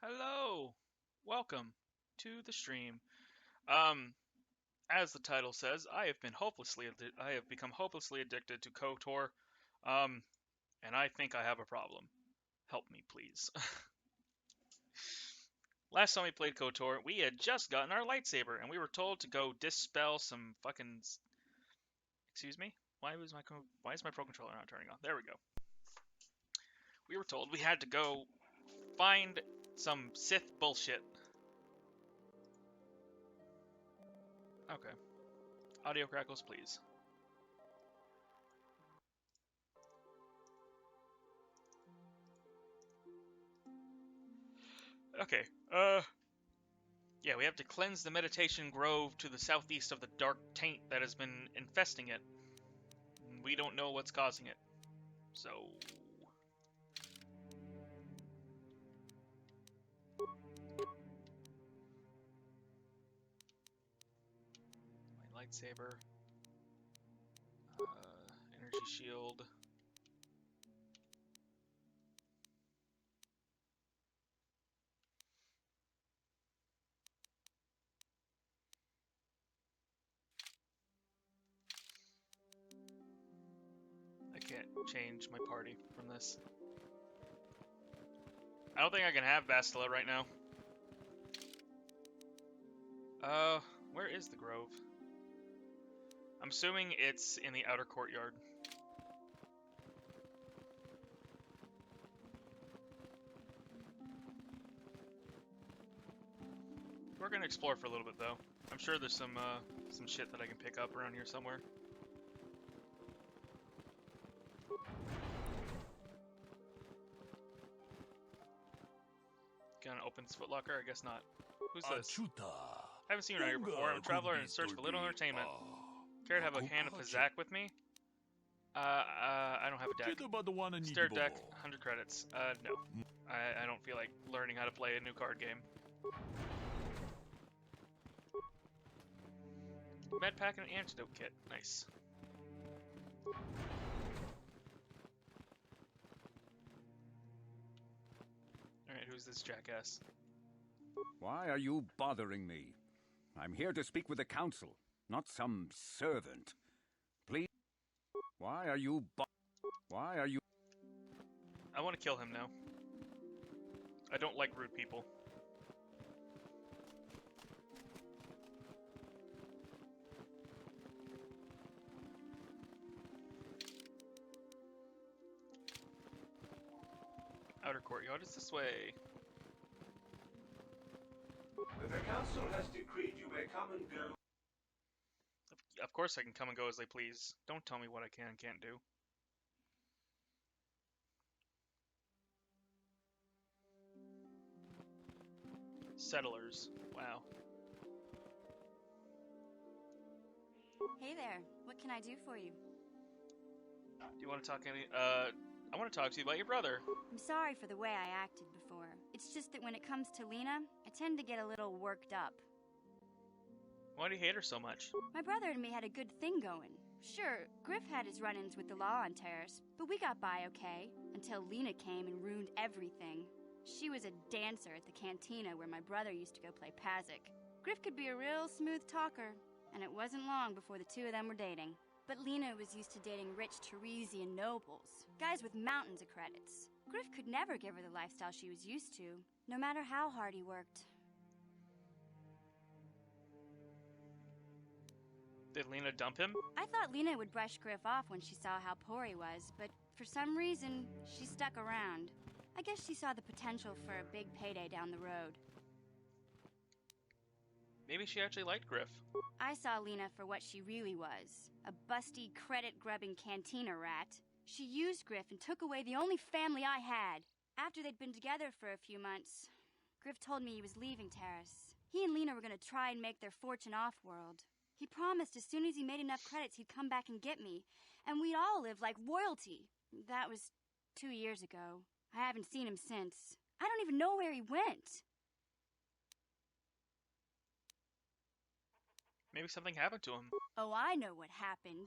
Hello, welcome to the stream. Um, as the title says, I have become hopelessly addicted to KOTOR, um, and I think I have a problem. Help me, please. Last time we played KOTOR, we had just gotten our lightsaber, and we were told to go dispel some fucking. Excuse me. Why is my Pro Controller not turning on? There we go. We were told we had to go find some Sith bullshit. Okay. Audio crackles, please. Okay. Yeah, we have to cleanse the meditation grove to the southeast of the dark taint that has been infesting it. We don't know what's causing it. So. My lightsaber. Energy shield. I can't change my party from this. I don't think I can have Bastila right now. Where is the grove? I'm assuming it's in the outer courtyard. We're gonna explore for a little bit though. I'm sure there's some shit that I can pick up around here somewhere. Gonna open this footlocker? I guess not. Who's this? I haven't seen you around here before. I'm a traveler in search for little entertainment. Care to have a hand of Fazak with me? I don't have a deck. Stair deck, 100 credits. No. I don't feel like learning how to play a new card game. Med pack and an antidote kit. Nice. Alright, who's this jackass? Why are you bothering me? I'm here to speak with the council, not some servant. Please. Why are you I want to kill him now. I don't like rude people. Outer courtyard is this way. The council has decreed you may come and go. Of course I can come and go as they please. Don't tell me what I can and can't do. Settlers. Wow. Hey there, what can I do for you? Do you want to talk any? I want to talk to you about your brother. I'm sorry for the way I acted before. It's just that when it comes to Lena, I tend to get a little worked up. Why do you hate her so much? My brother and me had a good thing going. Sure, Griff had his run-ins with the law on Terrace, but we got by okay, until Lena came and ruined everything. She was a dancer at the cantina where my brother used to go play Pazik. Griff could be a real smooth talker, and it wasn't long before the two of them were dating. But Lena was used to dating rich Teresian nobles, guys with mountains of credits. Griff could never give her the lifestyle she was used to, no matter how hard he worked. Did Lena dump him? I thought Lena would brush Griff off when she saw how poor he was, but for some reason, she stuck around. I guess she saw the potential for a big payday down the road. Maybe she actually liked Griff. I saw Lena for what she really was, a busty, credit-grubbing cantina rat. She used Griff and took away the only family I had. After they'd been together for a few months, Griff told me he was leaving Terrace. He and Lena were going to try and make their fortune off-world. He promised as soon as he made enough credits he'd come back and get me, and we'd all live like royalty. That was 2 years ago. I haven't seen him since. I don't even know where he went. Maybe something happened to him. Oh, I know what happened.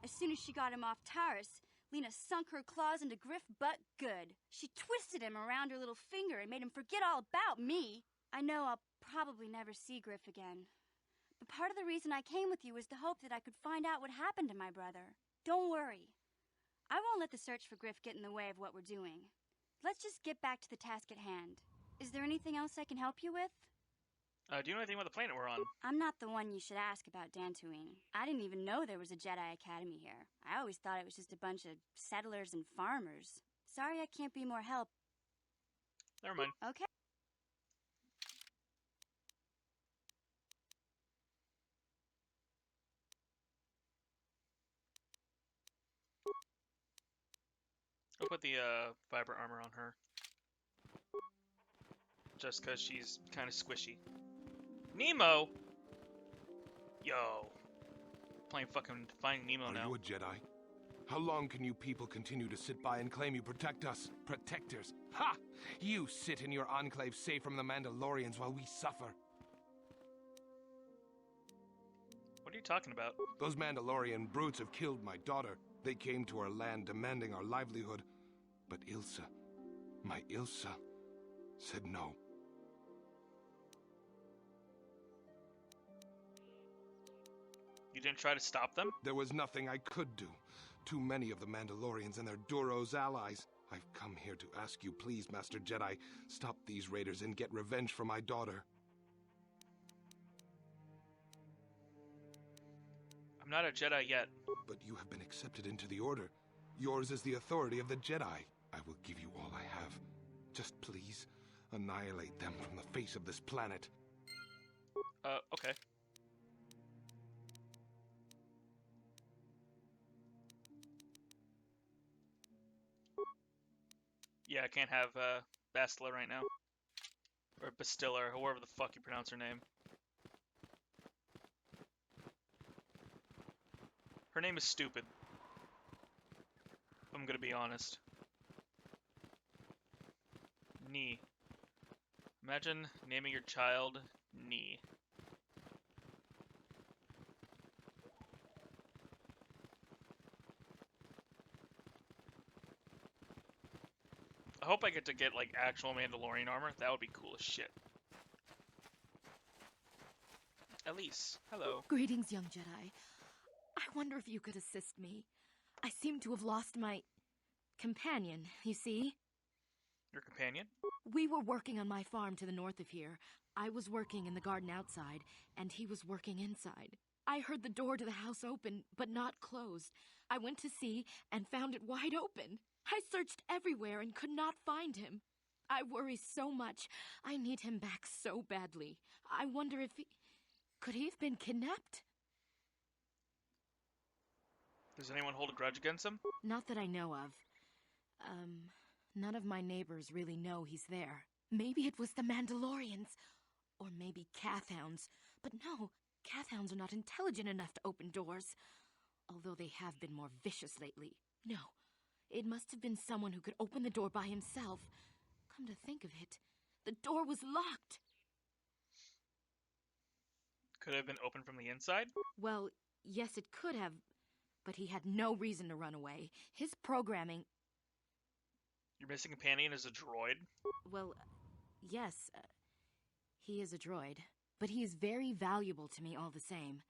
As soon as she got him off Taurus, Lena sunk her claws into Griff butt good. She twisted him around her little finger and made him forget all about me. I know I'll probably never see Griff again. But part of the reason I came with you was to hope that I could find out what happened to my brother. Don't worry. I won't let the search for Griff get in the way of what we're doing. Let's just get back to the task at hand. Is there anything else I can help you with? Do you know anything about the planet we're on? I'm not the one you should ask about Dantooine. I didn't even know there was a Jedi Academy here. I always thought it was just a bunch of settlers and farmers. Sorry I can't be more help. Never mind. Okay. I'll put the fiber armor on her. Just because she's kind of squishy. Nemo! Yo. Playing fucking Finding Nemo now. Are you a Jedi? How long can you people continue to sit by and claim you protect us? Protectors? Ha! You sit in your enclave safe from the Mandalorians while we suffer. What are you talking about? Those Mandalorian brutes have killed my daughter. They came to our land demanding our livelihood. But Ilsa, my Ilsa, said no. You didn't try to stop them? There was nothing I could do. Too many of the Mandalorians and their Duros allies. I've come here to ask you, please, Master Jedi, stop these raiders and get revenge for my daughter. I'm not a Jedi yet. But you have been accepted into the Order. Yours is the authority of the Jedi. I will give you all I have. Just please, annihilate them from the face of this planet. Okay. Yeah, I can't have, Bastila right now. Or Bastilla, or however the fuck you pronounce her name. Her name is stupid. I'm gonna be honest. Nee. Imagine naming your child Nee. I hope I get to get, like, actual Mandalorian armor. That would be cool as shit. Elise, hello. Greetings, young Jedi. I wonder if you could assist me. I seem to have lost my companion, you see? Your companion? We were working on my farm to the north of here. I was working in the garden outside, and he was working inside. I heard the door to the house open, but not closed. I went to see and found it wide open. I searched everywhere and could not find him. I worry so much. I need him back so badly. I wonder if he... Could he have been kidnapped? Does anyone hold a grudge against him? Not that I know of. None of my neighbors really know he's there. Maybe it was the Mandalorians. Or maybe Cathhounds. But no, Cathhounds are not intelligent enough to open doors. Although they have been more vicious lately. No, it must have been someone who could open the door by himself. Come to think of it, the door was locked. Could it have been opened from the inside? Well, yes, it could have. But he had no reason to run away. His programming... Your missing companion is a droid? Well, yes, he is a droid. But he is very valuable to me all the same.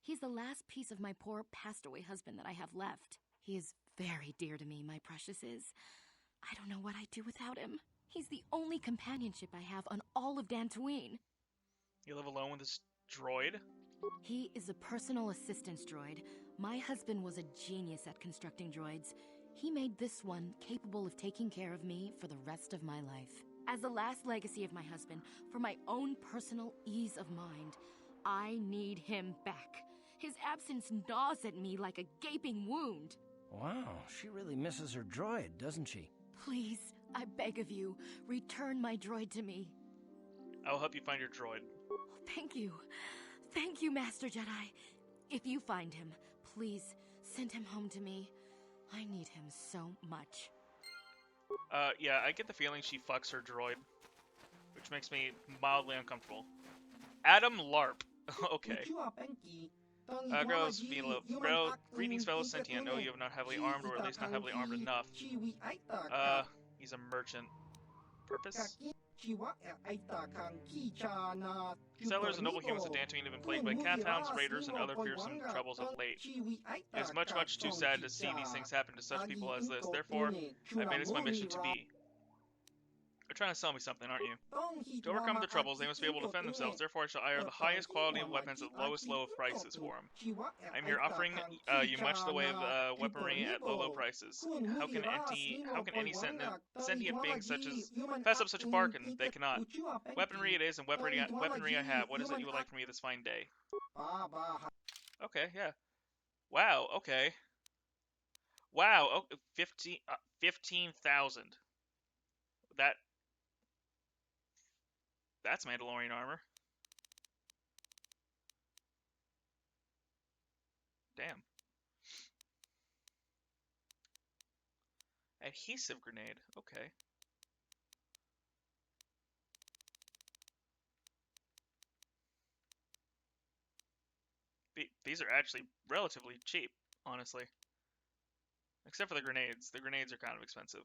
He's the last piece of my poor passed-away husband that I have left. He is very dear to me, my precious is. I don't know what I'd do without him. He's the only companionship I have on all of Dantooine. You live alone with this droid? He is a personal assistance droid. My husband was a genius at constructing droids. He made this one capable of taking care of me for the rest of my life. As the last legacy of my husband, for my own personal ease of mind, I need him back. His absence gnaws at me like a gaping wound. Wow, she really misses her droid, doesn't she? Please, I beg of you, return my droid to me. I will help you find your droid. Thank you. Thank you, Master Jedi. If you find him, please send him home to me. I need him so much. Yeah, I get the feeling she fucks her droid, which makes me mildly uncomfortable. Adam Larp. Okay. Greetings, fellow sentient. No, you have not heavily armed, or at least not heavily armed enough. He's a merchant. Purpose? Settlers and noble humans of Dantooine have been plagued by cat hounds, raiders, and other fearsome troubles of late. It is much, much too sad to see these things happen to such people as this. Therefore, I've made it my mission to be. You're trying to sell me something, aren't you? To overcome their troubles, they must be able to defend themselves. Therefore, I shall hire the highest quality of weapons at the lowest low of prices for them. I'm here offering you much in the way of weaponry at low prices. How can any sentient being such as pass up such a bargain? They cannot. Weaponry it is, and weaponry I have. What is it you would like from me this fine day? Okay, yeah. Wow. Okay. Wow. Oh, 15,000. That's Mandalorian armor. Damn. Adhesive grenade. Okay. These are actually relatively cheap, honestly. Except for the grenades. The grenades are kind of expensive.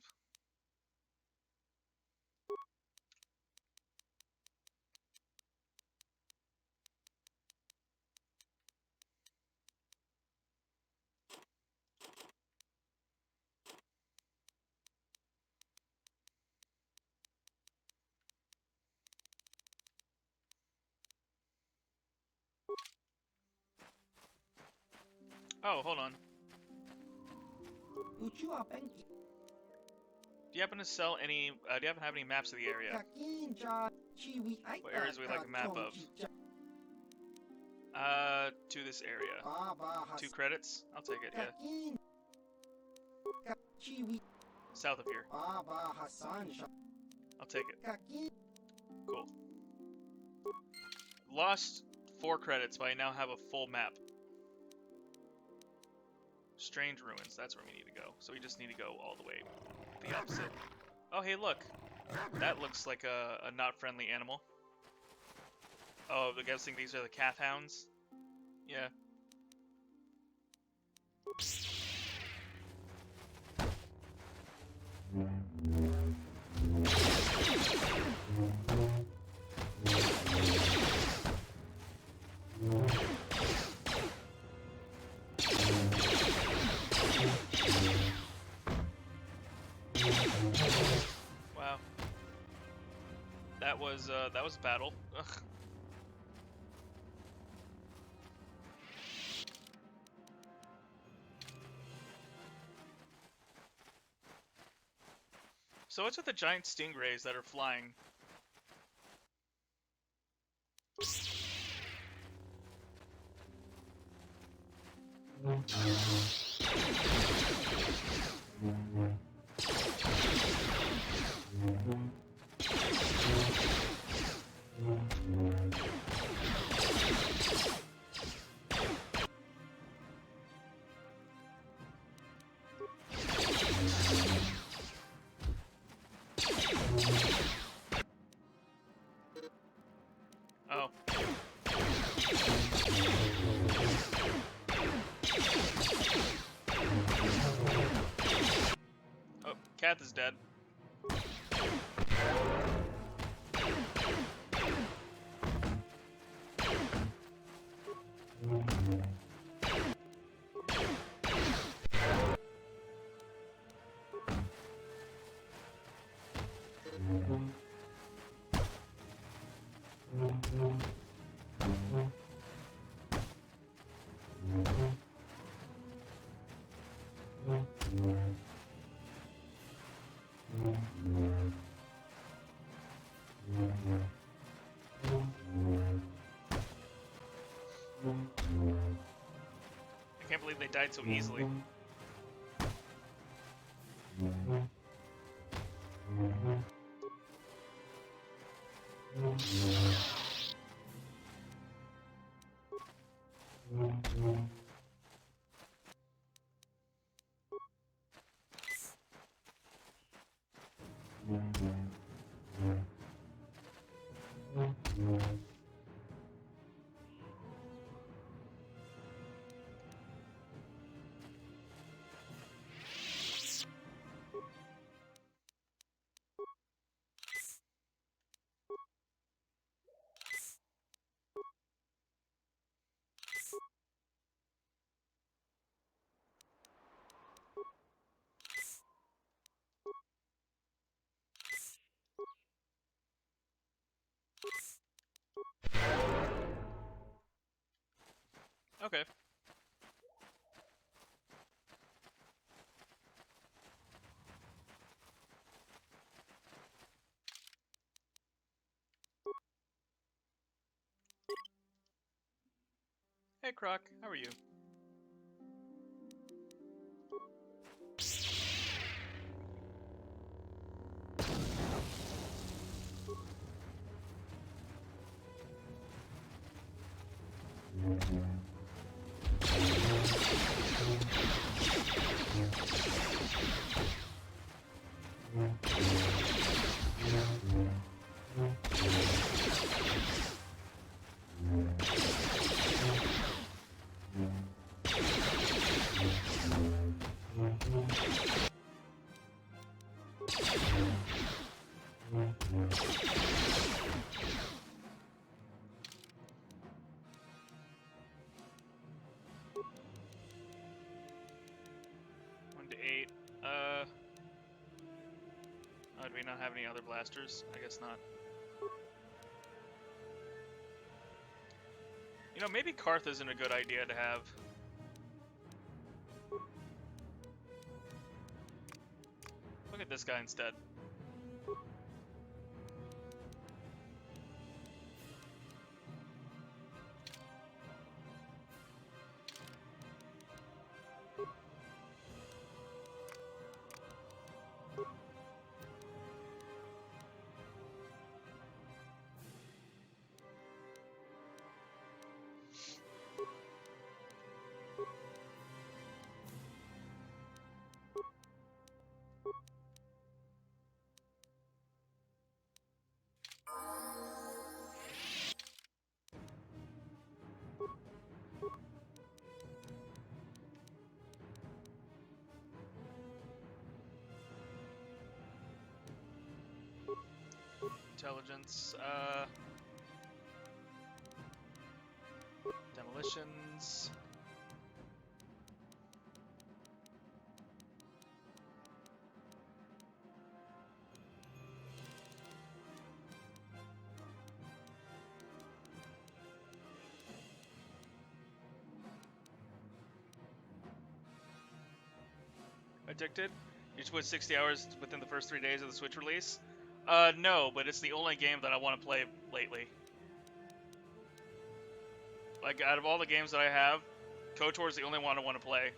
Oh, hold on. Do you happen to sell any, do you happen to have any maps of the area? What areas would we like a map of? To this area. 2 credits? I'll take it, yeah. South of here. I'll take it. Cool. Lost 4 credits, but I now have a full map. Strange Ruins, that's where we need to go. So we just need to go all the way the opposite. Oh, hey, look. That looks like a not friendly animal. Oh, I'm guessing these are the calf hounds? Yeah. Wow. That was a battle. Ugh. So what's with the giant stingrays that are flying? Oh. Oh, Kath is dead. I can't believe they died so easily. Okay. Hey Croc, how are you? Oh, do we not have any other blasters? I guess not. You know, maybe Karth isn't a good idea to have. Look at this guy instead. Intelligence, demolitions. Addicted? You just put 60 hours within the first 3 days of the Switch release? No, but it's the only game that I want to play lately. Like, out of all the games that I have, KOTOR is the only one I want to play.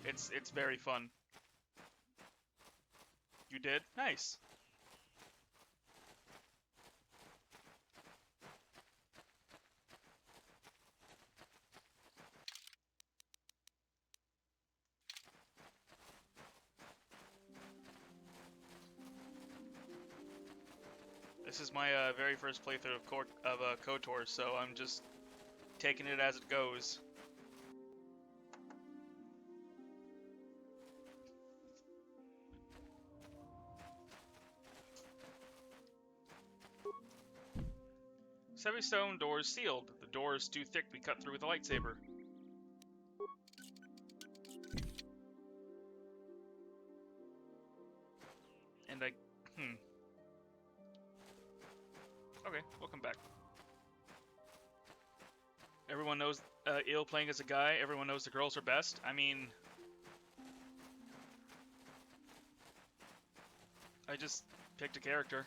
It's very fun. You did? Nice. This is my very first playthrough of KOTOR, so I'm just taking it as it goes. Seven stone doors sealed. The door is too thick to be cut through with a lightsaber. And Okay, we'll come back. Everyone knows Ill playing as a guy. Everyone knows the girls are best. I mean, I just picked a character.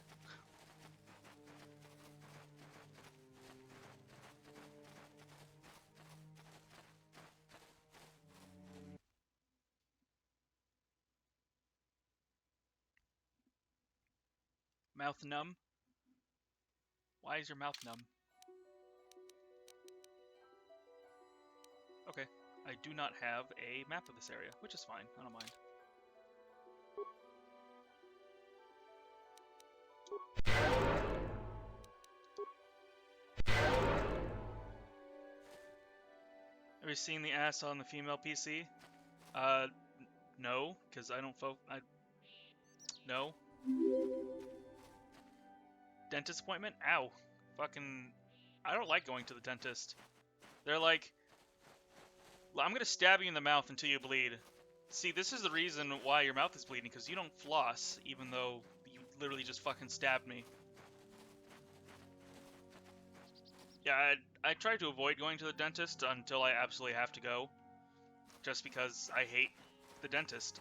Mouth numb? Why is your mouth numb? Okay, I do not have a map of this area, which is fine, I don't mind. Have you seen the ass on the female PC? No, because I don't no. Dentist appointment? Ow. Fucking... I don't like going to the dentist. They're like... I'm gonna stab you in the mouth until you bleed. See, this is the reason why your mouth is bleeding, because you don't floss, even though you literally just fucking stabbed me. Yeah, I try to avoid going to the dentist until I absolutely have to go. Just because I hate the dentist.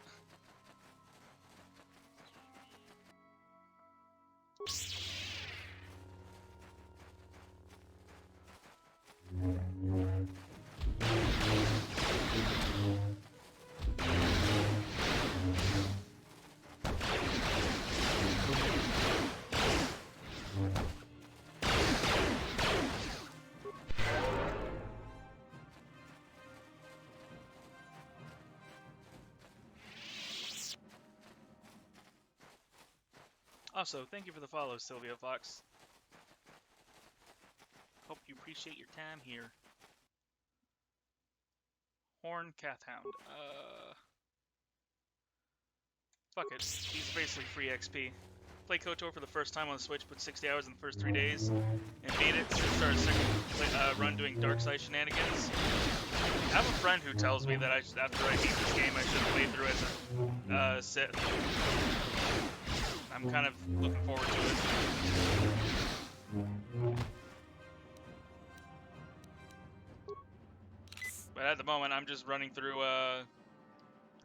Also, thank you for the follow, Sylvia Fox. Hope you appreciate your time here. Horn Cathhound. Fuck it. He's basically free XP. Play KOTOR for the first time on the Switch, put 60 hours in the first 3 days, and beat it, so start a second run doing Dark Side shenanigans. I have a friend who tells me that after I beat this game, I should play through as a Sith. I'm kind of looking forward to it. But at the moment, I'm just running through,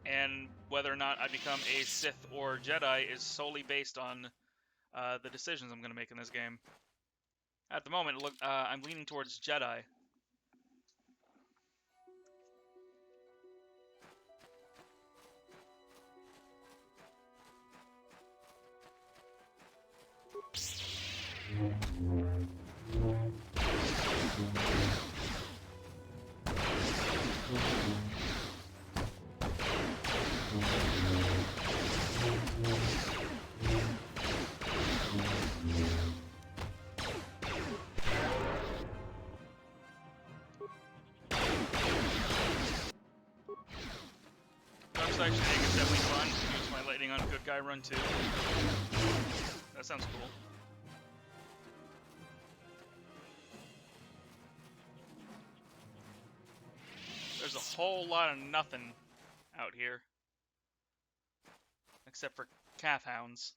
and whether or not I become a Sith or Jedi is solely based on the decisions I'm going to make in this game. At the moment, look, I'm leaning towards Jedi. Dark Side shenanigans definitely fun. Use my lightning on good guy run too. That sounds cool. There's a whole lot of nothing out here. Except for Cathhounds.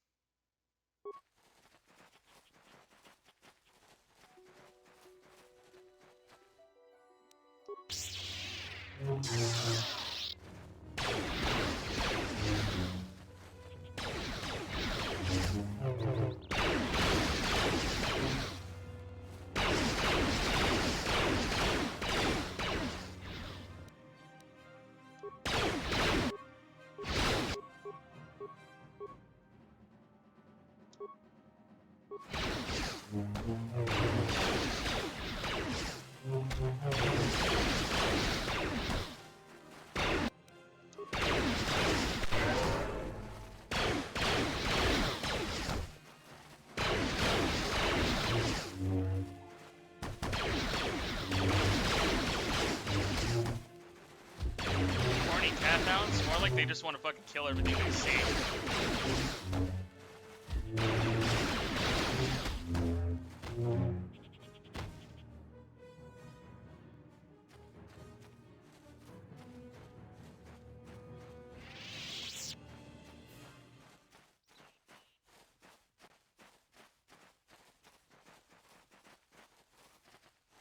Horny Cathhounds? More like they just want to fucking kill everything they see.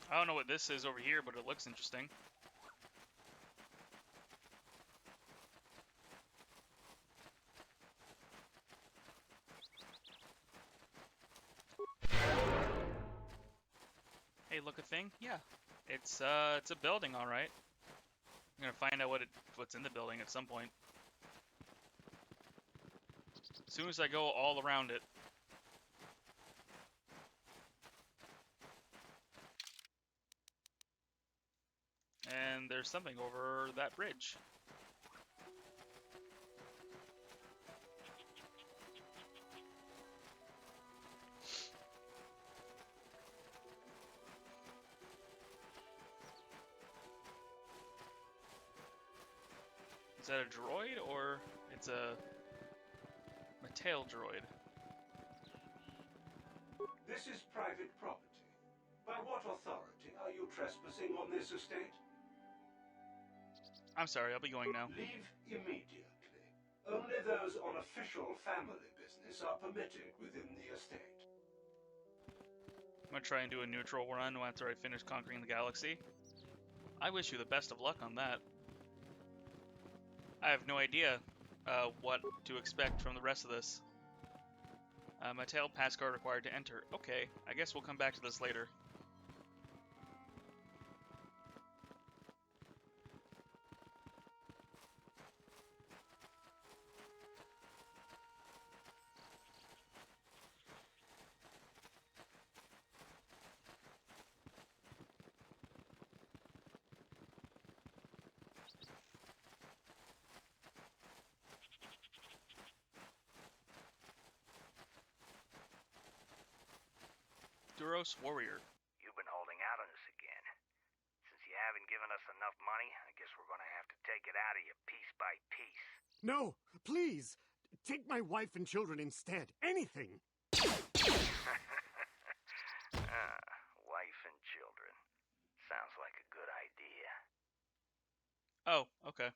I don't know what this is over here, but it looks interesting. Hey, look a thing? Yeah. It's a building, all right. I'm gonna find out what's in the building at some point. As soon as I go all around it. And there's something over that bridge. Is that a droid, or it's a Mattel droid? This is private property. By what authority are you trespassing on this estate? I'm sorry, I'll be going now. Leave immediately. Only those on official family business are permitted within the estate. I'm gonna try and do a neutral run after I finish conquering the galaxy. I wish you the best of luck on that. I have no idea what to expect from the rest of this. My tail pass card required to enter. Okay, I guess we'll come back to this later. Duros Warrior. You've been holding out on us again. Since you haven't given us enough money, I guess we're gonna have to take it out of you piece by piece. No, please! Take my wife and children instead. Anything! Wife and children. Sounds like a good idea. Oh, okay.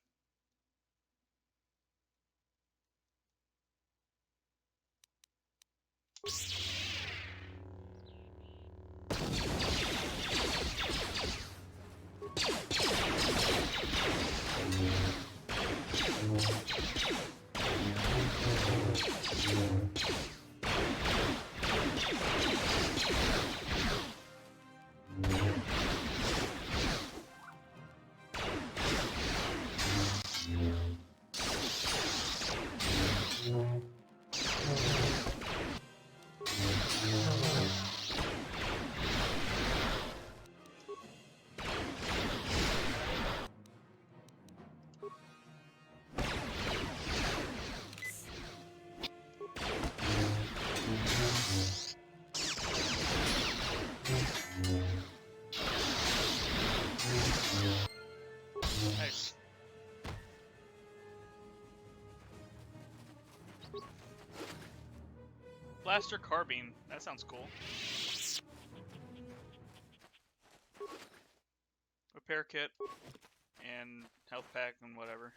Nice. Blaster Carbine. That sounds cool. Repair kit and health pack and whatever.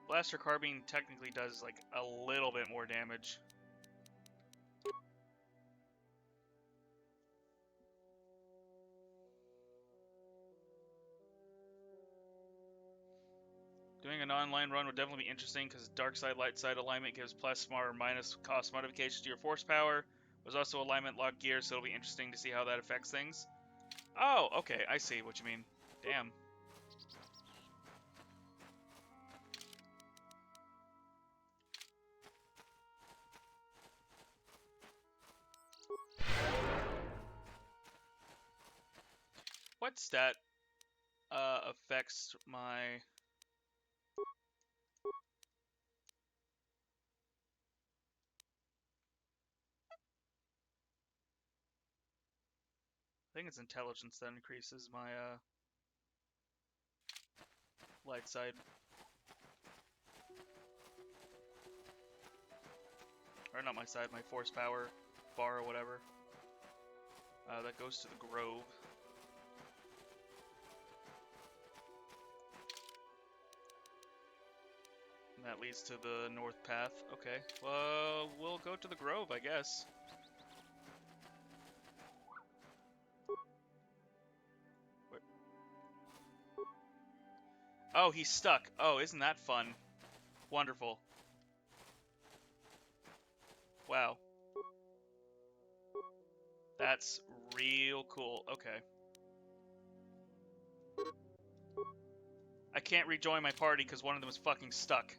Blaster Carbine technically does like a little bit more damage. Doing an online run would definitely be interesting because dark side, light side alignment gives plus or minus cost modifications to your force power. There's also alignment lock gear, so it'll be interesting to see how that affects things. Oh, okay, I see what you mean. Damn. What stat affects my... I think it's intelligence that increases my light side. Or not my side, my force power bar or whatever. That goes to the Grove. And that leads to the north path. Okay, well, we'll go to the Grove, I guess. Where? Oh, he's stuck. Oh, isn't that fun? Wonderful. Wow. That's real cool. Okay. I can't rejoin my party because one of them is fucking stuck.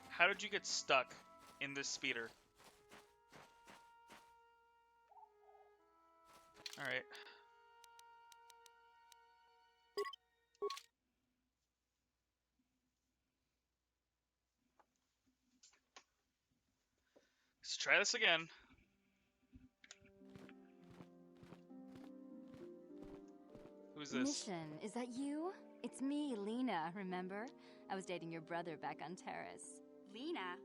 How did you get stuck in this speeder? Alright. Let's try this again. Who's this? Mission, is that you? It's me, Lena, remember? I was dating your brother back on Terrace. Lena?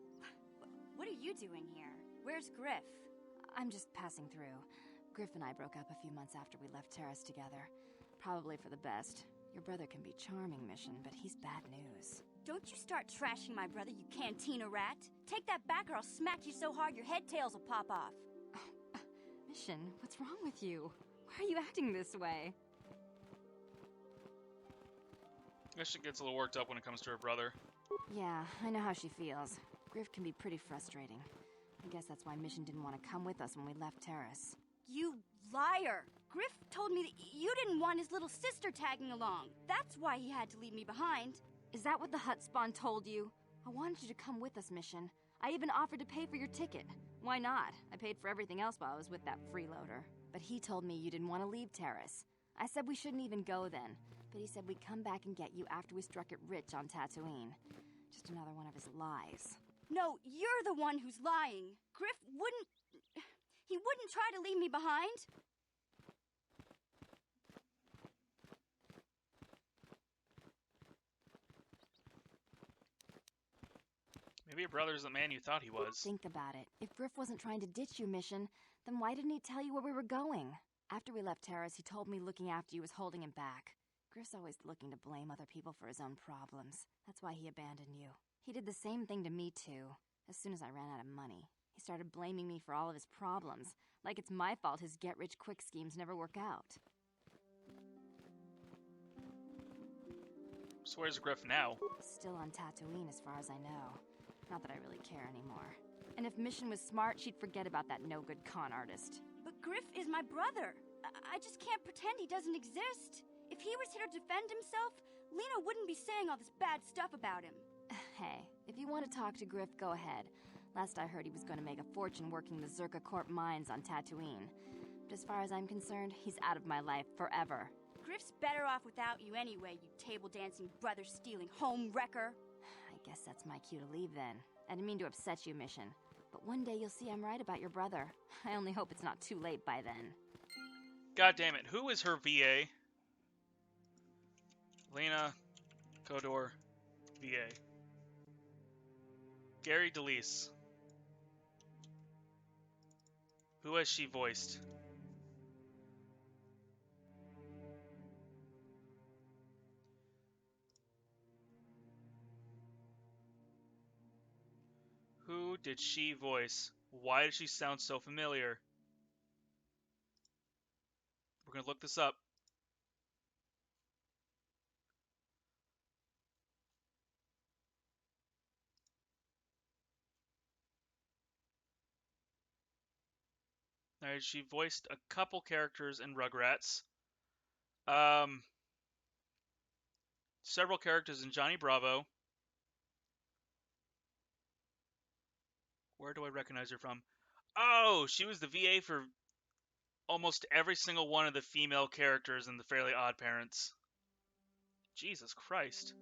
What are you doing here? Where's Griff? I'm just passing through. Griff and I broke up a few months after we left Terrace together. Probably for the best. Your brother can be charming, Mission, but he's bad news. Don't you start trashing my brother, you cantina rat. Take that back or I'll smack you so hard your head tails will pop off. Mission, what's wrong with you? Why are you acting this way? Mission gets a little worked up when it comes to her brother. Yeah, I know how she feels. Griff can be pretty frustrating. I guess that's why Mission didn't want to come with us when we left Terrace. You liar! Griff told me that you didn't want his little sister tagging along. That's why he had to leave me behind. Is that what the Hut Spawn told you? I wanted you to come with us, Mission. I even offered to pay for your ticket. Why not? I paid for everything else while I was with that freeloader. But he told me you didn't want to leave Terrace. I said we shouldn't even go then. But he said we'd come back and get you after we struck it rich on Tatooine. Just another one of his lies. No, you're the one who's lying. Griff wouldn't... He wouldn't try to leave me behind. Maybe your brother's the man you thought he was. Think about it. If Griff wasn't trying to ditch you, Mission, then why didn't he tell you where we were going? After we left Terrace, he told me looking after you was holding him back. Griff's always looking to blame other people for his own problems. That's why he abandoned you. He did the same thing to me, too. As soon as I ran out of money, he started blaming me for all of his problems, like it's my fault his get-rich-quick schemes never work out. So where's Griff now? Still on Tatooine as far as I know. Not that I really care anymore. And if Mission was smart, she'd forget about that no-good con artist. But Griff is my brother. I just can't pretend he doesn't exist. If he was here to defend himself, Lena wouldn't be saying all this bad stuff about him. Hey, if you want to talk to Griff, go ahead. Last I heard he was going to make a fortune working the Zerka Corp mines on Tatooine. But as far as I'm concerned, he's out of my life forever. Griff's better off without you anyway, you table-dancing, brother-stealing home wrecker. I guess that's my cue to leave then. I didn't mean to upset you, Mission. But one day you'll see I'm right about your brother. I only hope it's not too late by then. God damn it, who is her VA? Lena Kodor, VA. Gary DeLise. Who has she voiced? Who did she voice? Why does she sound so familiar? We're gonna look this up. Alright, she voiced a couple characters in Rugrats. Several characters in Johnny Bravo. Where do I recognize her from? Oh, she was the VA for almost every single one of the female characters in the Fairly Odd Parents. Jesus Christ.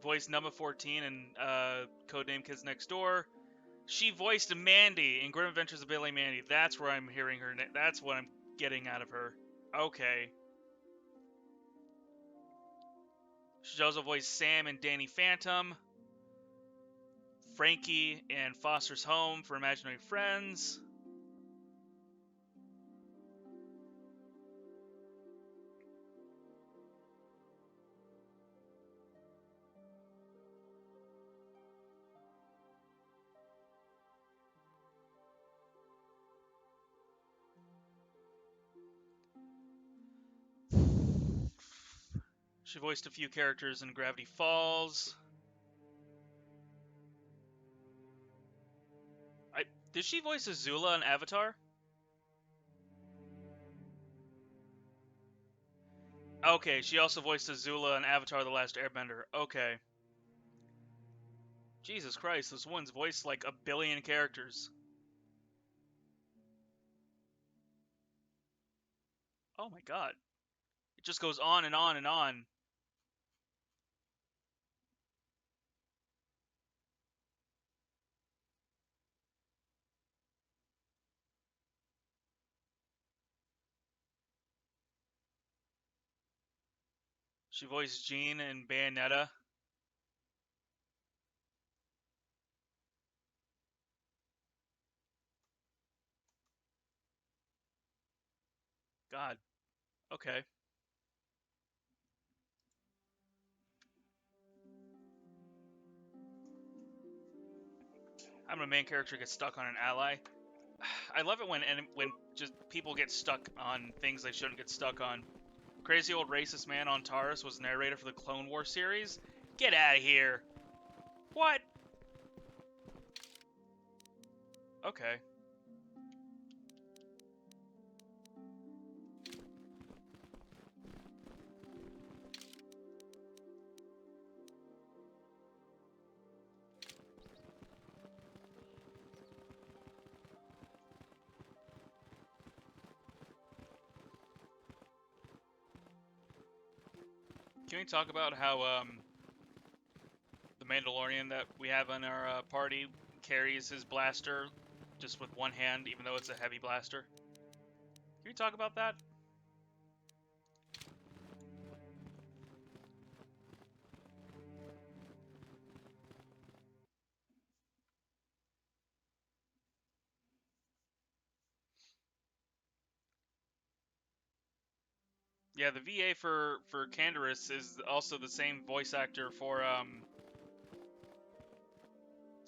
Voiced Number 14 in Codename Kids Next Door. She voiced Mandy in Grim Adventures of Billy and Mandy. That's where I'm hearing her. That's what I'm getting out of her. Okay. She also voiced Sam and Danny Phantom. Frankie in Foster's Home for Imaginary Friends. She voiced a few characters in Gravity Falls. Did she voice Azula in Avatar? Okay, she also voiced Azula in Avatar: The Last Airbender. Okay. Jesus Christ, this one's voiced like a billion characters. Oh my god. It just goes on and on and on. She voiced Jean in Bayonetta. God. Okay. I'm a main character gets stuck on an ally. I love it when just people get stuck on things they shouldn't get stuck on. Crazy old racist man on Taurus was narrator for the Clone Wars series. Get out of here. What? Okay. Can we talk about how the Mandalorian that we have in our party carries his blaster just with one hand, even though it's a heavy blaster? Can we talk about that? Yeah, the VA for Canderous is also the same voice actor for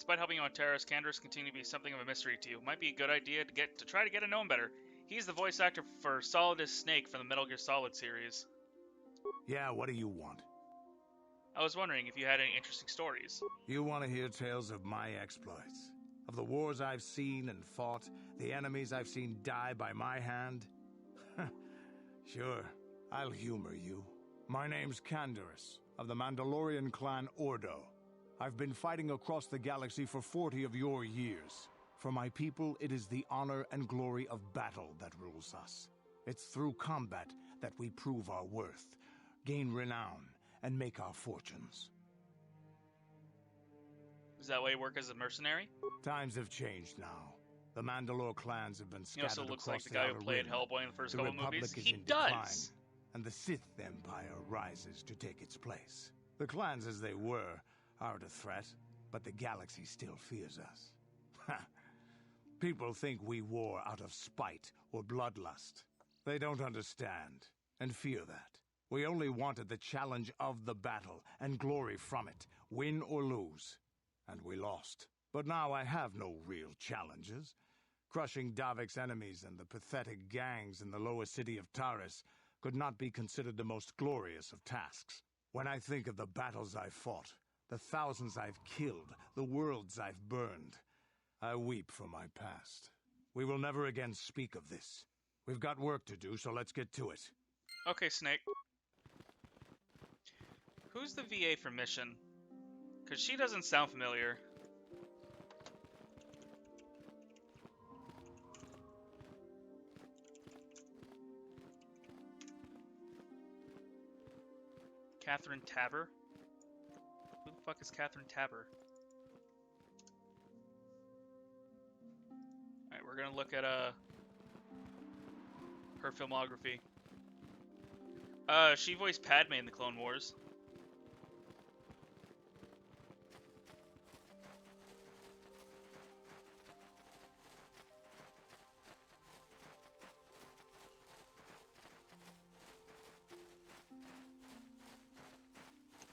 Despite helping you on Taris, Canderous continue to be something of a mystery to you. Might be a good idea to try to get to know him better. He's the voice actor for Solidus Snake from the Metal Gear Solid series. Yeah, what do you want? I was wondering if you had any interesting stories. You want to hear tales of my exploits? Of the wars I've seen and fought, the enemies I've seen die by my hand? Sure, I'll humor you. My name's Canderous, of the Mandalorian clan Ordo. I've been fighting across the galaxy for 40 of your years. For my people, it is the honor and glory of battle that rules us. It's through combat that we prove our worth, gain renown, and make our fortunes. Is that why you work as a mercenary? Times have changed now. The Mandalore clans have been scattered across the outer rim. He also looks like the guy who played Hellboy in the first couple movies. He does! And the Sith Empire rises to take its place. The clans as they were aren't a threat, but the galaxy still fears us. People think we war out of spite or bloodlust. They don't understand, and fear that. We only wanted the challenge of the battle, and glory from it, win or lose. And we lost. But now I have no real challenges. Crushing Davik's enemies and the pathetic gangs in the lower city of Taris could not be considered the most glorious of tasks. When I think of the battles I've fought, the thousands I've killed, the worlds I've burned, I weep for my past. We will never again speak of this. We've got work to do, so let's get to it. Okay, Snake. Who's the VA for Mission? Because she doesn't sound familiar. Catherine Taber? Who the fuck is Catherine Taber? Alright, we're gonna look at her filmography. She voiced Padme in the Clone Wars.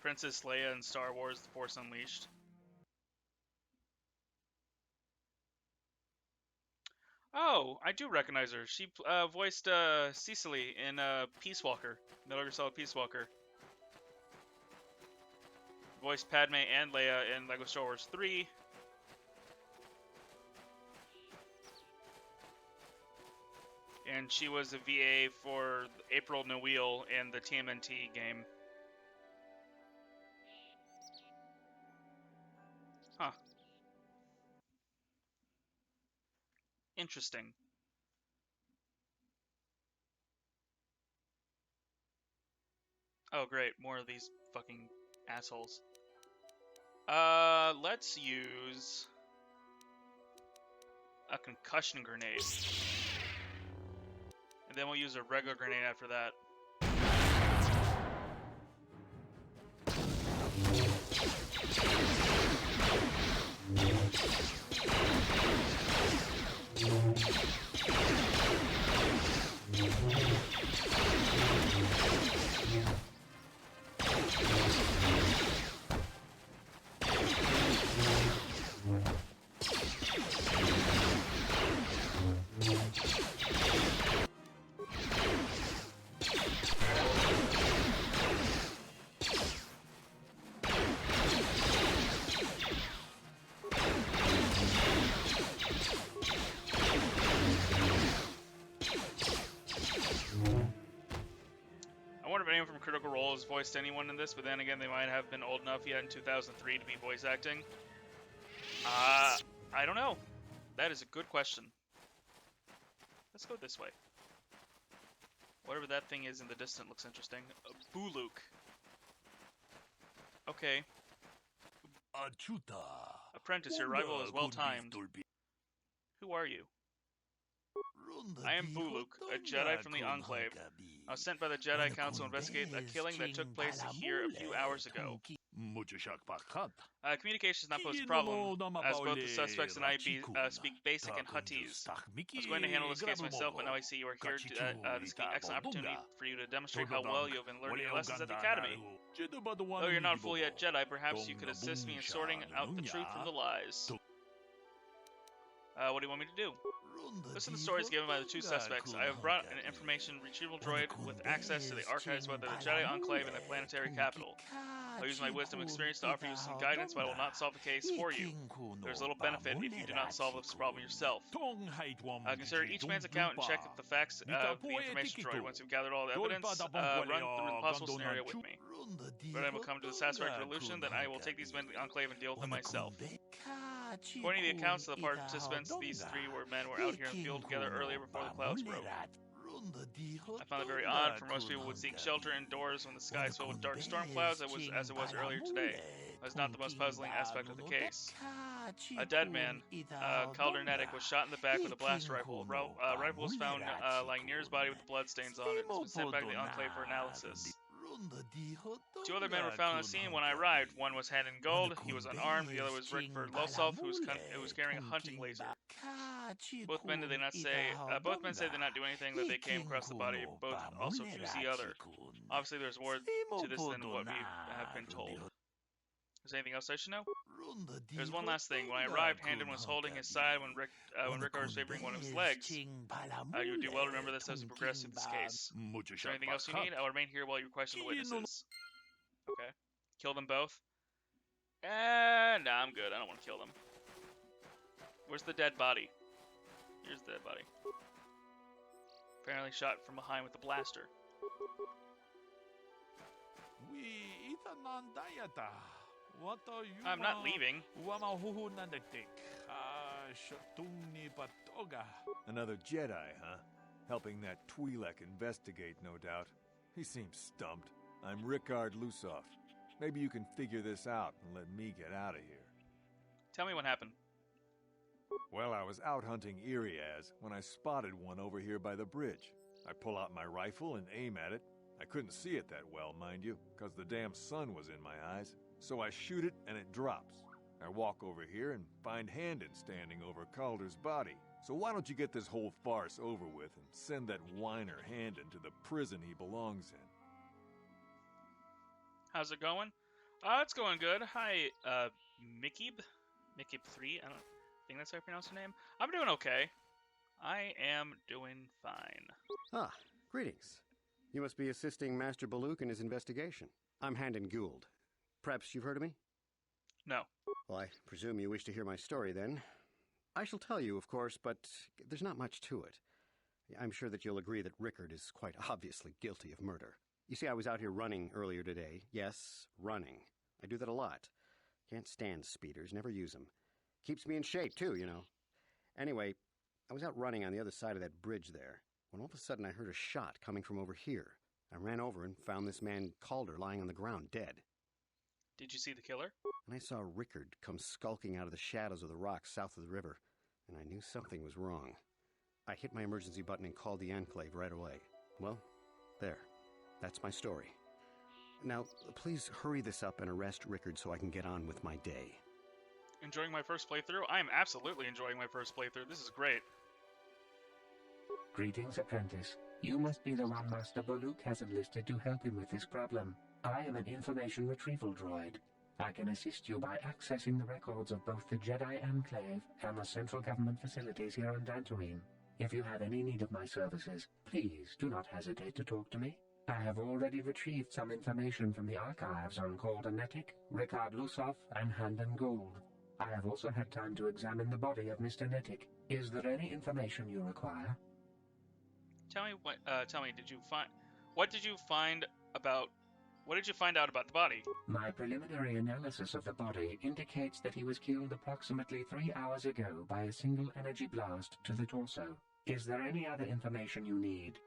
Princess Leia in Star Wars The Force Unleashed. Oh, I do recognize her. She voiced Cecily in Peace Walker, Metal Gear Solid Peace Walker. Voiced Padme and Leia in LEGO Star Wars 3. And she was a VA for April Noel in the TMNT game. Huh. Interesting. Oh, great. More of these fucking assholes. Let's use a concussion grenade. And then we'll use a regular grenade after that. Anyone from Critical Role has voiced anyone in this, but then again, they might have been old enough yet in 2003 to be voice acting. I don't know. That is a good question. Let's go this way. Whatever that thing is in the distance looks interesting. Buluk. Okay. Apprentice, your arrival is well timed. Who are you? I am Buluk, a Jedi from the Enclave. I was sent by the Jedi Council to investigate a killing that took place here a few hours ago. Communication is not posed a problem, as both the suspects and I speak basic and Huttese. I was going to handle this case myself, but now I see you are here. This is an excellent opportunity for you to demonstrate how well you have been learning your lessons at the Academy. Though you're not fully a Jedi, perhaps you could assist me in sorting out the truth from the lies. What do you want me to do? Listen to the stories given by the two suspects. I have brought an information retrieval droid with access to the archives of the Jedi Enclave in the planetary capital. I'll use my wisdom and experience to offer you some guidance, but I will not solve the case for you. There's little benefit if you do not solve this problem yourself. Consider each man's account and check if the facts of the information droid. Once you've gathered all the evidence, run through the possible scenario with me. When I will come to the satisfactory conclusion, then I will take these men to the Enclave and deal with them myself. According to the accounts of the participants, these three men were out here in the field together earlier before the clouds broke. I found it very odd, for most people would seek shelter indoors when the sky is filled with dark storm clouds, as it was earlier today. That's not the most puzzling aspect of the case. A dead man, Kaldernetic, was shot in the back with a blast rifle. Rifle was found lying near his body with bloodstains on it. It's been sent back to the Enclave for analysis. Two other men were found on the scene when I arrived. One was Hand in Gold, he was unarmed. The other was Rickford Losov, who was carrying a hunting laser. Both men say they did not do anything, that they came across the body. Both also accused the other. Obviously, there's more to this than what we have been told. Is there anything else I should know? There's one last thing. When I arrived, Handon was holding his side when Rickard was favoring one of his legs. You would do well to remember this as we progress through this case. Is there anything else you need? I will remain here while you question the witnesses. Okay. Kill them both? Nah, I'm good. I don't want to kill them. Where's the dead body? Here's the dead body. Apparently shot from behind with a blaster. I'm not leaving. Another Jedi, huh? Helping that Twi'lek investigate, no doubt. He seems stumped. I'm Rickard Losov. Maybe you can figure this out and let me get out of here. Tell me what happened. Well, I was out hunting Iriaz when I spotted one over here by the bridge. I pull out my rifle and aim at it. I couldn't see it that well, mind you, because the damn sun was in my eyes. So I shoot it and it drops. I walk over here and find Handon standing over Calder's body. So why don't you get this whole farce over with and send that whiner Handon to the prison he belongs in? How's it going? It's going good. Hi, Mikib? Mikib3? I don't think that's how you pronounce your name. I'm doing okay. I am doing fine. Ah, greetings. You must be assisting Master Buluk in his investigation. I'm Handon Gould. Perhaps you've heard of me? No. Well, I presume you wish to hear my story, then. I shall tell you, of course, but there's not much to it. I'm sure that you'll agree that Rickard is quite obviously guilty of murder. You see, I was out here running earlier today. Yes, running. I do that a lot. Can't stand speeders, never use them. Keeps me in shape, too, you know. Anyway, I was out running on the other side of that bridge there, when all of a sudden I heard a shot coming from over here. I ran over and found this man Calder lying on the ground, dead. Did you see the killer? And I saw Rickard come skulking out of the shadows of the rocks south of the river, and I knew something was wrong. I hit my emergency button and called the Enclave right away. Well, there. That's my story. Now, please hurry this up and arrest Rickard so I can get on with my day. Enjoying my first playthrough? I am absolutely enjoying my first playthrough. This is great. Greetings, apprentice. You must be the one Master Boluk has enlisted to help him with this problem. I am an information retrieval droid. I can assist you by accessing the records of both the Jedi Enclave and the central government facilities here on Dantooine. If you have any need of my services, please do not hesitate to talk to me. I have already retrieved some information from the archives on Calder Netic, Rickard Lusov, and Handon Gould. I have also had time to examine the body of Mr. Netic. Is there any information you require? Tell me, what did you find out about the body? My preliminary analysis of the body indicates that he was killed approximately 3 hours ago by a single energy blast to the torso. Is there any other information you need?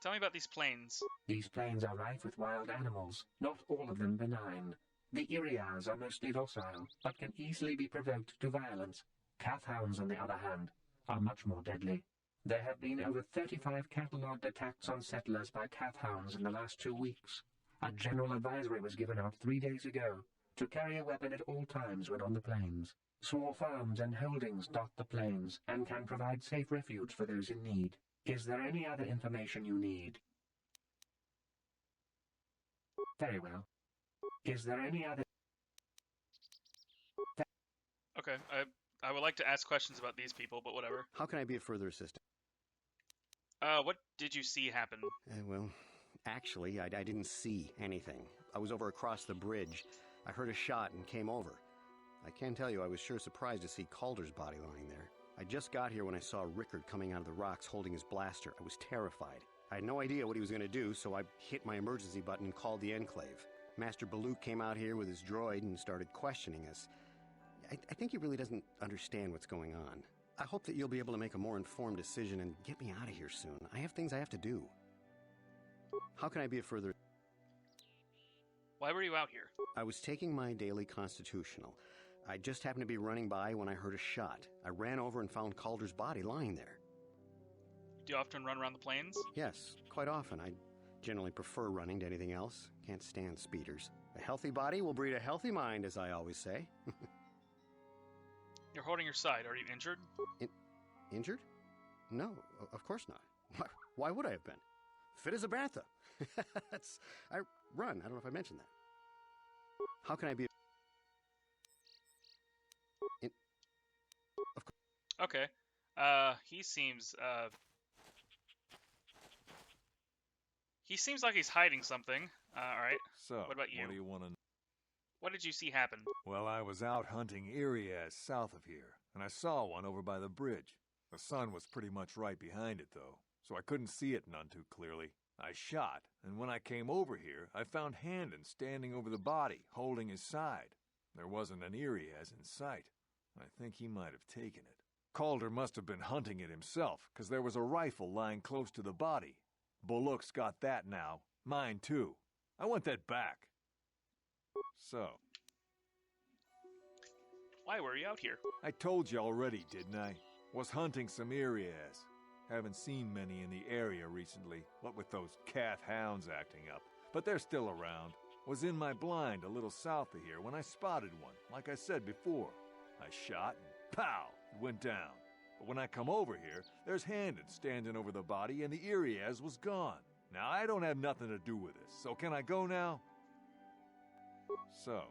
Tell me about these plains. These plains are rife with wild animals, not all of them benign. The Irias are mostly docile, but can easily be provoked to violence. Kathhounds, on the other hand, are much more deadly. There have been over 35 catalogued attacks on settlers by Kathhounds in the last 2 weeks. A general advisory was given out 3 days ago to carry a weapon at all times when on the plains. Small farms and holdings dot the plains and can provide safe refuge for those in need. Is there any other information you need? Very well. Is there any other... Okay, I would like to ask questions about these people, but whatever. How can I be of further assistance? What did you see happen? Well, actually, I didn't see anything. I was over across the bridge. I heard a shot and came over. I can tell you I was sure surprised to see Calder's body lying there. I just got here when I saw Rickard coming out of the rocks holding his blaster. I was terrified. I had no idea what he was going to do, so I hit my emergency button and called the Enclave. Master Boluk came out here with his droid and started questioning us. I think he really doesn't understand what's going on. I hope that you'll be able to make a more informed decision and get me out of here soon. I have things I have to do. How can I be of further... Why were you out here? I was taking my daily constitutional. I just happened to be running by when I heard a shot. I ran over and found Calder's body lying there. Do you often run around the plains? Yes, quite often. I generally prefer running to anything else. Can't stand speeders. A healthy body will breed a healthy mind, as I always say. You're holding your side. Are you injured? Injured? No, of course not. Why would I have been? Fit as a bantha. I run. I don't know if I mentioned that. How can I be... Of course. Okay. He seems like he's hiding something. Alright. So, what about you? What do you want to know? What did you see happen? Well, I was out hunting Irias south of here, and I saw one over by the bridge. The sun was pretty much right behind it, though, so I couldn't see it none too clearly. I shot, and when I came over here, I found Handon standing over the body, holding his side. There wasn't an Irias in sight. I think he might have taken it. Calder must have been hunting it himself, because there was a rifle lying close to the body. Boluk's got that now. Mine, too. I want that back. So. Why were you out here? I told you already, didn't I? Was hunting some Irias. Haven't seen many in the area recently, what with those Kathhounds acting up. But they're still around. Was in my blind a little south of here when I spotted one, like I said before. I shot and pow, it went down. But when I come over here, there's Handon standing over the body and the Irias was gone. Now, I don't have nothing to do with this, so can I go now? So.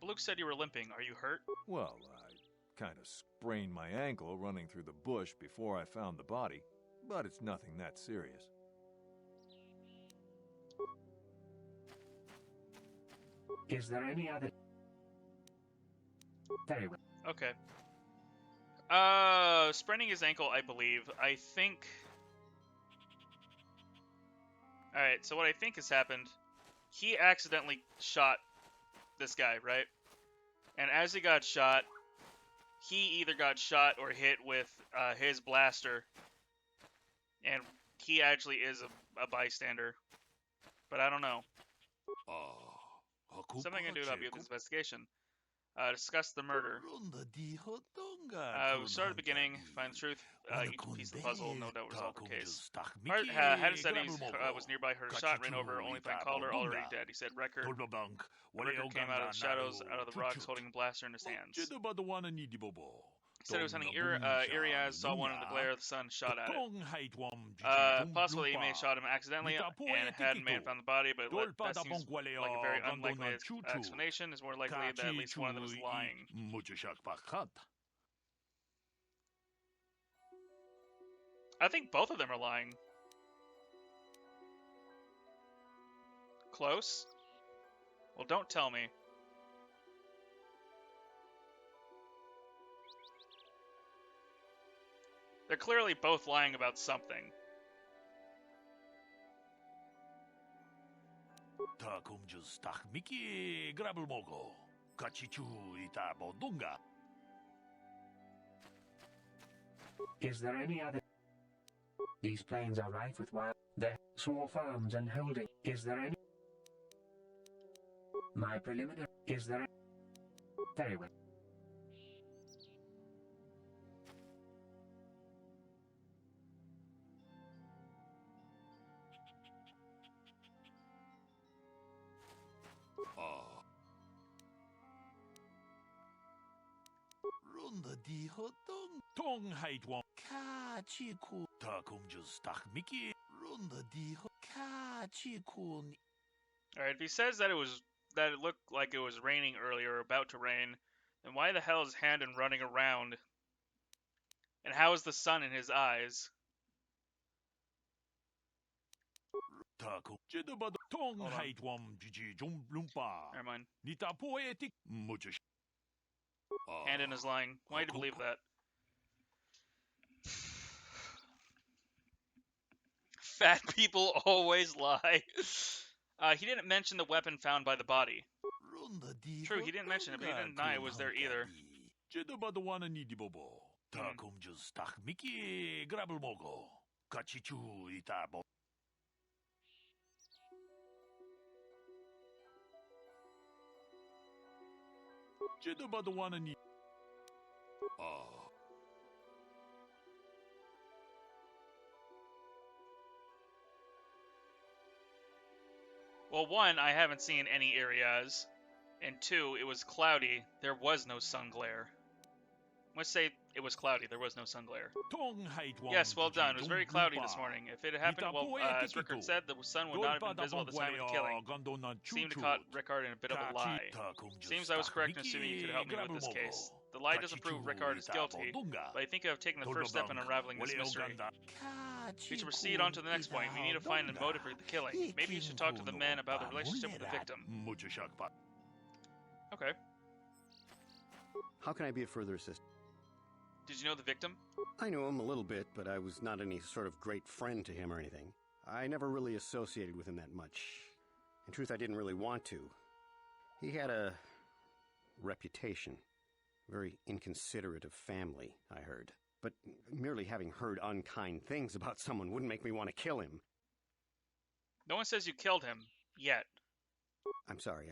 Boluk said you were limping. Are you hurt? Well, I kind of sprained my ankle running through the bush before I found the body, but it's nothing that serious. Is there any other... Very well. Okay. Spraining his ankle, I believe. I think... Alright, so what I think has happened, he accidentally shot this guy, right? And as he got shot, he either got shot or hit with his blaster. And he actually is a bystander. But I don't know. Something I can do about this investigation. Discuss the murder. We start at the beginning, find the truth, each piece of the puzzle, no doubt resolve the case. Haddon said he was nearby, heard a shot, ran over, only find Calder already dead. He said Record came out of the shadows, out of the rocks, holding a blaster in his hands. He said he was hunting Iriaz, saw one in the glare of the sun, shot at it. Possibly he may have shot him accidentally, and Haddon may have found the body, but that seems like a very unlikely explanation. It's more likely that at least one of them is lying. I think both of them are lying. Close? Well, don't tell me. They're clearly both lying about something. Is there any other? These plains are rife with wild, small farms and holding. Is there any? My preliminary. Is there? Very well. Alright, if he says that it looked like it was raining earlier or about to rain, then why the hell is Haddon running around? And how is the sun in his eyes? Hold on. Never mind. Haddon is lying. Why do you believe that? Fat people always lie. He didn't mention the weapon found by the body. True, he didn't mention it, but he didn't deny it was there either. Well, one, I haven't seen any areas, and two, it was cloudy. There was no sun glare. Let's say it was cloudy. There was no sun glare. Yes, well done. It was very cloudy this morning. If it had happened, well, as Rickard said, the sun would not have been visible at the time of the killing. Seemed to caught Rickard in a bit of a lie. Seems I was correct in assuming you could help me with this case. The lie doesn't prove Rickard is guilty, but I think I have taken the first step in unraveling this mystery. We should proceed on to the next point. We need to find the motive for the killing. Maybe you should talk to the men about the relationship with the victim. Okay. How can I be of further assistance? Did you know the victim? I knew him a little bit, but I was not any sort of great friend to him or anything. I never really associated with him that much. In truth, I didn't really want to. He had a reputation. Very inconsiderate of family, I heard. But merely having heard unkind things about someone wouldn't make me want to kill him. No one says you killed him, yet. I'm sorry,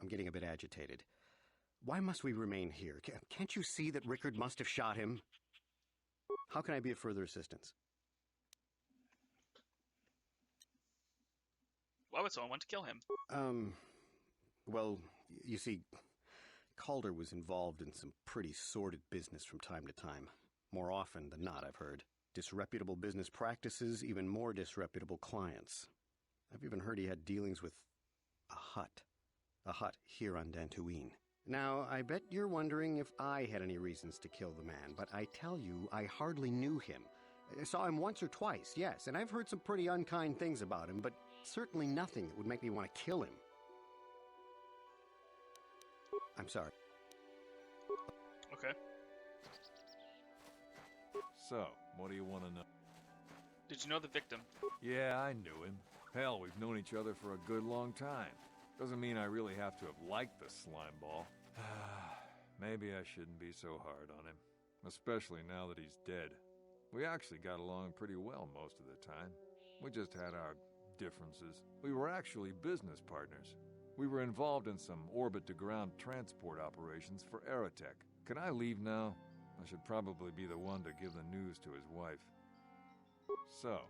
I'm getting a bit agitated. Why must we remain here? Can't you see that Rickard must have shot him? How can I be of further assistance? Why would someone want to kill him? Well, you see, Calder was involved in some pretty sordid business from time to time. More often than not, I've heard. Disreputable business practices, even more disreputable clients. I've even heard he had dealings with a hut here on Dantooine. Now, I bet you're wondering if I had any reasons to kill the man, but I tell you, I hardly knew him. I saw him once or twice, yes, and I've heard some pretty unkind things about him, but certainly nothing that would make me want to kill him. I'm sorry. Okay. So, what do you want to know? Did you know the victim? Yeah, I knew him. Hell, we've known each other for a good long time. Doesn't mean I really have to have liked the slimeball. Maybe I shouldn't be so hard on him. Especially now that he's dead. We actually got along pretty well most of the time. We just had our differences. We were actually business partners. We were involved in some orbit-to-ground transport operations for Aerotech. Can I leave now? I should probably be the one to give the news to his wife. So.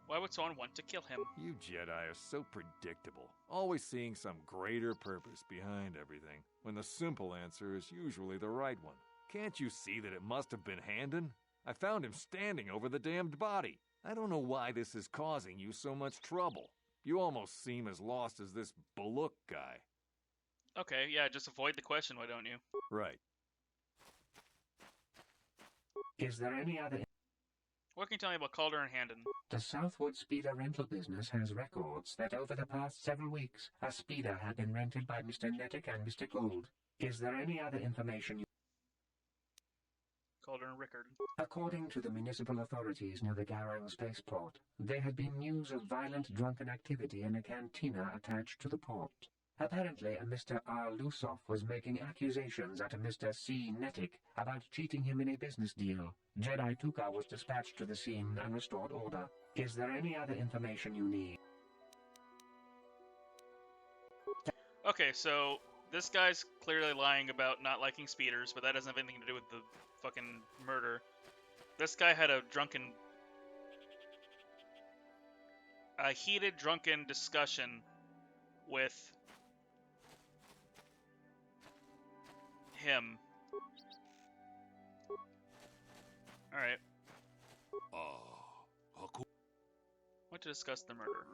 Why would someone want to kill him? You Jedi are so predictable, always seeing some greater purpose behind everything, when the simple answer is usually the right one. Can't you see that it must have been Handon? I found him standing over the damned body. I don't know why this is causing you so much trouble. You almost seem as lost as this Baluk guy. Okay, yeah, just avoid the question, why don't you? Right. Is there any other... What can you tell me about Calder and Handon? The Southwood Speeder rental business has records that over the past several weeks, a speeder had been rented by Mr. Nettic and Mr. Gould. Is there any other information you... Calder and Rickard. According to the municipal authorities near the Garang spaceport, there had been news of violent drunken activity in a cantina attached to the port. Apparently, a Mr. R. Lusoff was making accusations at a Mr. C. Nettic about cheating him in a business deal. Jedi Tuka was dispatched to the scene and restored order. Is there any other information you need? Okay, so this guy's clearly lying about not liking speeders, but that doesn't have anything to do with the fucking murder. This guy had a heated drunken discussion with him. Alright. What to discuss the murder?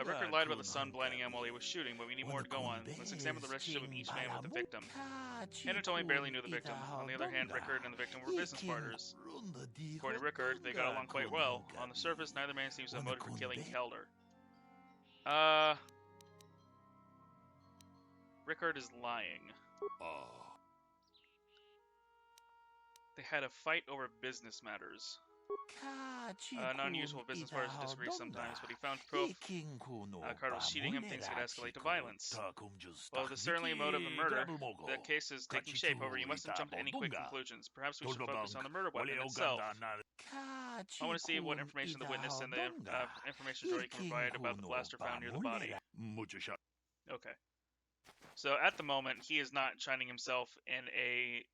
Rickard lied about the sun blinding him while he was shooting, but we need more to go on. Let's examine the relationship of each man with the victim. Handon told me barely knew the victim. On the other hand, Rickard and the victim were business partners. According to Rickard, they got along quite well. On the surface, neither man seems to have a motive for killing Calder. Rickard is lying. They had a fight over business matters. Non-usual business partners disagree sometimes, but he found proof Carter was cheating him, things could escalate to violence. Well, there's certainly a motive of murder. The case is taking shape, however, you mustn't jump to any quick conclusions. Perhaps we should focus on the murder weapon itself. I want to see what information the witness and the information droid can provide about the blaster found near the body. Okay. So at the moment, he is not shining himself in a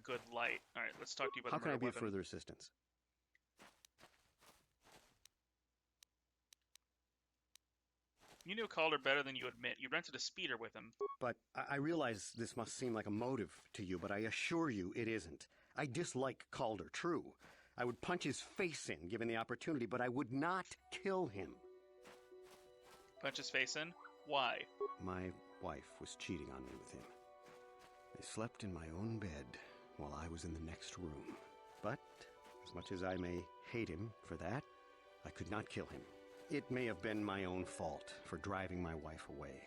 good light. All right, let's talk to you about the murder weapon. How can I be of further assistance? You knew Calder better than you admit. You rented a speeder with him. But I realize this must seem like a motive to you, but I assure you it isn't. I dislike Calder, true. I would punch his face in, given the opportunity, but I would not kill him. Punch his face in? Why? My wife was cheating on me with him. I slept in my own bed while I was in the next room. But, as much as I may hate him for that, I could not kill him. It may have been my own fault for driving my wife away.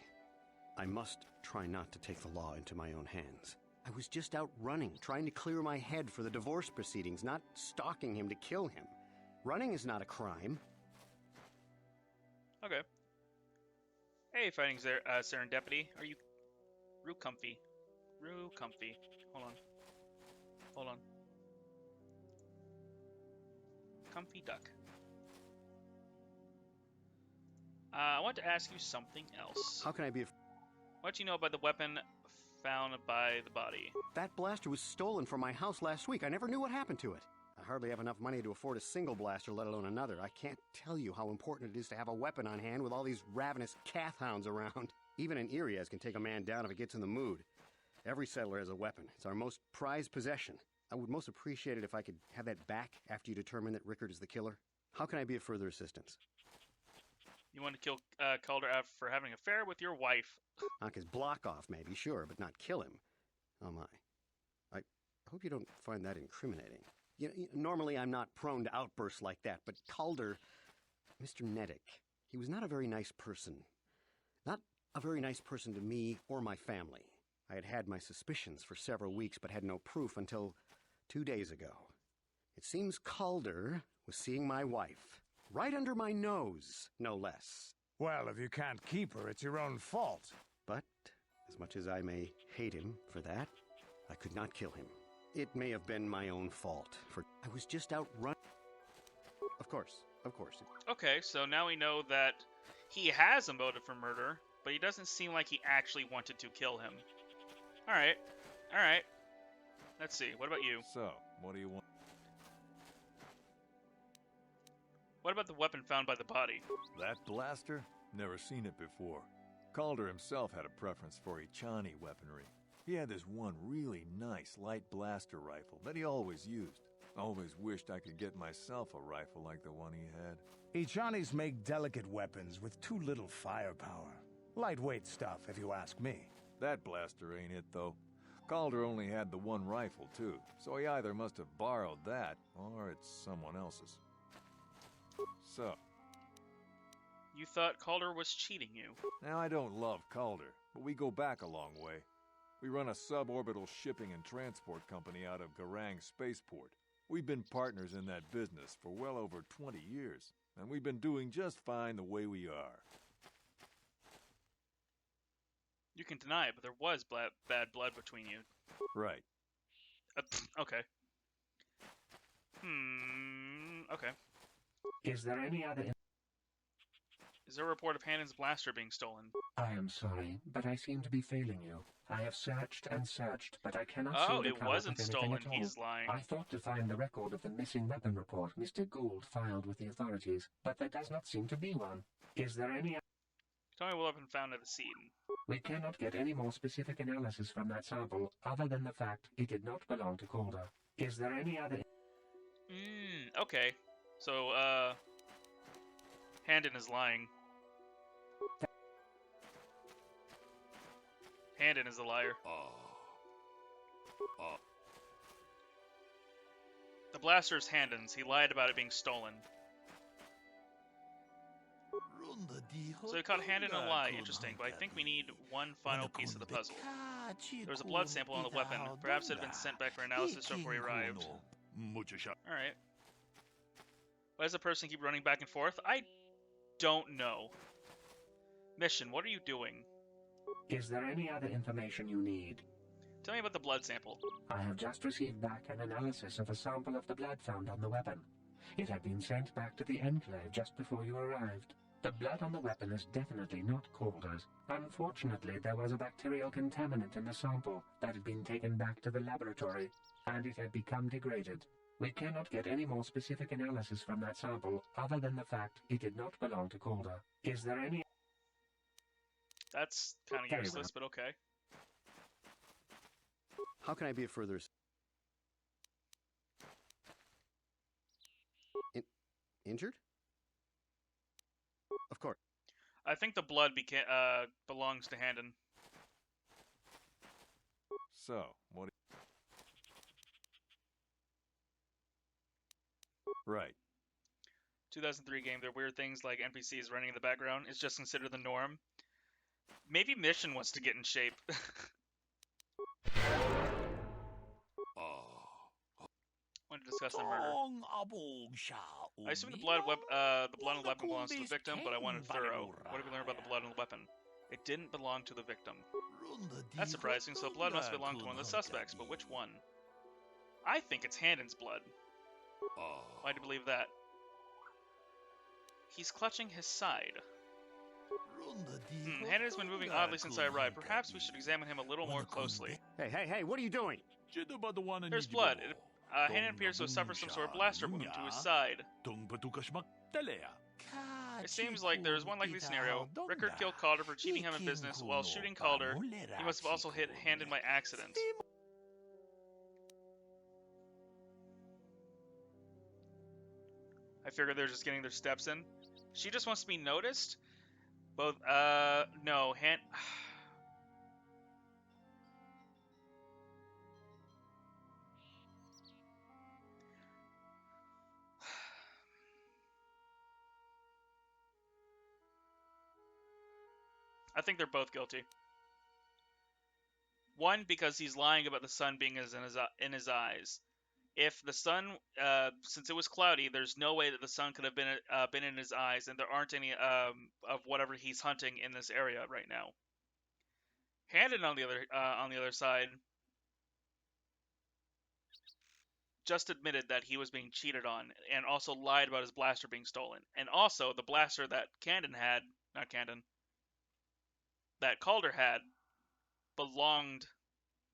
I must try not to take the law into my own hands. I was just out running, trying to clear my head for the divorce proceedings, not stalking him to kill him. Running is not a crime. Okay. Hey, fighting serendipity. Are you... Real comfy. Real comfy. Hold on. Hold on. Comfy duck. I want to ask you something else. How can I be... What do you know about the weapon found by the body? That blaster was stolen from my house last week. I never knew what happened to it. I hardly have enough money to afford a single blaster, let alone another. I can't tell you how important it is to have a weapon on hand with all these ravenous cath hounds around. Even an Iriaz can take a man down if it gets in the mood. Every settler has a weapon. It's our most prized possession. I would most appreciate it if I could have that back after you determine that Rickard is the killer. How can I be of further assistance? You want to kill Calder for having an affair with your wife. Knock his block off, maybe, sure, but not kill him. Oh, my. I hope you don't find that incriminating. Normally I'm not prone to outbursts like that, but Calder, Mr. Nettic, he was not a very nice person. Not a very nice person to me or my family. I had had my suspicions for several weeks, but had no proof until 2 days ago. It seems Calder was seeing my wife, right under my nose, no less. Well, if you can't keep her, it's your own fault. But, as much as I may hate him for that, I could not kill him. It may have been my own fault, for I was just out running. Of course. Okay, so now we know that He has a motive for murder, but he doesn't seem like he actually wanted to kill him. Alright. Alright. Let's see. What about you? So, what do you want? What about the weapon found by the body? That blaster? Never seen it before. Calder himself had a preference for Echani weaponry. He had this one really nice light blaster rifle that he always used. Always wished I could get myself a rifle like the one he had. Echanis make delicate weapons with too little firepower. Lightweight stuff, if you ask me. That blaster ain't it, though. Calder only had the one rifle, too, so he either must have borrowed that, or it's someone else's. So. You thought Calder was cheating you. Now, I don't love Calder, but we go back a long way. We run a suborbital shipping and transport company out of Garang Spaceport. We've been partners in that business for well over 20 years, and we've been doing just fine the way we are. You can deny it, but there was bad blood between you. Right. Okay. Okay. Is there any other... Is there a report of Hannon's blaster being stolen? I am sorry, but I seem to be failing you. I have searched and searched, but I cannot seem to it come up wasn't with anything stolen. at all. He's lying. I thought to find the record of the missing weapon report Mr. Gould filed with the authorities, but there does not seem to be one. Is there any... Tell me what weapon found at the scene. We cannot get any more specific analysis from that sample, other than the fact it did not belong to Calder. Is there any other... Okay. So, Handon is lying. Handon is a liar. The blaster is Handon's. He lied about it being stolen. So he caught Handon in a lie. Interesting, but I think we need one final piece of the puzzle. There was a blood sample on the weapon. Perhaps it had been sent back for analysis before he arrived. Alright. Why does the person keep running back and forth? I don't know. Mission, what are you doing? Is there any other information you need? Tell me about the blood sample. I have just received back an analysis of a sample of the blood found on the weapon. It had been sent back to the Enclave just before you arrived. The blood on the weapon is definitely not Calder's. Unfortunately, there was a bacterial contaminant in the sample that had been taken back to the laboratory, and it had become degraded. We cannot get any more specific analysis from that sample, other than the fact it did not belong to Calder. Is there any... That's kind of useless, but okay. How can I be of further... Injured? Of course. I think the blood belongs to Handon. So, what... Right. 2003 game, there are weird things like NPCs running in the background. It's just considered the norm. Maybe Mission wants to get in shape. Want to discuss the murder. I assume the blood on the weapon belongs to the victim, but I wanted thorough. What did we learn about the blood on the weapon? It didn't belong to the victim. That's surprising, so the blood must belong to one of the suspects, but which one? I think it's Handon's blood. Why do you believe that? He's clutching his side. Handon has been moving oddly since I arrived. Perhaps we should examine him a little more closely. Hey, what are you doing? There's blood. Handon appears to have suffered some sort of blaster wound to his side. It seems like there is one likely scenario. Rickard killed Calder for cheating him in business. While shooting Calder, he must have also hit Handon by accident. I figure they're just getting their steps in. She just wants to be noticed? Both, no, I think they're both guilty. One, because he's lying about the sun being in his eyes. If the sun, since it was cloudy, there's no way that the sun could have been in his eyes, and there aren't any of whatever he's hunting in this area right now. Handon, on the other side, just admitted that he was being cheated on, and also lied about his blaster being stolen. And also, the blaster that Candon had not Candon, that Calder had belonged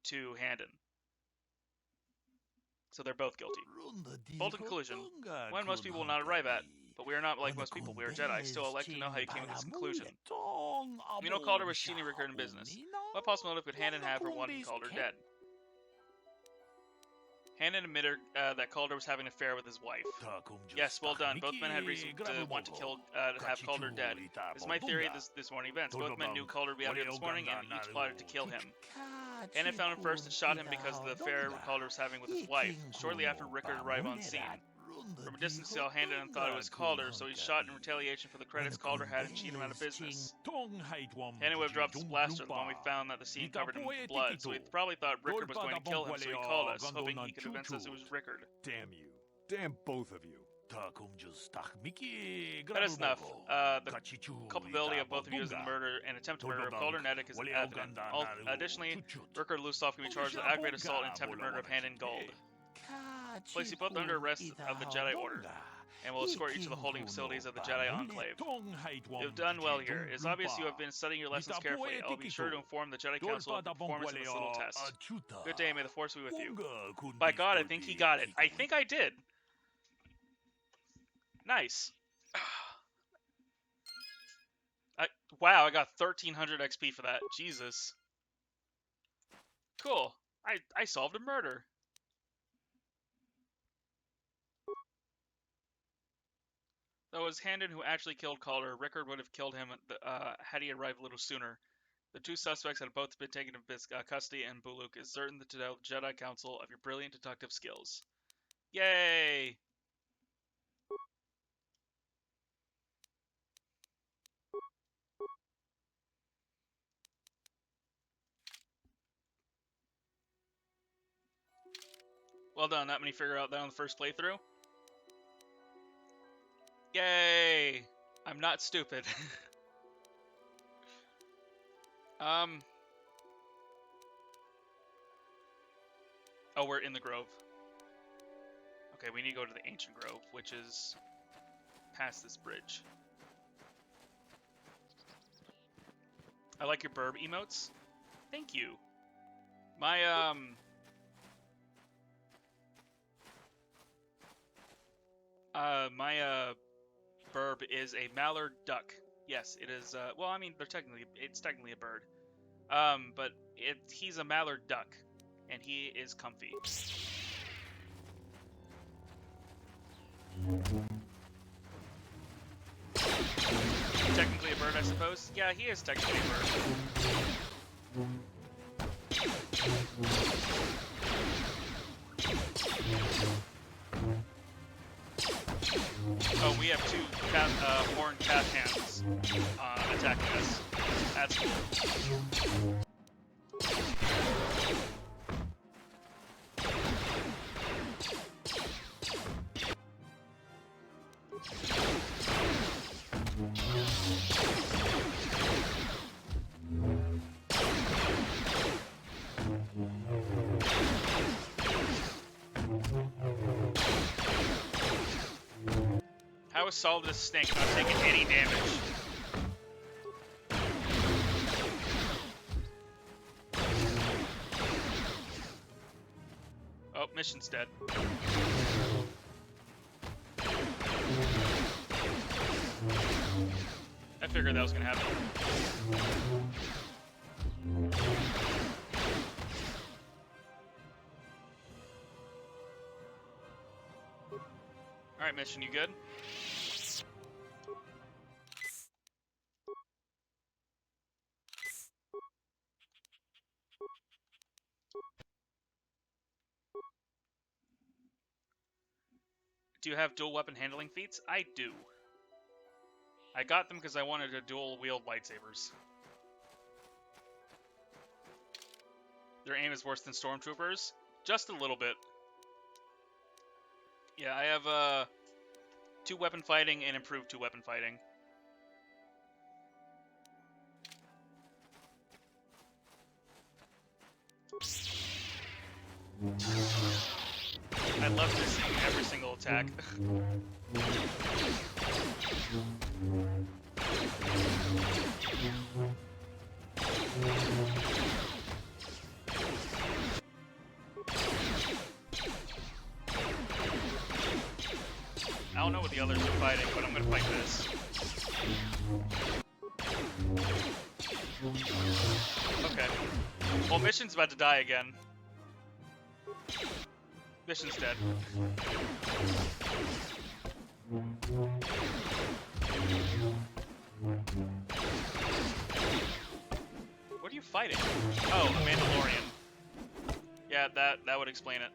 to Handon. So they're both guilty. Bold in conclusion, one most people will not arrive at, but we are not like most people. We are Jedi. Still, I'd like to know how you came to this conclusion. We know Calder was cheating Rickard in business. What possible motive could Handon have for wanting Calder dead? Handon admitted that Calder was having an affair with his wife. Yes, well done. Both men had reason to want to have Calder dead. This is my theory of this morning events. Both men knew Calder would be out here this morning, and each plotted to kill him. Handon found him first and shot him because of the affair Calder was having with his wife, shortly after Rickard arrived on scene. From a distance, he saw Handon and thought it was Calder, so he shot in retaliation for the credits Calder had and cheated him out of business. Handon would have dropped his blaster the moment we found that the scene covered him with blood, so he probably thought Rickard was going to kill him, so he called us, hoping he could convince us it was Rickard. Damn you. Damn both of you. That is enough. The culpability of both of you is in the murder and attempted murder of Calder and Eddick is evident. Additionally, Rickard Lusthoff can be charged with aggravated assault and attempted murder of Handon Gold. Place you both under arrest of the Jedi Order, and will escort you to the holding facilities of the Jedi Enclave. You have done well here. It is obvious you have been studying your lessons carefully. I will be sure to inform the Jedi Council of the performance of this little test. Good day, may the Force be with you. By God, I think he got it. I think I did. Nice. Wow, I got 1300 XP for that. Jesus. Cool. I solved a murder. Though it was Handon who actually killed Calder, Rickard would have killed him had he arrived a little sooner. The two suspects had both been taken into custody, and Buluk is certain to tell the Jedi Council of your brilliant deductive skills. Yay! Well done, that many figure out that on the first playthrough. Yay! I'm not stupid. Oh, we're in the Grove. Okay, we need to go to the Ancient Grove, which is past this bridge. I like your burb emotes. Thank you. My, burb is a mallard duck. Yes, it is, well, I mean, it's technically a bird. But he's a mallard duck, and he is comfy. Technically a bird, I suppose? Yeah, he is technically a bird. Oh, we have two horned cat hands attacking us. That's cool. How is solve this snake not taking any damage? Oh, mission's dead. I figured that was gonna happen. Alright, mission, you good? Do you have dual weapon handling feats? I do. I got them because I wanted to dual wield lightsabers. Their aim is worse than stormtroopers? Just a little bit. Yeah, I have 2 weapon fighting and improved 2 weapon fighting. I love missing every single attack. I don't know what the others are fighting, but I'm gonna fight this. Okay. Well, Mission's about to die again. Mission's dead. What are you fighting? Oh, a Mandalorian. Yeah, that would explain it.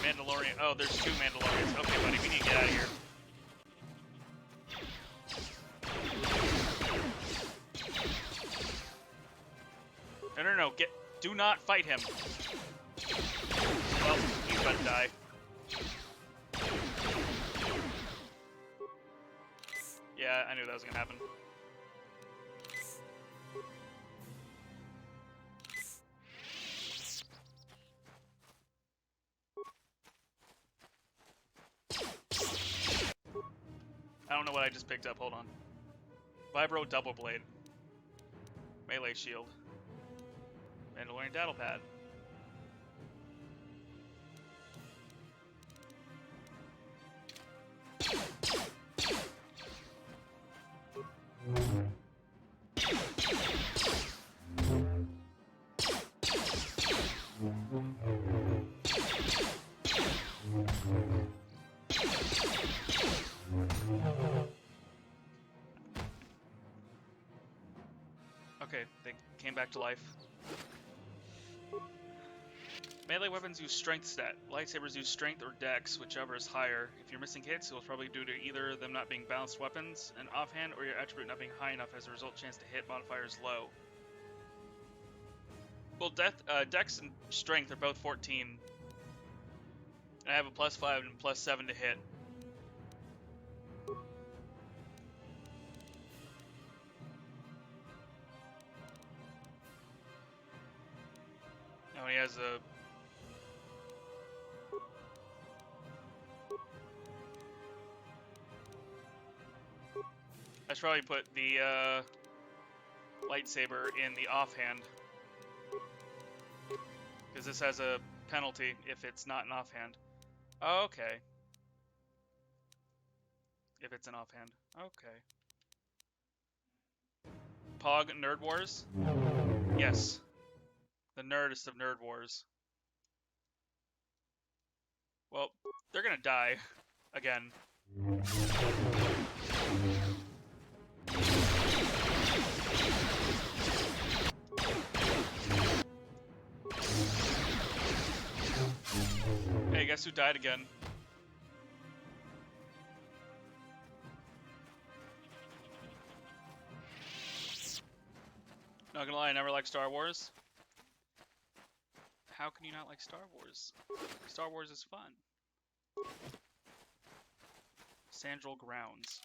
Mandalorian. Oh, there's two Mandalorians. Okay, buddy, we need to get out of here. No, do not fight him. Well, he's about to die. Yeah, I knew that was gonna happen. I don't know what I just picked up, hold on. Vibro Double Blade. Melee Shield. Mandalorian Daddle Pad. Okay, they came back to life. Melee weapons use strength stat. Lightsabers use strength or dex, whichever is higher. If you're missing hits, it will probably due to either them not being balanced weapons, an offhand, or your attribute not being high enough. As a result, chance to hit modifier is low. Well, dex and strength are both 14. And I have a +5 and +7 to hit. Oh, he has a... I should probably put the lightsaber in the offhand. Because this has a penalty if it's not an offhand. Oh, okay. If it's an offhand. Okay. Pog Nerd Wars? Yes. The nerdest of Nerd Wars. Well, they're gonna die. Again. Hey, guess who died again? Not gonna lie, I never liked Star Wars. How can you not like Star Wars? Star Wars is fun. Sandral Grounds.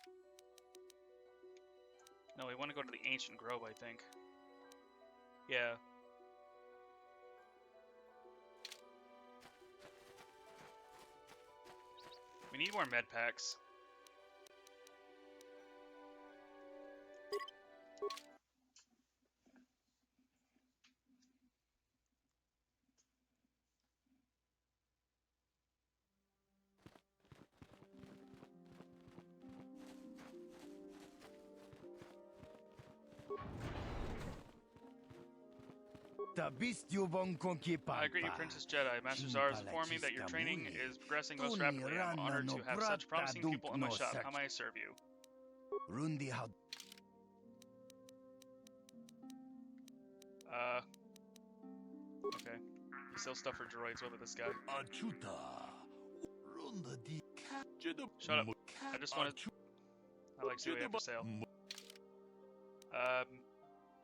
No, we want to go to the Ancient Grove, I think. Yeah. We need more med packs. I greet you, Princess Jedi. Master Zara has informed me that your training is progressing most rapidly. I'm honored to have such promising people in my shop. How may I serve you? Okay. You sell stuff for droids. What about this guy? Shut up. I just wanted... I like to see what you have for sale.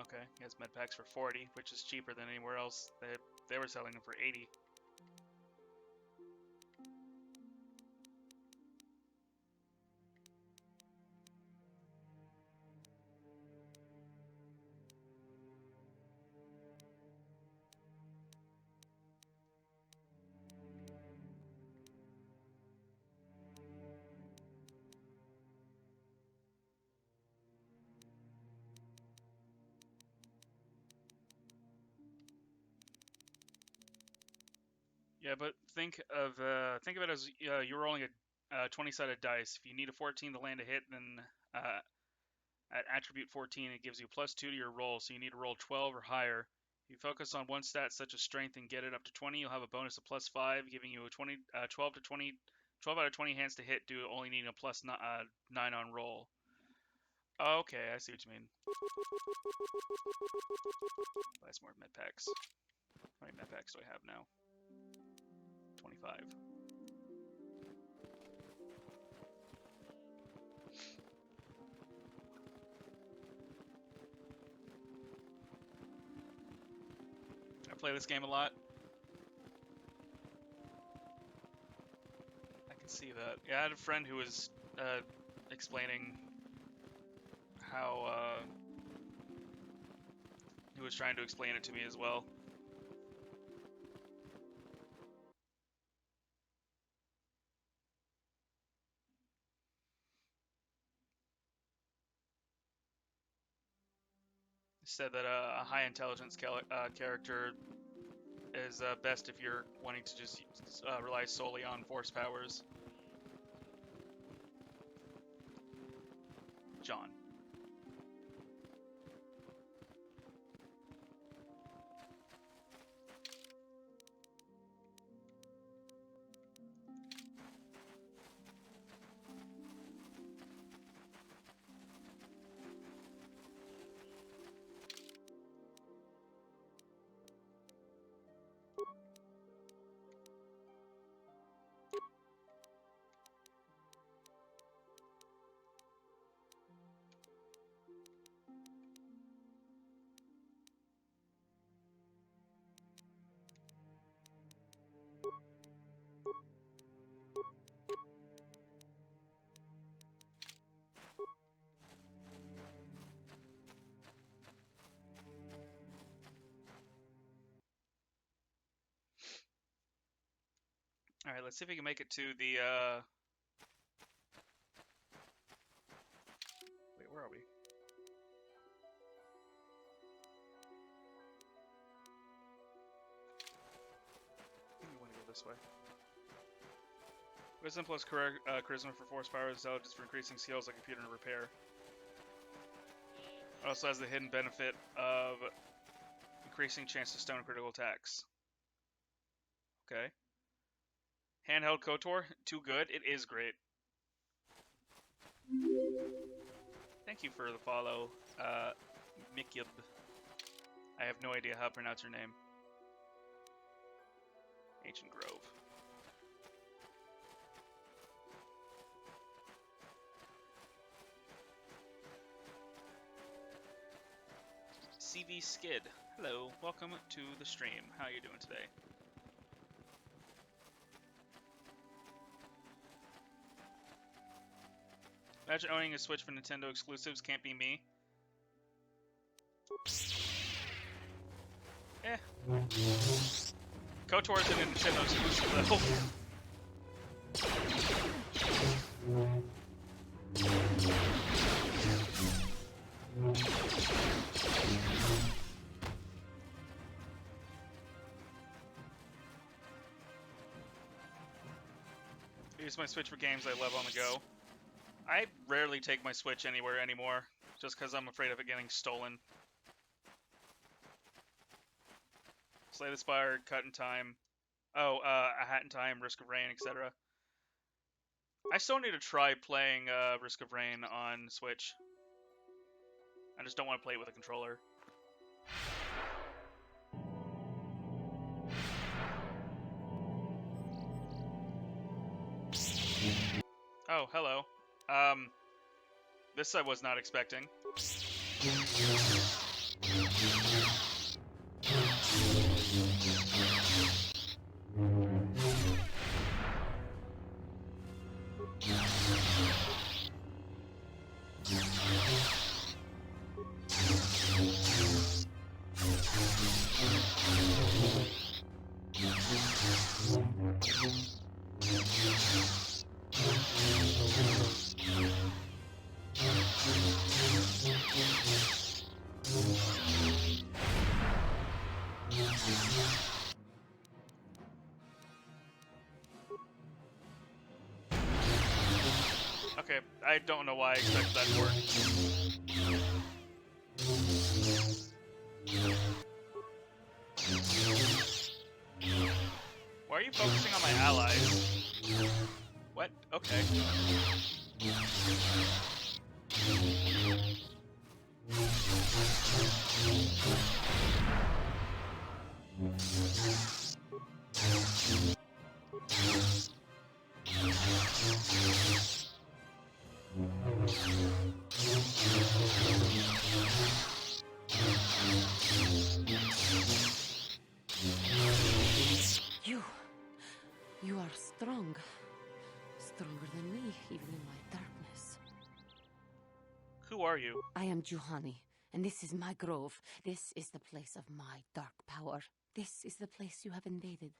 Okay, he has med packs for 40, which is cheaper than anywhere else. They were selling them for 80. Yeah, but think of it as you're rolling a 20-sided dice. If you need a 14 to land a hit, then at attribute 14 it gives you +2 to your roll. So you need to roll 12 or higher. If you focus on one stat such as strength and get it up to 20, you'll have a bonus of +5, giving you a 12 out of 20 hands to hit, due to only needing a +9 on roll. Okay, I see what you mean. Buy some more med packs. How many med packs do I have now? 25. I play this game a lot. I can see that. Yeah, I had a friend who was explaining how he was trying to explain it to me as well. Said that a high intelligence character is best if you're wanting to just rely solely on force powers. John. Alright, let's see if we can make it to the, Wait, where are we? I think we want to go this way. Wisdom plus charisma for force powers, intelligence for increasing skills like computer and repair. It also has the hidden benefit of increasing chance to stone critical attacks. Okay. Handheld KOTOR, too good. It is great. Thank you for the follow, Mikyub. I have no idea how to pronounce your name. Ancient Grove. CV Skid. Hello, welcome to the stream. How are you doing today? Imagine owning a Switch for Nintendo exclusives. Can't be me. Eh. KOTOR isn't a Nintendo exclusive though. I use my Switch for games I love on the go. I rarely take my Switch anywhere anymore, just because I'm afraid of it getting stolen. Slay the Spire, Cut in Time. Oh, A Hat in Time, Risk of Rain, etc. I still need to try playing Risk of Rain on Switch. I just don't want to play it with a controller. Oh, hello. This I was not expecting. Okay, I don't know why I expected that to work. Why are you focusing on my allies? What? Okay. You are strong. Stronger than me, even in my darkness. Who are you? I am Juhani, and this is my grove. This is the place of my dark power. This is the place you have invaded.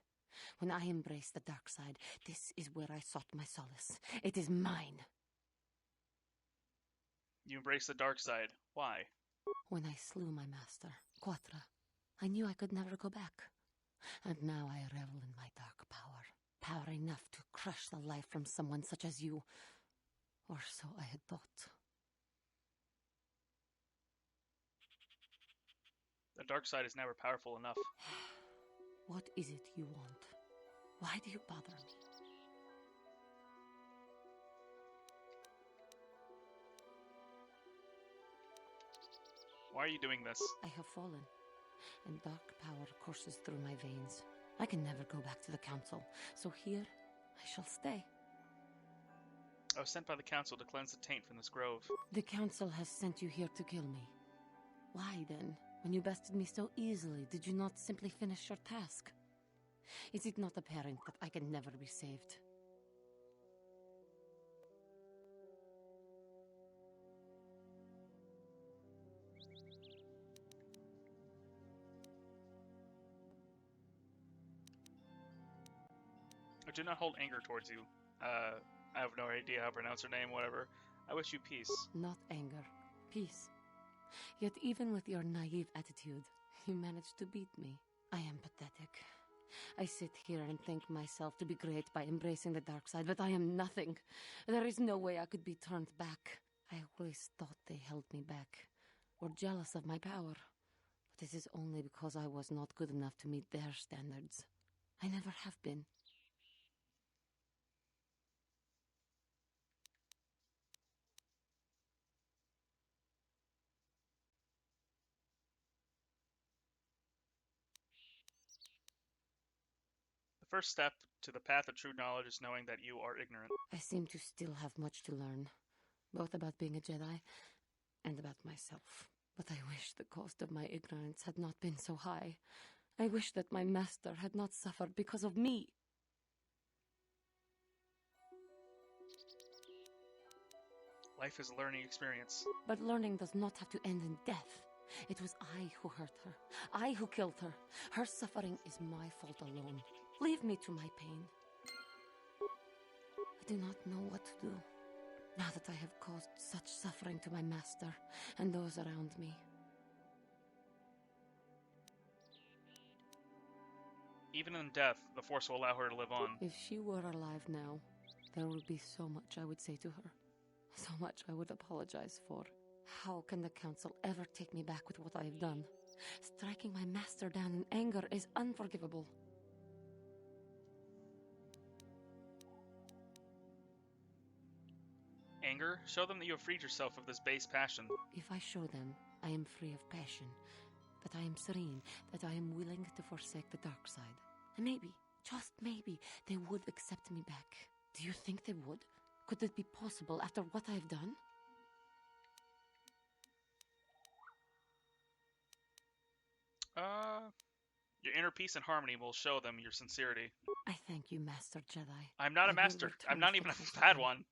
When I embraced the dark side, this is where I sought my solace. It is mine. You embrace the dark side. Why? When I slew my master, Quatra, I knew I could never go back. And now I revel in my dark power. Power enough to crush the life from someone such as you. Or so I had thought. The dark side is never powerful enough. What is it you want? Why do you bother me? Why are you doing this? I have fallen, and dark power courses through my veins. I can never go back to the council, so here I shall stay. I was sent by the council to cleanse the taint from this grove. The council has sent you here to kill me. Why then, when you bested me so easily, did you not simply finish your task? Is it not apparent that I can never be saved? I do not hold anger towards you. I have no idea how to pronounce her name, whatever. I wish you peace. Not anger. Peace. Yet even with your naive attitude, you managed to beat me. I am pathetic. I sit here and think myself to be great by embracing the dark side, but I am nothing. There is no way I could be turned back. I always thought they held me back, were jealous of my power. But it is only because I was not good enough to meet their standards. I never have been. The first step to the path of true knowledge is knowing that you are ignorant. I seem to still have much to learn, both about being a Jedi and about myself. But I wish the cost of my ignorance had not been so high. I wish that my master had not suffered because of me. Life is a learning experience. But learning does not have to end in death. It was I who hurt her. I who killed her. Her suffering is my fault alone. Leave me to my pain. I do not know what to do, now that I have caused such suffering to my master and those around me. Even in death, the Force will allow her to live on. If she were alive now, there would be so much I would say to her. So much I would apologize for. How can the Council ever take me back with what I have done? Striking my master down in anger is unforgivable. Anger? Show them that you have freed yourself of this base passion. If I show them I am free of passion, that I am serene, that I am willing to forsake the dark side, and maybe, just maybe, they would accept me back. Do you think they would? Could it be possible after what I have done? Your inner peace and harmony will show them your sincerity. I thank you, Master Jedi. I'm not a master. I'm not even a bad one.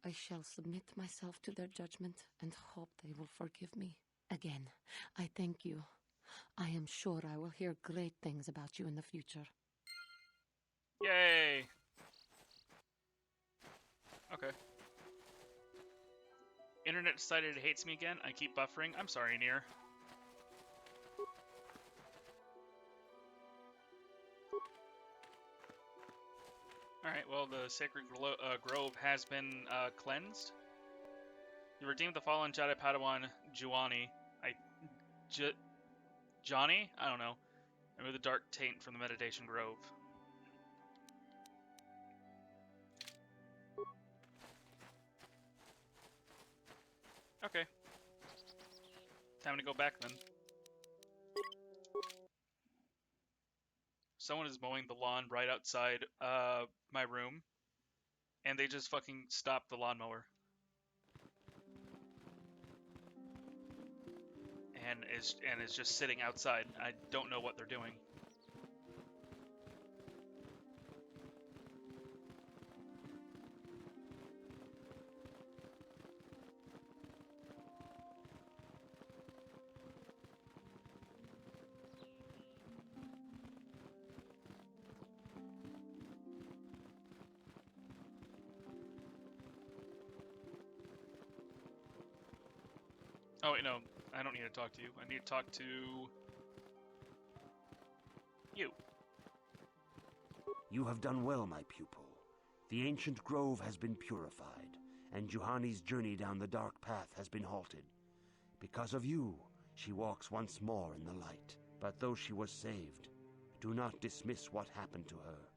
I shall submit myself to their judgment and hope they will forgive me. Again, I thank you. I am sure I will hear great things about you in the future. Yay! Okay. Internet decided it hates me again. I keep buffering. I'm sorry, Nier. Alright, well, the Sacred Grove has been cleansed. You redeemed the fallen Jedi Padawan Juhani. Johnny? I don't know. Remove the dark taint from the meditation grove. Okay. Time to go back then. Someone is mowing the lawn right outside my room, and they just fucking stopped the lawnmower. And is just sitting outside. I don't know what they're doing. Oh wait, no. I don't need to talk to you. I need to talk to you. You have done well, my pupil. The ancient grove has been purified, and Juhani's journey down the dark path has been halted. Because of you, she walks once more in the light. But though she was saved, do not dismiss what happened to her.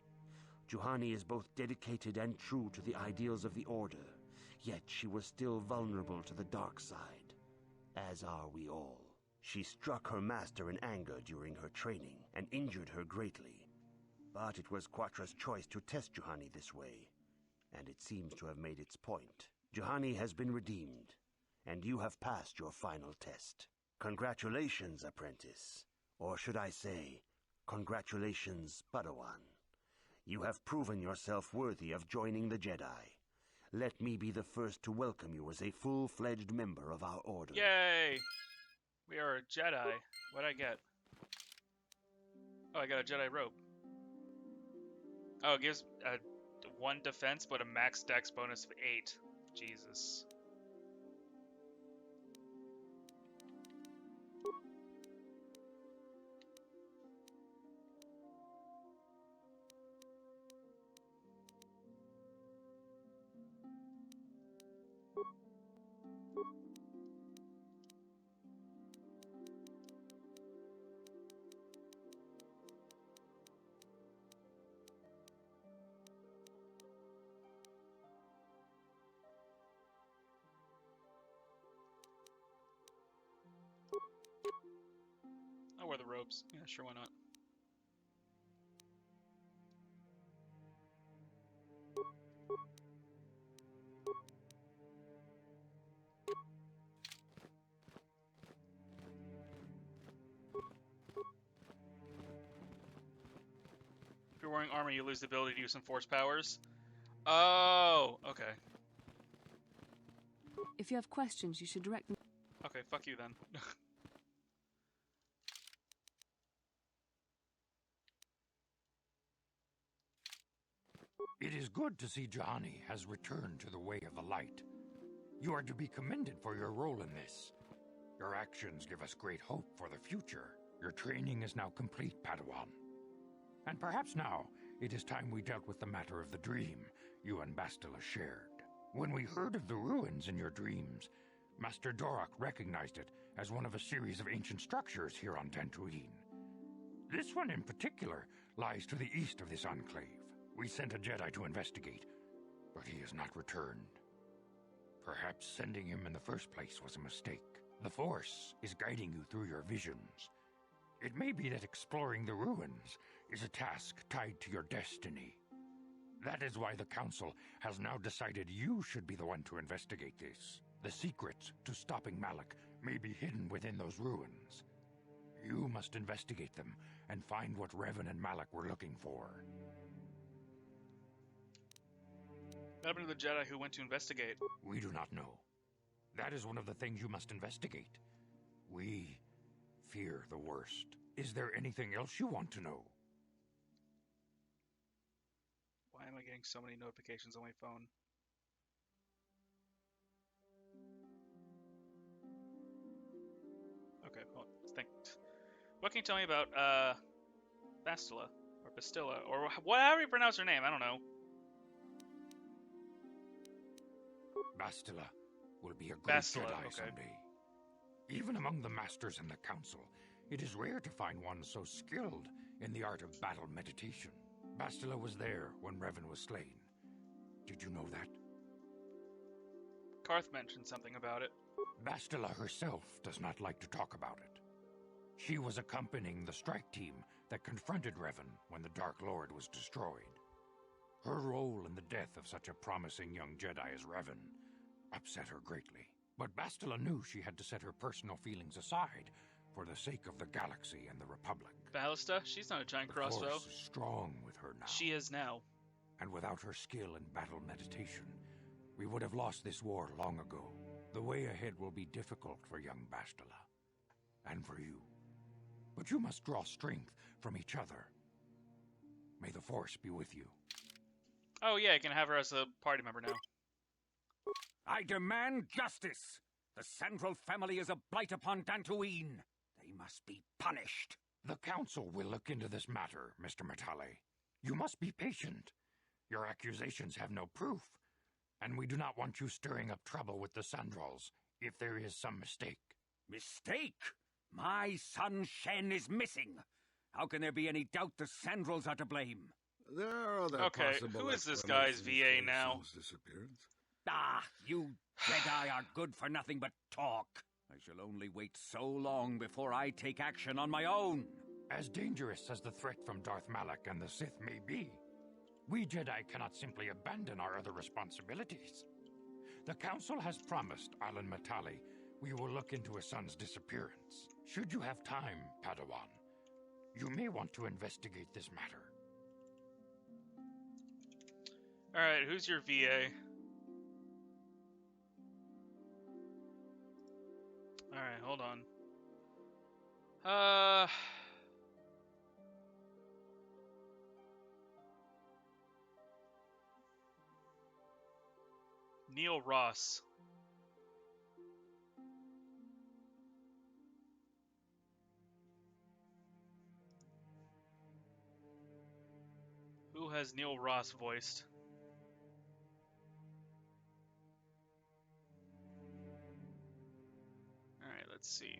Juhani is both dedicated and true to the ideals of the Order, yet she was still vulnerable to the dark side. As are we all. She struck her master in anger during her training and injured her greatly. But it was Quatra's choice to test Juhani this way, and it seems to have made its point. Juhani has been redeemed, and you have passed your final test. Congratulations, apprentice. Or should I say, congratulations, Padawan. You have proven yourself worthy of joining the Jedi. Let me be the first to welcome you as a full-fledged member of our order. Yay! We are a Jedi. What'd I get? Oh, I got a Jedi robe. Oh, it gives 1 defense, but a max dex bonus of 8. Jesus. I'll wear the robes. Yeah, sure, why not? If you're wearing armor, you lose the ability to use some force powers. Oh, okay. If you have questions, you should direct them. Okay, fuck you then. It is good to see Juhani has returned to the way of the light. You are to be commended for your role in this. Your actions give us great hope for the future. Your training is now complete, Padawan. And perhaps now, it is time we dealt with the matter of the dream you and Bastila shared. When we heard of the ruins in your dreams, Master Dorak recognized it as one of a series of ancient structures here on Dantooine. This one in particular lies to the east of this enclave. We sent a Jedi to investigate, but he has not returned. Perhaps sending him in the first place was a mistake. The Force is guiding you through your visions. It may be that exploring the ruins is a task tied to your destiny. That is why the Council has now decided you should be the one to investigate this. The secrets to stopping Malak may be hidden within those ruins. You must investigate them and find what Revan and Malak were looking for. What happened to the Jedi who went to investigate? We do not know. That is one of the things you must investigate. We fear the worst. Is there anything else you want to know? Why am I getting so many notifications on my phone? Okay, well, think. What can you tell me about, Bastila? Or Bastila? Or however you pronounce her name, I don't know. Bastila will be a great Bastila, Jedi okay. someday. Even among the Masters in the Council, it is rare to find one so skilled in the art of battle meditation. Bastila was there when Revan was slain. Did you know that? Karth mentioned something about it. Bastila herself does not like to talk about it. She was accompanying the strike team that confronted Revan when the Dark Lord was destroyed. Her role in the death of such a promising young Jedi as Revan upset her greatly. But Bastila knew she had to set her personal feelings aside for the sake of the galaxy and the Republic. Ballista? She's not a giant crossbow. The Force is strong with her now. She is now. And without her skill in battle meditation, we would have lost this war long ago. The way ahead will be difficult for young Bastila. And for you. But you must draw strength from each other. May the Force be with you. Oh yeah, you can have her as a party member now. I demand justice! The Sandral family is a blight upon Dantooine. They must be punished. The Council will look into this matter, Mr. Matale. You must be patient. Your accusations have no proof, and we do not want you stirring up trouble with the Sandrals if there is some mistake. Mistake? My son Shen is missing. How can there be any doubt the Sandrals are to blame? There are other possible who is this guy's VA now? Disappearance. Ah, you Jedi are good for nothing but talk. I shall only wait so long before I take action on my own. As dangerous as the threat from Darth Malak and the Sith may be, we Jedi cannot simply abandon our other responsibilities. The Council has promised Alan Matale we will look into his son's disappearance. Should you have time, Padawan, you may want to investigate this matter. Alright, who's your VA? Alright, hold on. Neil Ross. Who has Neil Ross voiced? Alright, let's see.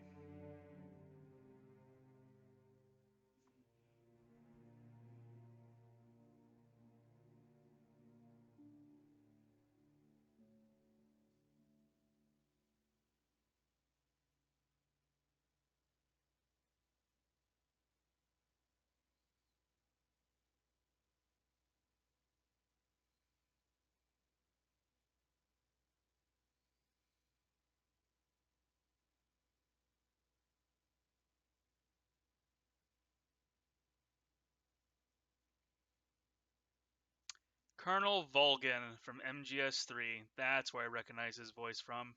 Colonel Volgin from MGS3. That's where I recognize his voice from.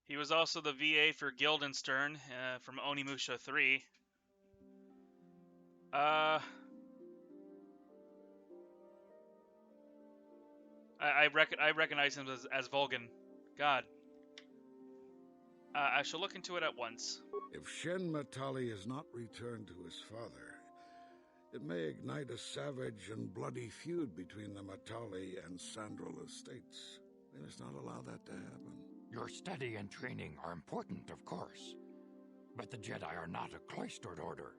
He was also the VA for Guildenstern from Onimusha 3. I recognize him as Volgin. God. I shall look into it at once. If Shen Matale is not returned to his father, it may ignite a savage and bloody feud between the Matale and Sandral estates. We must not allow that to happen. Your study and training are important, of course, but the Jedi are not a cloistered order.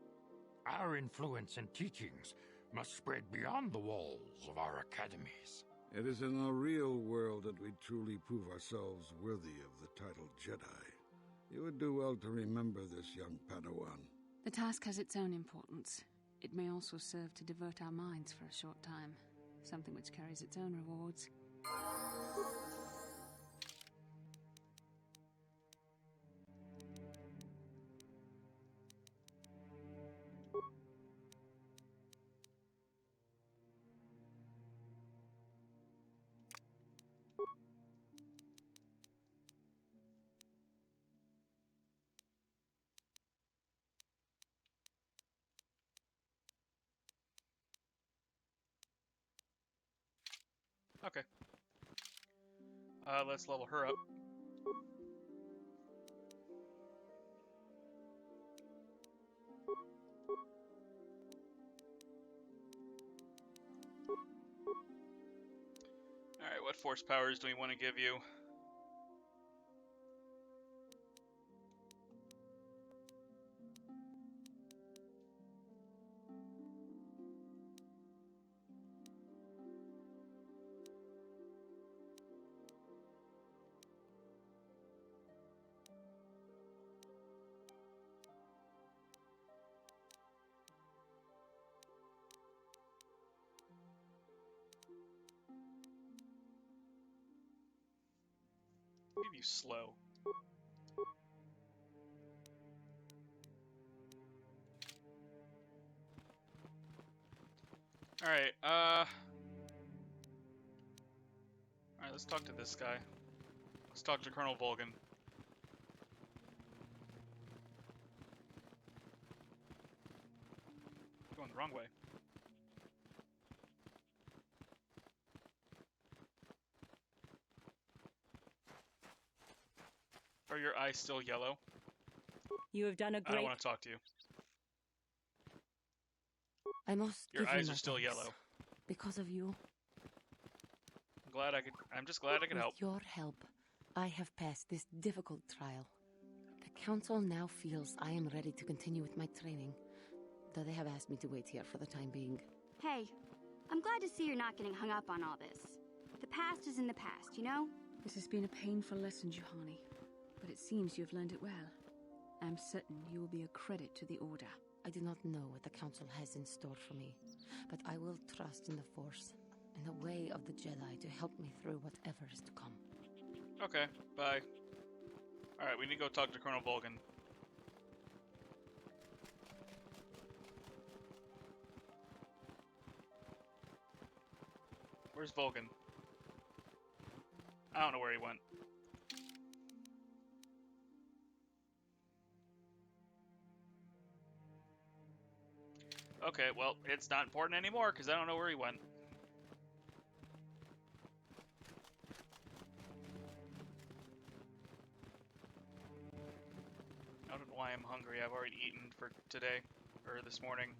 Our influence and teachings must spread beyond the walls of our academies. It is in the real world that we truly prove ourselves worthy of the title Jedi. You would do well to remember this, young Padawan. The task has its own importance. It may also serve to divert our minds for a short time, something which carries its own rewards. Okay. Let's level her up. Alright, what force powers do we want to give you? give you slow. Alright, Alright, let's talk to this guy. Let's talk to Colonel Volgin. Going the wrong way. Are your eyes still yellow? You have done a great... I don't want to talk to you. I must Your give you eyes my are still thanks. yellow. Because of you. I'm just glad I could help. With your help, I have passed this difficult trial. The council now feels I am ready to continue with my training, though they have asked me to wait here for the time being. Hey, I'm glad to see you're not getting hung up on all this. The past is in the past, you know? This has been a painful lesson, Juhani, but it seems you've learned it well. I'm certain you will be a credit to the Order. I do not know what the Council has in store for me, but I will trust in the Force and the way of the Jedi to help me through whatever is to come. Okay, bye. Alright, we need to go talk to Colonel Volgin. Where's Volgin? I don't know where he went. Okay, well, it's not important anymore because I don't know where he went. I don't know why I'm hungry. I've already eaten for today, or this morning.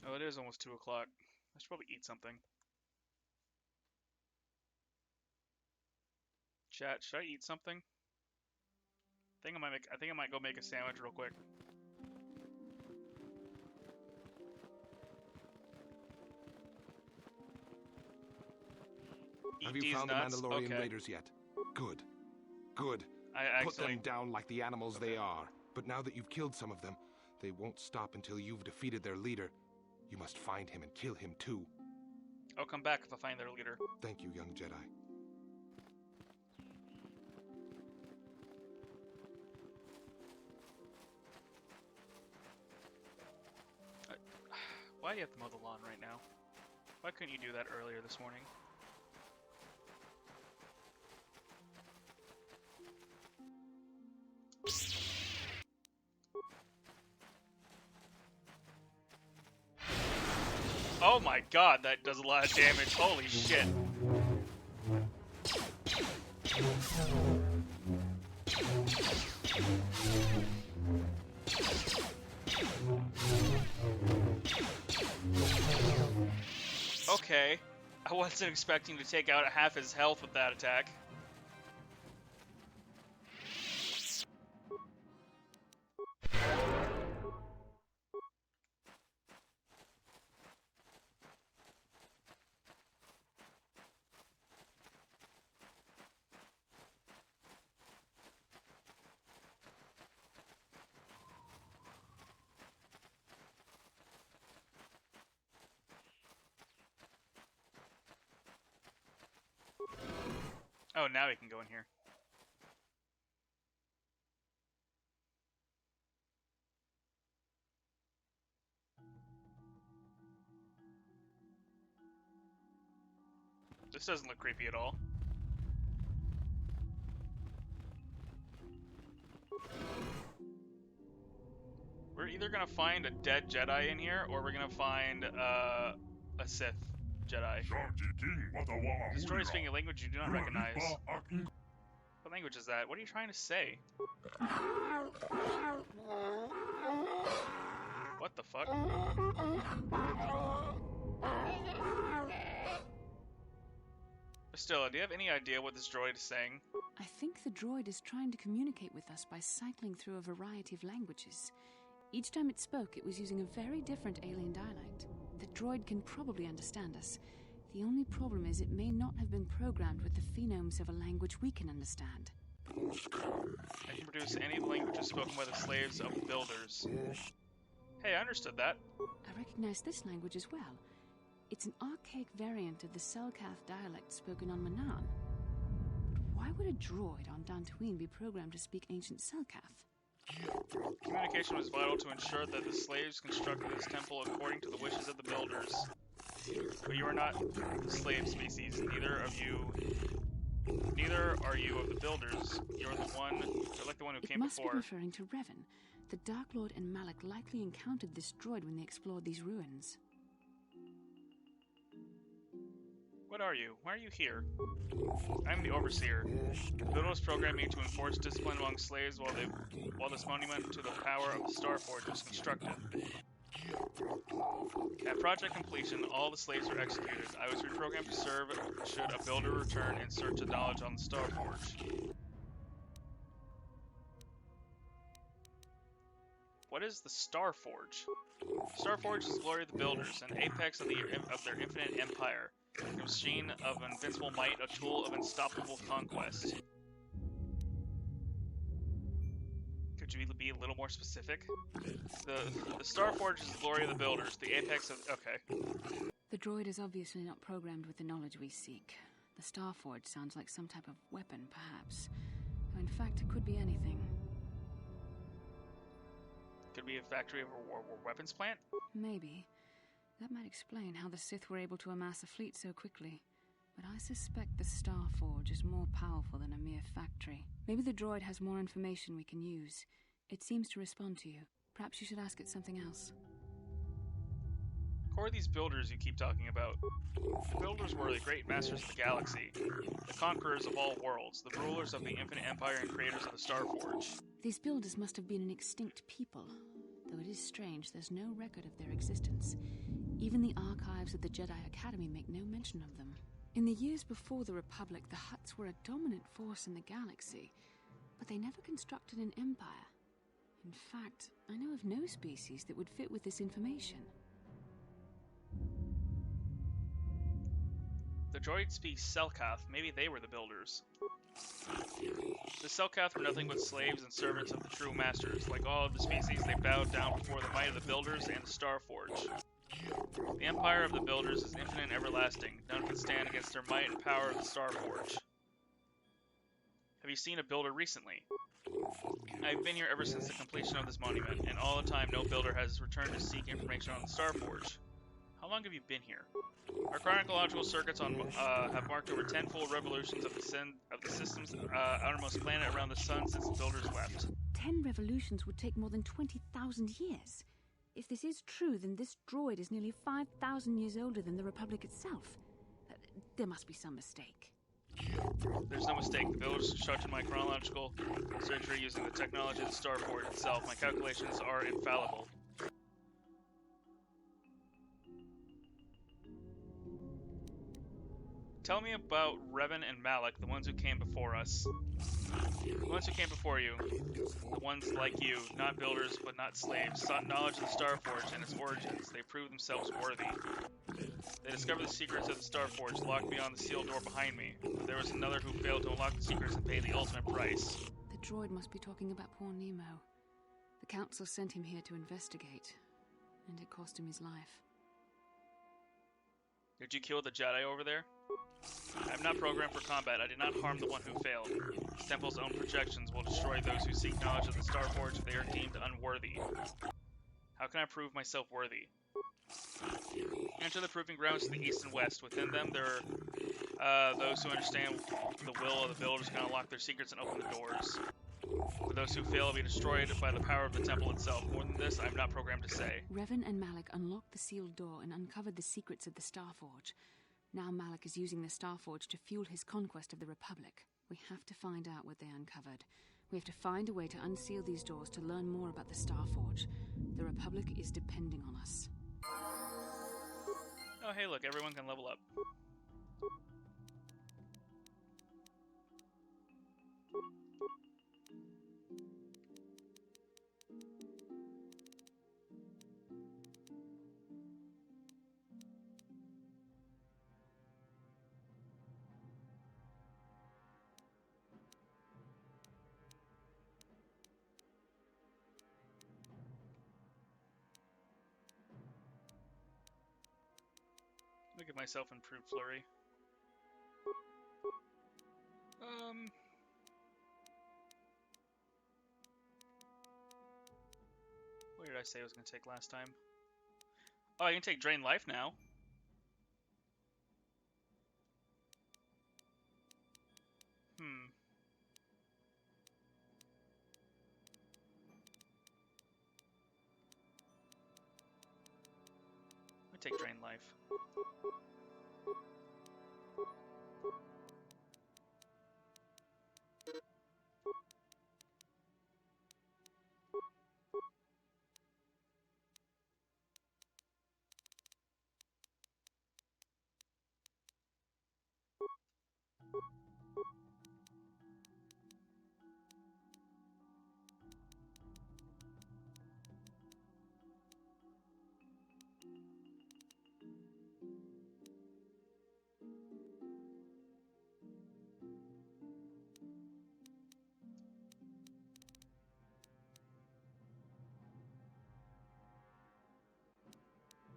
Oh, it is almost 2 o'clock. I should probably eat something. Chat, should I eat something? I think I might go make a sandwich real quick. Have you found the Mandalorian raiders yet? Good. Good. Put them down like the animals they are. But now that you've killed some of them, they won't stop until you've defeated their leader. You must find him and kill him too. I'll come back if I find their leader. Thank you, young Jedi. Why do you have to mow the lawn right now? Why couldn't you do that earlier this morning? Oh my god, that does a lot of damage. Holy shit. Okay. I wasn't expecting to take out half his health with that attack. Oh, now he can go in here. This doesn't look creepy at all. We're either gonna find a dead Jedi in here, or we're gonna find a Sith Jedi. This droid is speaking a language you do not recognize. What language is that? What are you trying to say? What the fuck? Still, do you have any idea what this droid is saying? I think the droid is trying to communicate with us by cycling through a variety of languages. Each time it spoke, it was using a very different alien dialect. The droid can probably understand us. The only problem is it may not have been programmed with the phonemes of a language we can understand. I can produce any of the languages spoken by the slaves of the builders. Hey, I understood that. I recognize this language as well. It's an archaic variant of the Selkath dialect spoken on Manaan. But Why would a droid on Dantooine be programmed to speak ancient Selkath? Communication was vital to ensure that the slaves constructed this temple according to the wishes of the builders. But you are not the slave species. Neither are you of the builders. You're like the one who came before. It must be referring to Revan. The Dark Lord and Malak likely encountered this droid when they explored these ruins. What are you? Why are you here? I'm the Overseer. The builders programmed me to enforce discipline among slaves while this monument to the power of the Starforge was constructed. At project completion, all the slaves were executed. I was reprogrammed to serve should a builder return in search of knowledge on the Starforge. What is the Starforge? Starforge is the glory of the builders, an apex of their infinite empire. A machine of invincible might, a tool of unstoppable conquest. Could you be a little more specific? The Starforge is the glory of the builders, the apex of... Okay. The droid is obviously not programmed with the knowledge we seek. The Starforge sounds like some type of weapon, perhaps. Or in fact, it could be anything. Could be a factory of a weapons plant? Maybe. That might explain how the Sith were able to amass a fleet so quickly. But I suspect the Starforge is more powerful than a mere factory. Maybe the droid has more information we can use. It seems to respond to you. Perhaps you should ask it something else. Who are these builders you keep talking about? The builders were the great masters of the galaxy, the conquerors of all worlds, the rulers of the infinite empire and creators of the Starforge. These builders must have been an extinct people. Though it is strange, there's no record of their existence. Even the archives of the Jedi Academy make no mention of them. In the years before the Republic, the Hutts were a dominant force in the galaxy, but they never constructed an empire. In fact, I know of no species that would fit with this information. The droid speaks Selkath. Maybe they were the builders. The Selkath were nothing but slaves and servants of the true masters. Like all of the species, they bowed down before the might of the builders and the Starforge. The empire of the builders is infinite and everlasting. None can stand against their might and power of the Starforge. Have you seen a builder recently? I've been here ever since the completion of this monument, and all the time no builder has returned to seek information on the Starforge. How long have you been here? Our chronological circuits have marked over 10 full revolutions of the system's outermost planet around the sun since the builders left. 10 revolutions would take more than 20,000 years. If this is true, then this droid is nearly 5,000 years older than the Republic itself. There must be some mistake. There's no mistake. The builders constructed my chronological surgery using the technology of the Starforge itself. My calculations are infallible. Tell me about Revan and Malak, the ones who came before us. The ones who came before you. The ones like you, not builders but not slaves, sought knowledge of the Starforge and its origins. They proved themselves worthy. They discovered the secrets of the Starforge, locked beyond the sealed door behind me. But there was another who failed to unlock the secrets and pay the ultimate price. The droid must be talking about poor Nemo. The Council sent him here to investigate, and it cost him his life. Did you kill the Jedi over there? I am not programmed for combat. I did not harm the one who failed. This temple's own projections will destroy those who seek knowledge of the Starforge if they are deemed unworthy. How can I prove myself worthy? Enter the proving grounds to the east and west. Within them, there are those who understand the will of the builders can unlock their secrets and open the doors. For those who fail, will be destroyed by the power of the temple itself. More than this, I am not programmed to say. Revan and Malak unlocked the sealed door and uncovered the secrets of the Starforge. Now Malak is using the Starforge to fuel his conquest of the Republic. We have to find out what they uncovered. We have to find a way to unseal these doors to learn more about the Starforge. The Republic is depending on us. Oh, hey, look, everyone can level up. Look at myself improved flurry. I say I was going to take last time? Oh, I can take Drain Life now. Take Drain Life.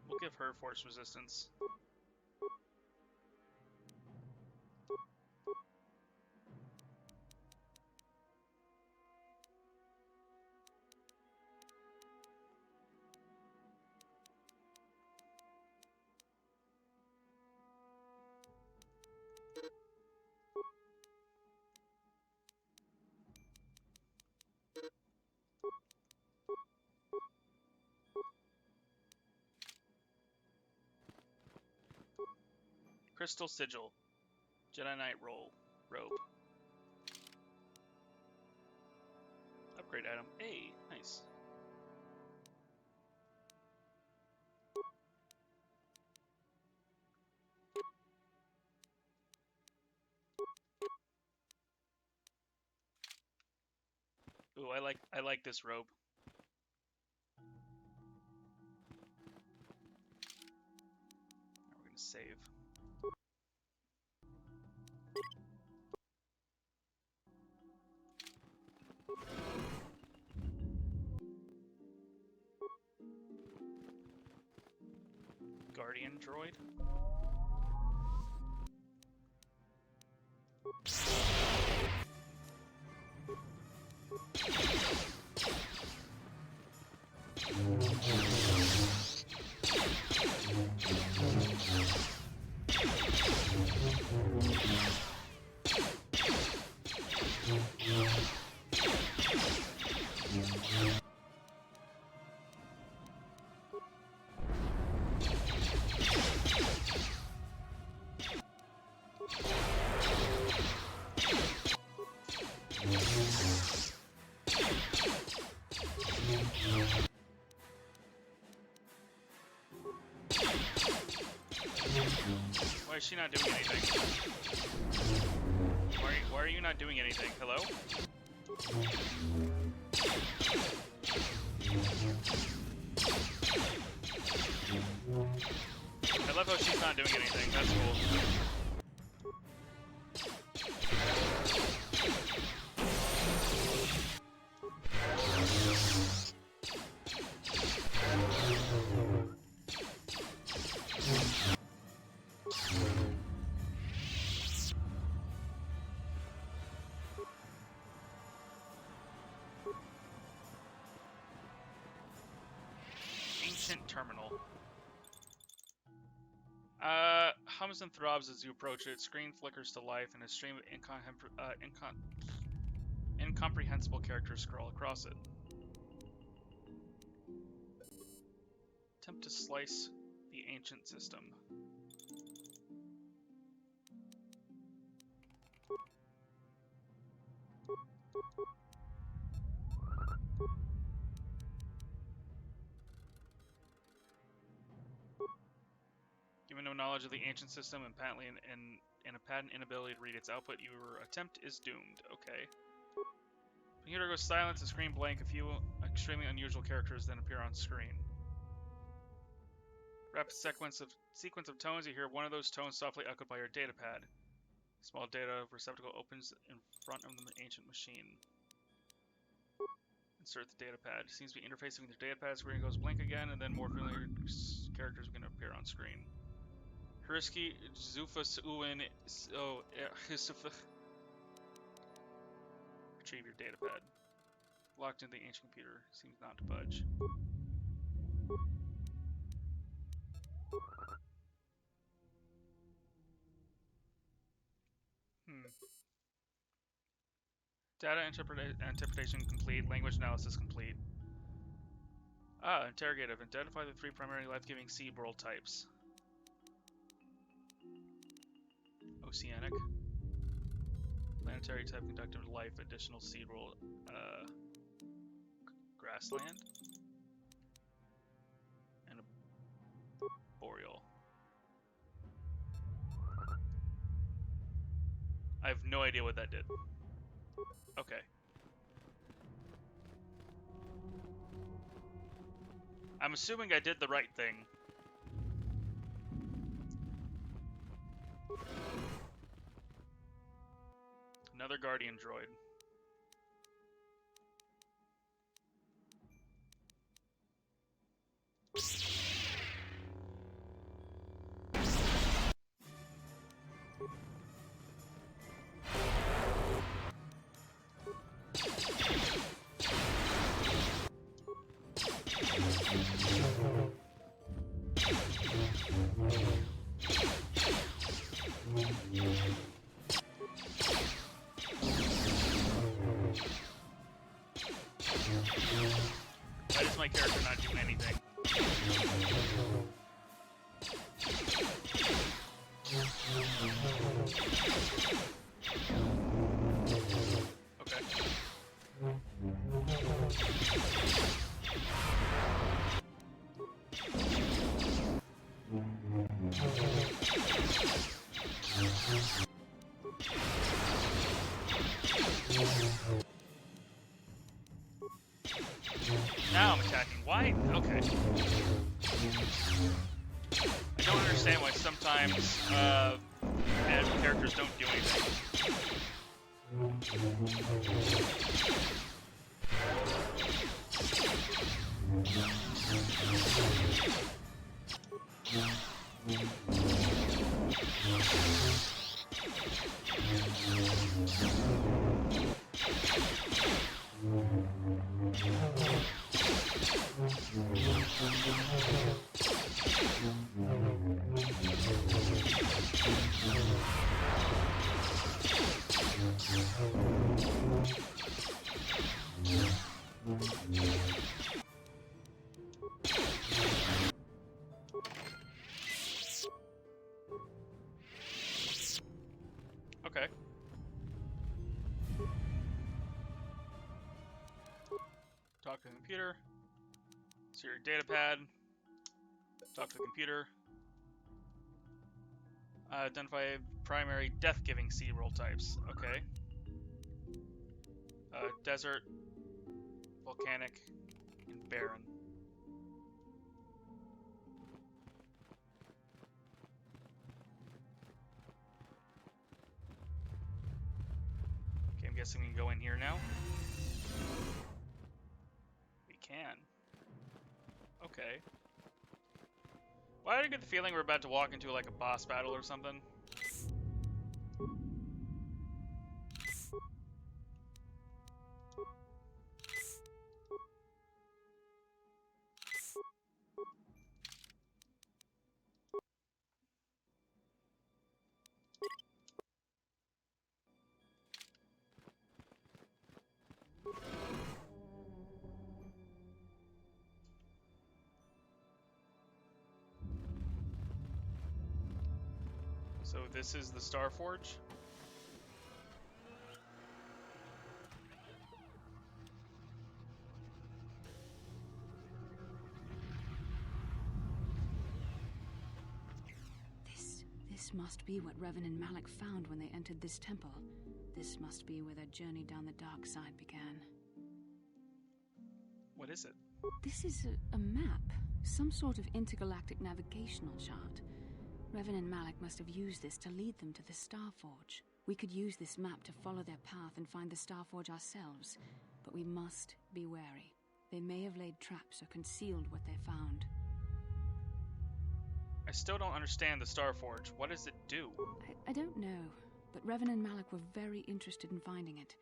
We'll give her force resistance. Crystal Sigil. Jedi Knight robe. Upgrade item. Hey, nice. Ooh, I like this robe. Now we're gonna save. Guardian droid. Why is she not doing anything? Why are you not doing anything? Hello? I love how she's not doing anything. That's cool. Terminal. Hums and throbs as you approach it. Screen flickers to life, and a stream of incomprehensible characters scroll across it. Attempt to slice the ancient system. Given no knowledge of the ancient system and patently and a patent inability to read its output, your attempt is doomed. Okay. The computer goes silent, the screen blank. A few extremely unusual characters then appear on screen. Rapid sequence of tones. You hear one of those tones softly echoed by your datapad. Small data receptacle opens in front of the ancient machine. Insert the datapad. Seems to be interfacing with your datapad. Screen goes blank again, and then more familiar characters begin to appear on screen. Hrisky, Zufus, Uwin, Retrieve your datapad. Locked into the ancient computer. Seems not to budge. Data interpretation complete. Language analysis complete. Interrogative. Identify the 3 primary life-giving sea world types. Oceanic. Planetary type conductive life. Additional sea world. Grassland. And a boreal. I have no idea what that did. Okay. I'm assuming I did the right thing. Another Guardian droid. Why does my character not do anything? Okay. Now I'm attacking. Why? Okay. I don't understand why sometimes characters don't do anything. Okay. Talk to the computer. See your data pad. Talk to the computer. Identify primary death-giving sea world types. Okay. Desert, volcanic, and barren. Okay, I'm guessing we can go in here now. We can. Okay. Why do I get the feeling we're about to walk into like a boss battle or something? So this is the Starforge? This must be what Revan and Malak found when they entered this temple. This must be where their journey down the dark side began. What is it? This is a map. Some sort of intergalactic navigational chart. Revan and Malak must have used this to lead them to the Starforge. We could use this map to follow their path and find the Starforge ourselves, but we must be wary. They may have laid traps or concealed what they found. I still don't understand the Starforge. What does it do? I don't know, but Revan and Malak were very interested in finding it.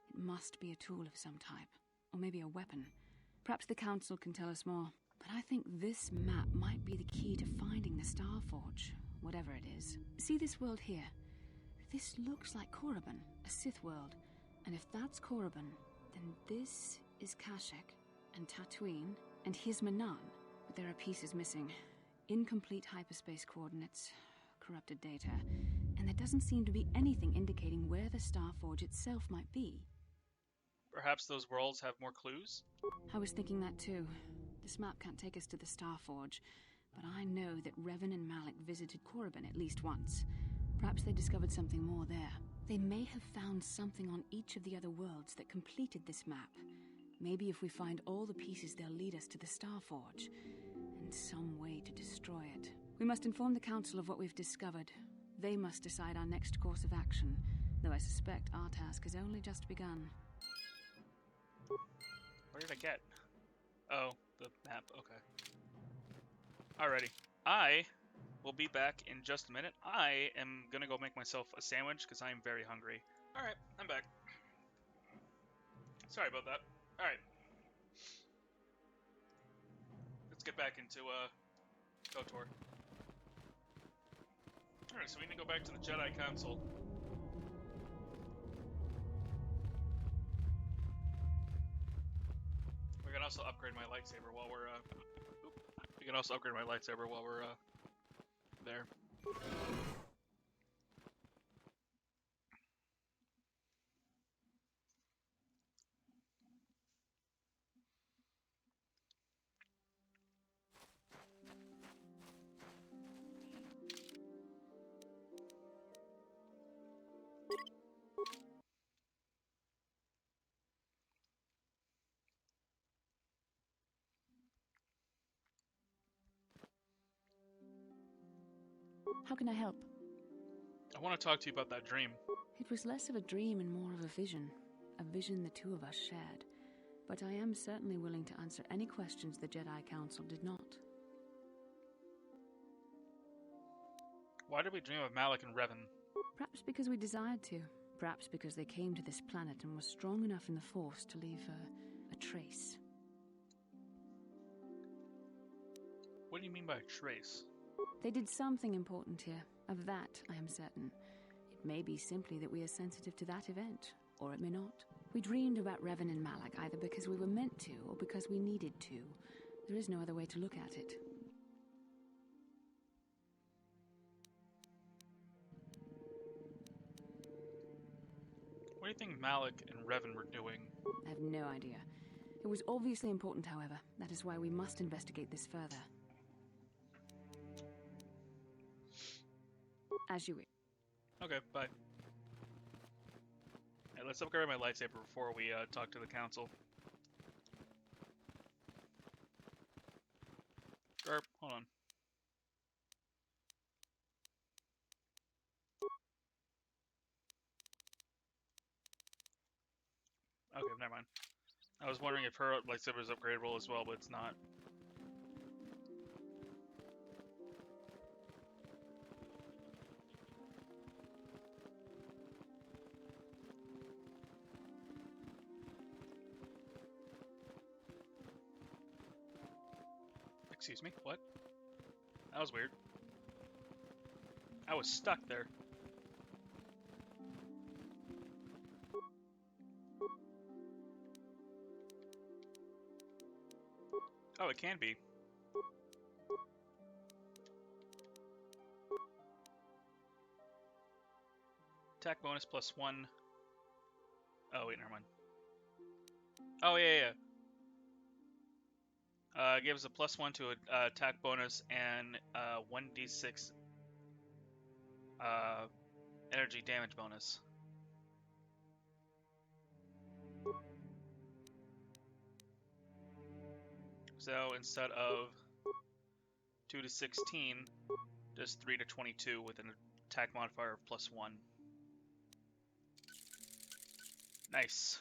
It must be a tool of some type, or maybe a weapon. Perhaps the Council can tell us more. But I think this map might be the key to finding the Starforge, whatever it is. See this world here? This looks like Korriban, a Sith world. And if that's Korriban, then this is Kashyyyk, and Tatooine, and here's Manaan. But there are pieces missing. Incomplete hyperspace coordinates, corrupted data, and there doesn't seem to be anything indicating where the Starforge itself might be. Perhaps those worlds have more clues? I was thinking that too. This map can't take us to the Starforge, but I know that Revan and Malak visited Korriban at least once. Perhaps they discovered something more there. They may have found something on each of the other worlds that completed this map. Maybe if we find all the pieces, they'll lead us to the Starforge, and some way to destroy it. We must inform the Council of what we've discovered. They must decide our next course of action, though I suspect our task has only just begun. Where did I get? Oh, the map, okay. Alrighty. I will be back in just a minute. I am gonna go make myself a sandwich because I am very hungry. Alright, I'm back. Sorry about that. Alright. Let's get back into KOTOR. Alright, so we need to go back to the Jedi Council. We can also upgrade my lightsaber while we're there. How can I help? I want to talk to you about that dream. It was less of a dream and more of a vision the two of us shared. But I am certainly willing to answer any questions the Jedi Council did not. Why did we dream of Malak and Revan? Perhaps because we desired to. Perhaps because they came to this planet and were strong enough in the Force to leave a trace. What do you mean by a trace? They did something important here. Of that, I am certain. It may be simply that we are sensitive to that event, or it may not. We dreamed about Revan and Malak either because we were meant to, or because we needed to. There is no other way to look at it. What do you think Malak and Revan were doing? I have no idea. It was obviously important, however. That is why we must investigate this further. As you wish. Okay, bye. Hey, let's upgrade my lightsaber before we talk to the council. Hold on. Okay, never mind. I was wondering if her lightsaber is upgradable as well, but it's not. Excuse me, what? That was weird. I was stuck there. Oh, it can be. Attack bonus +1. Oh, wait, never mind. Oh, yeah. Gives a +1 to attack bonus and 1d6 energy damage bonus. So instead of 2 to 16, just 3 to 22 with an attack modifier of +1. Nice.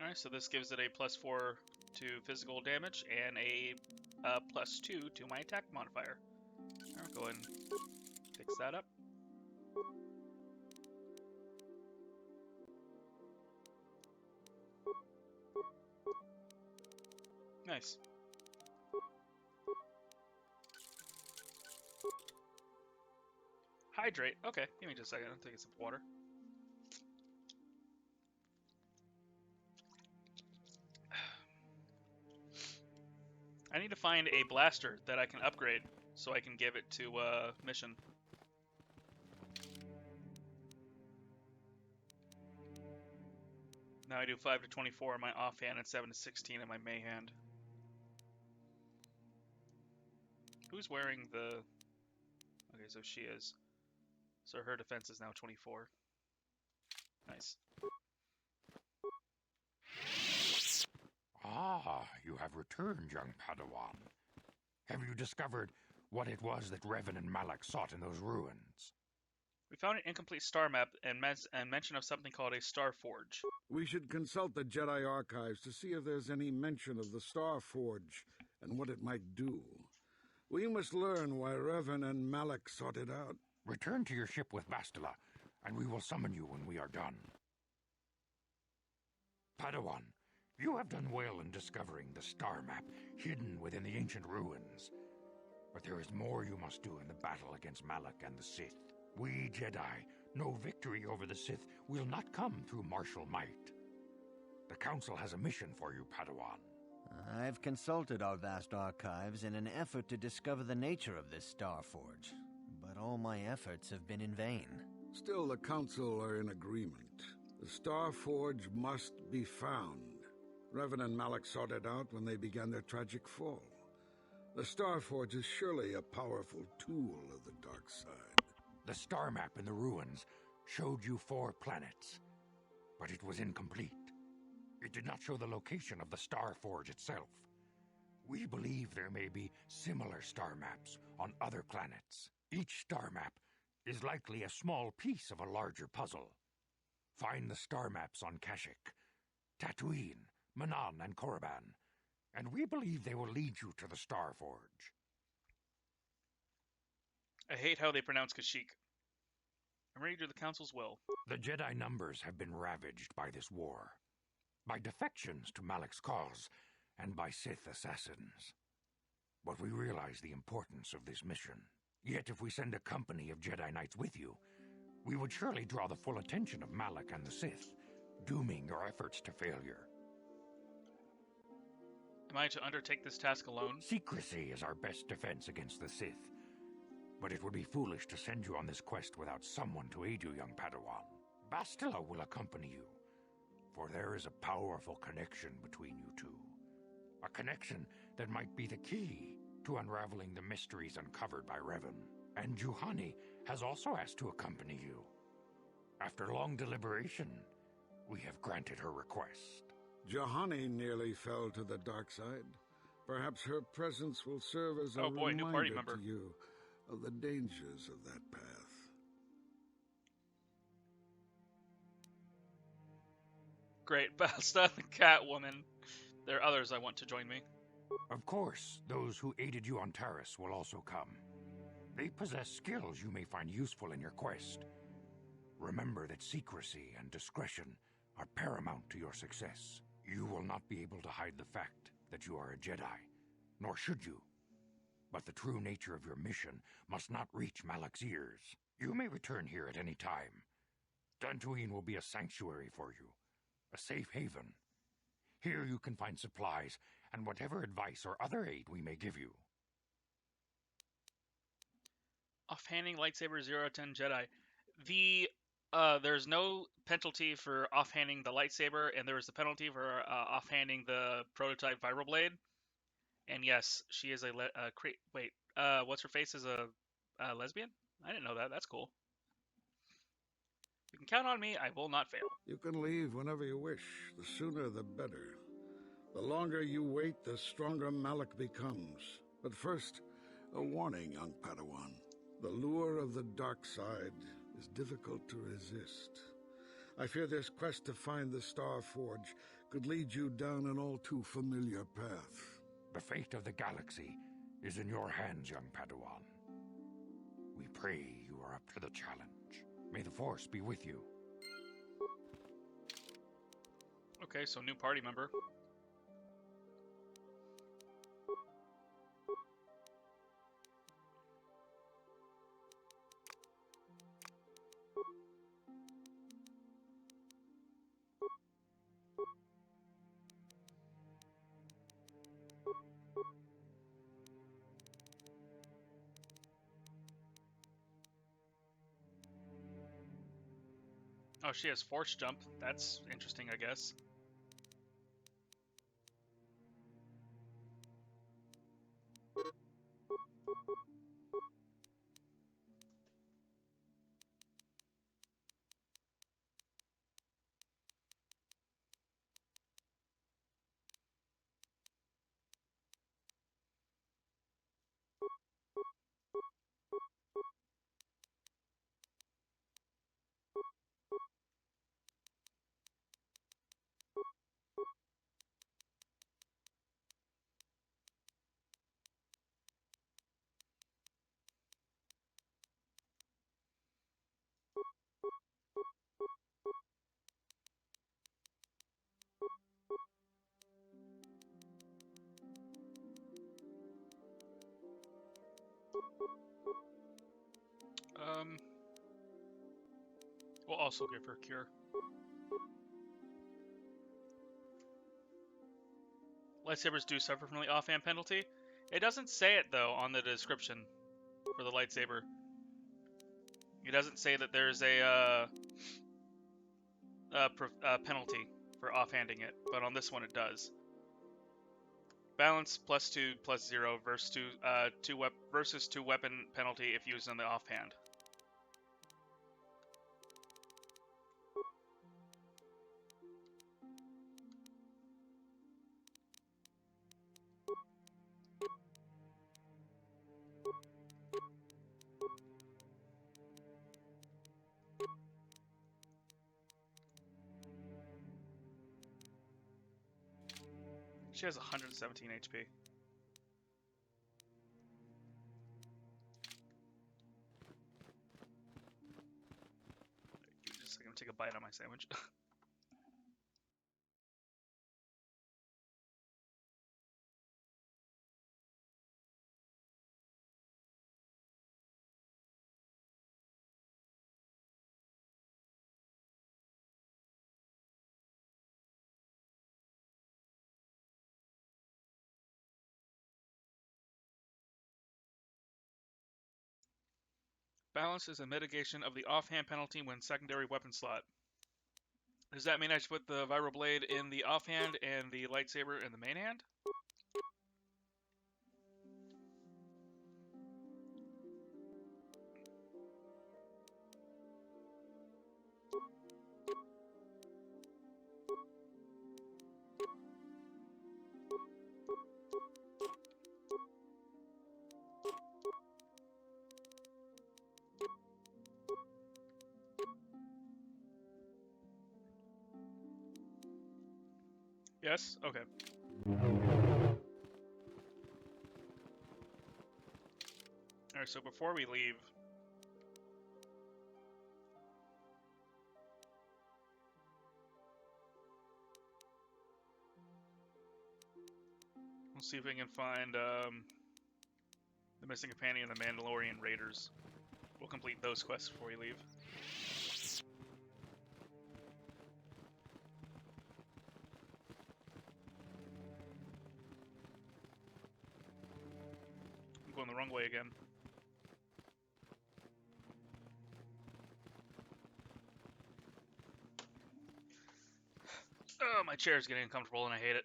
Alright, so this gives it a +4 to physical damage and a +2 to my attack modifier. Alright, go ahead and fix that up. Nice. Hydrate. Okay, give me just a second. I'll take a sip of water. I need to find a blaster that I can upgrade so I can give it to Mission. Now I do 5 to 24 in my offhand and 7 to 16 in my Mayhand. Who's wearing the... Okay, so she is. So her defense is now 24. Nice. Ah, you have returned, young Padawan. Have you discovered what it was that Revan and Malak sought in those ruins? We found an incomplete star map and mention of something called a Star Forge. We should consult the Jedi archives to see if there's any mention of the Star Forge and what it might do. We must learn why Revan and Malak sought it out. Return to your ship with Bastila, and we will summon you when we are done. Padawan, you have done well in discovering the star map hidden within the ancient ruins. But there is more you must do in the battle against Malak and the Sith. We Jedi know victory over the Sith will not come through martial might. The Council has a mission for you, Padawan. I've consulted our vast archives in an effort to discover the nature of this Star Forge, but all my efforts have been in vain. Still, the Council are in agreement. The Star Forge must be found. Revan and Malak sought it out when they began their tragic fall. The Star Forge is surely a powerful tool of the dark side. The star map in the ruins showed you 4 planets, but it was incomplete. It did not show the location of the Star Forge itself. We believe there may be similar star maps on other planets. Each star map is likely a small piece of a larger puzzle. Find the star maps on Kashyyyk, Tatooine, Manaan, and Korriban, and we believe they will lead you to the Star Forge. I hate how they pronounce Kashyyyk. I'm ready to do the Council's will. The Jedi numbers have been ravaged by this war, by defections to Malak's cause, and by Sith assassins. But we realize the importance of this mission. Yet if we send a company of Jedi Knights with you, we would surely draw the full attention of Malak and the Sith, dooming your efforts to failure. Am I to undertake this task alone? Secrecy is our best defense against the Sith. But it would be foolish to send you on this quest without someone to aid you, young Padawan. Bastila will accompany you, for there is a powerful connection between you two. A connection that might be the key to unraveling the mysteries uncovered by Revan. And Juhani has also asked to accompany you. After long deliberation, we have granted her request. Juhani nearly fell to the dark side. Perhaps her presence will serve as a reminder to you of the dangers of that path. Great. Basta, the Catwoman. There are others I want to join me. Of course, those who aided you on Taris will also come. They possess skills you may find useful in your quest. Remember that secrecy and discretion are paramount to your success. You will not be able to hide the fact that you are a Jedi, nor should you. But the true nature of your mission must not reach Malak's ears. You may return here at any time. Dantooine will be a sanctuary for you, a safe haven. Here you can find supplies and whatever advice or other aid we may give you. Offhanding lightsaber 0-10 Jedi. There's no penalty for offhanding the lightsaber, and there was a penalty for offhanding the prototype vibroblade. And yes, she is what's her face is a lesbian? I didn't know that. That's cool. You can count on me. I will not fail. You can leave whenever you wish. The sooner the better. The longer you wait, the stronger Malak becomes. But first, a warning, young Padawan. The lure of the dark side is difficult to resist. I fear this quest to find the Star Forge could lead you down an all too familiar path. The fate of the galaxy is in your hands, young Padawan. We pray you are up to the challenge. May the Force be with you. Okay, so new party member. Oh, she has force jump. That's interesting, I guess. We'll also give her cure. Lightsabers do suffer from the offhand penalty. It doesn't say it, though, on the description for the lightsaber. It doesn't say that there's a penalty for offhanding it, but on this one it does. Balance +2 +0 versus 2 weapon penalty if used on the offhand. She has 117 HP. Just gonna take a bite on my sandwich. Balance is a mitigation of the offhand penalty when secondary weapon slot. Does that mean I should put the Viral Blade in the offhand and the lightsaber in the main hand? Yes? Okay. Alright, so before we leave... we'll see if we can find the missing companion and the Mandalorian Raiders. We'll complete those quests before we leave. I'm going the wrong way again. Oh, my chair's getting uncomfortable and I hate it.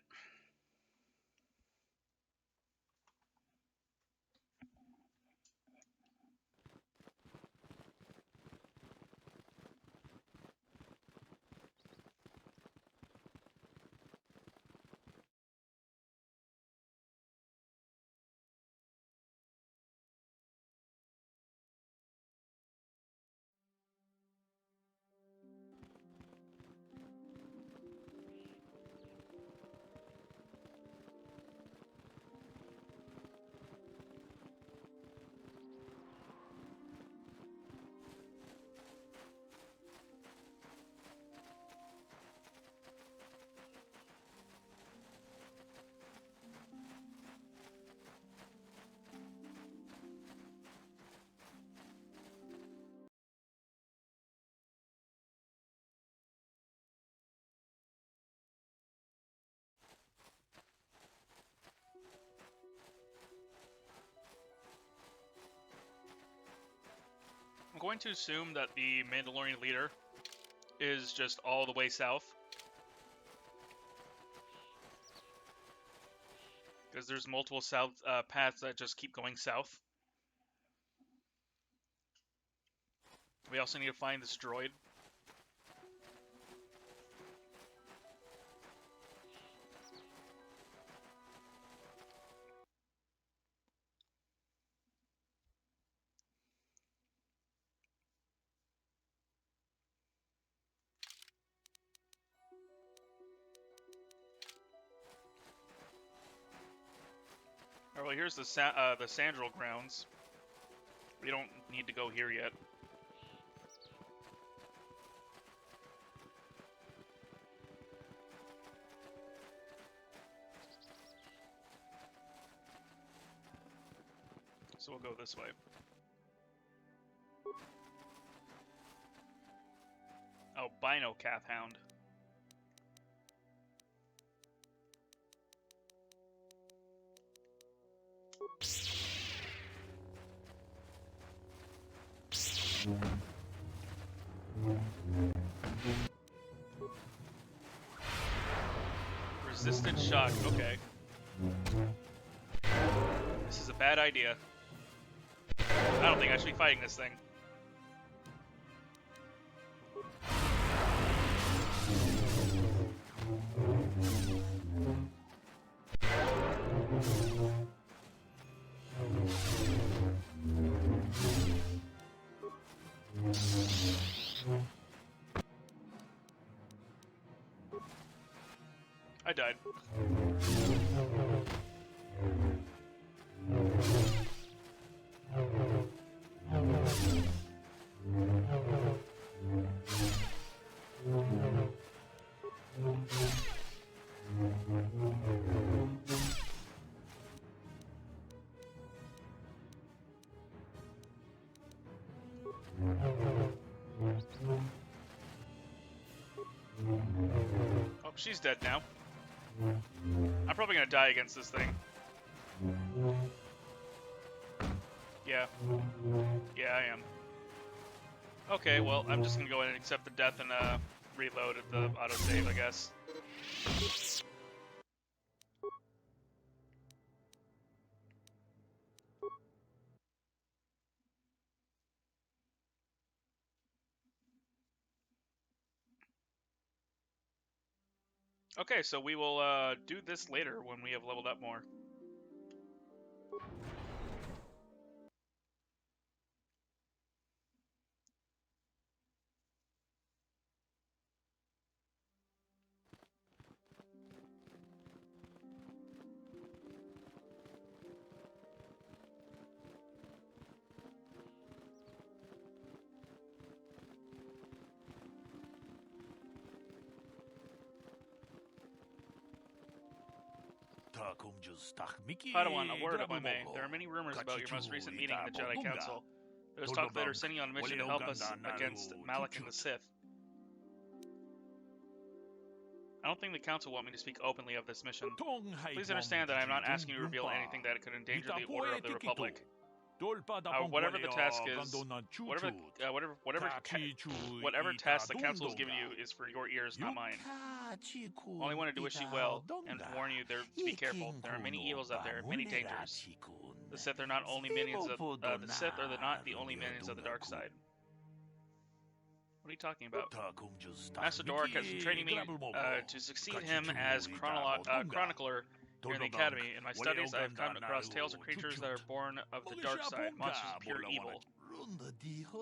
going to assume that the Mandalorian leader is just all the way south. Because there's multiple south paths that just keep going south. We also need to find this droid. All right, well, here's the Sandral grounds. We don't need to go here yet. So we'll go this way. Albino Kathhound. Resistant shock, okay. This is a bad idea. I don't think I should be fighting this thing. I died. Oh, she's dead now. I'm probably gonna die against this thing. Yeah. Yeah, I am. Okay, well, I'm just gonna go in and accept the death and reload at the autosave, I guess. Okay, so we will do this later when we have leveled up more. Padawan, a word, if I may. There are many rumors about your most recent meeting in the Jedi Council. There was talk that you are sending you on a mission to help us against Malak and the Sith. I don't think the Council want me to speak openly of this mission. Please understand that I am not asking you to reveal anything that could endanger the order of the Republic. Whatever the task is, whatever task the Council has given you is for your ears, not mine. I only wanted to wish you well and warn you there to be careful. There are many evils out there, many dangers. The Sith are not only minions of the Sith are not the only minions of the dark side. What are you talking about? Master Dorak has been training me to succeed him as chronicler here in the Academy. In my studies, I have come across tales of creatures that are born of the dark side, monsters of pure evil.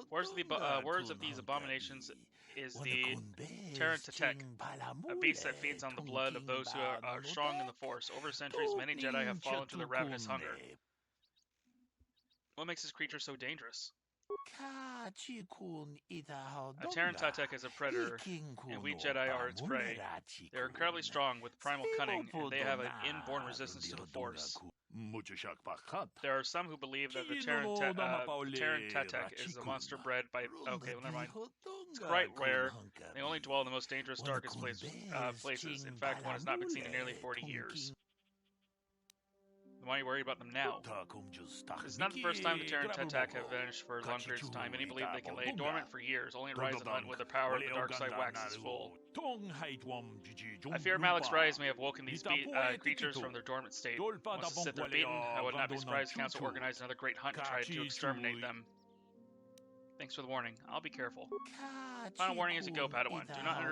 Words of these abominations is the Terran Tatek, a beast that feeds on the blood of those who are strong in the Force. Over centuries, many Jedi have fallen to their ravenous hunger. What makes this creature so dangerous? A Terran Tatek is a predator, and we Jedi are its prey. They are incredibly strong with primal cunning, and they have an inborn resistance to the Force. There are some who believe that the Terran Tatek is a monster bred by... Okay, well, never mind. It's quite rare. They only dwell in the most dangerous, darkest places. In fact, one has not been seen in nearly 40 years. Why are you worried about them now? This is not the first time the Terran Tetak have vanished for long periods of time. Many believe they can lay dormant for years, only to rise to hunt when the power of the dark side waxes full. I fear Malik's rise may have woken these creatures from their dormant state. Once the Sith are beaten, I would not be surprised if the Council organized another great hunt and tried to exterminate them. Thanks for the warning. I'll be careful. Final warning as you go, Padawan. Do not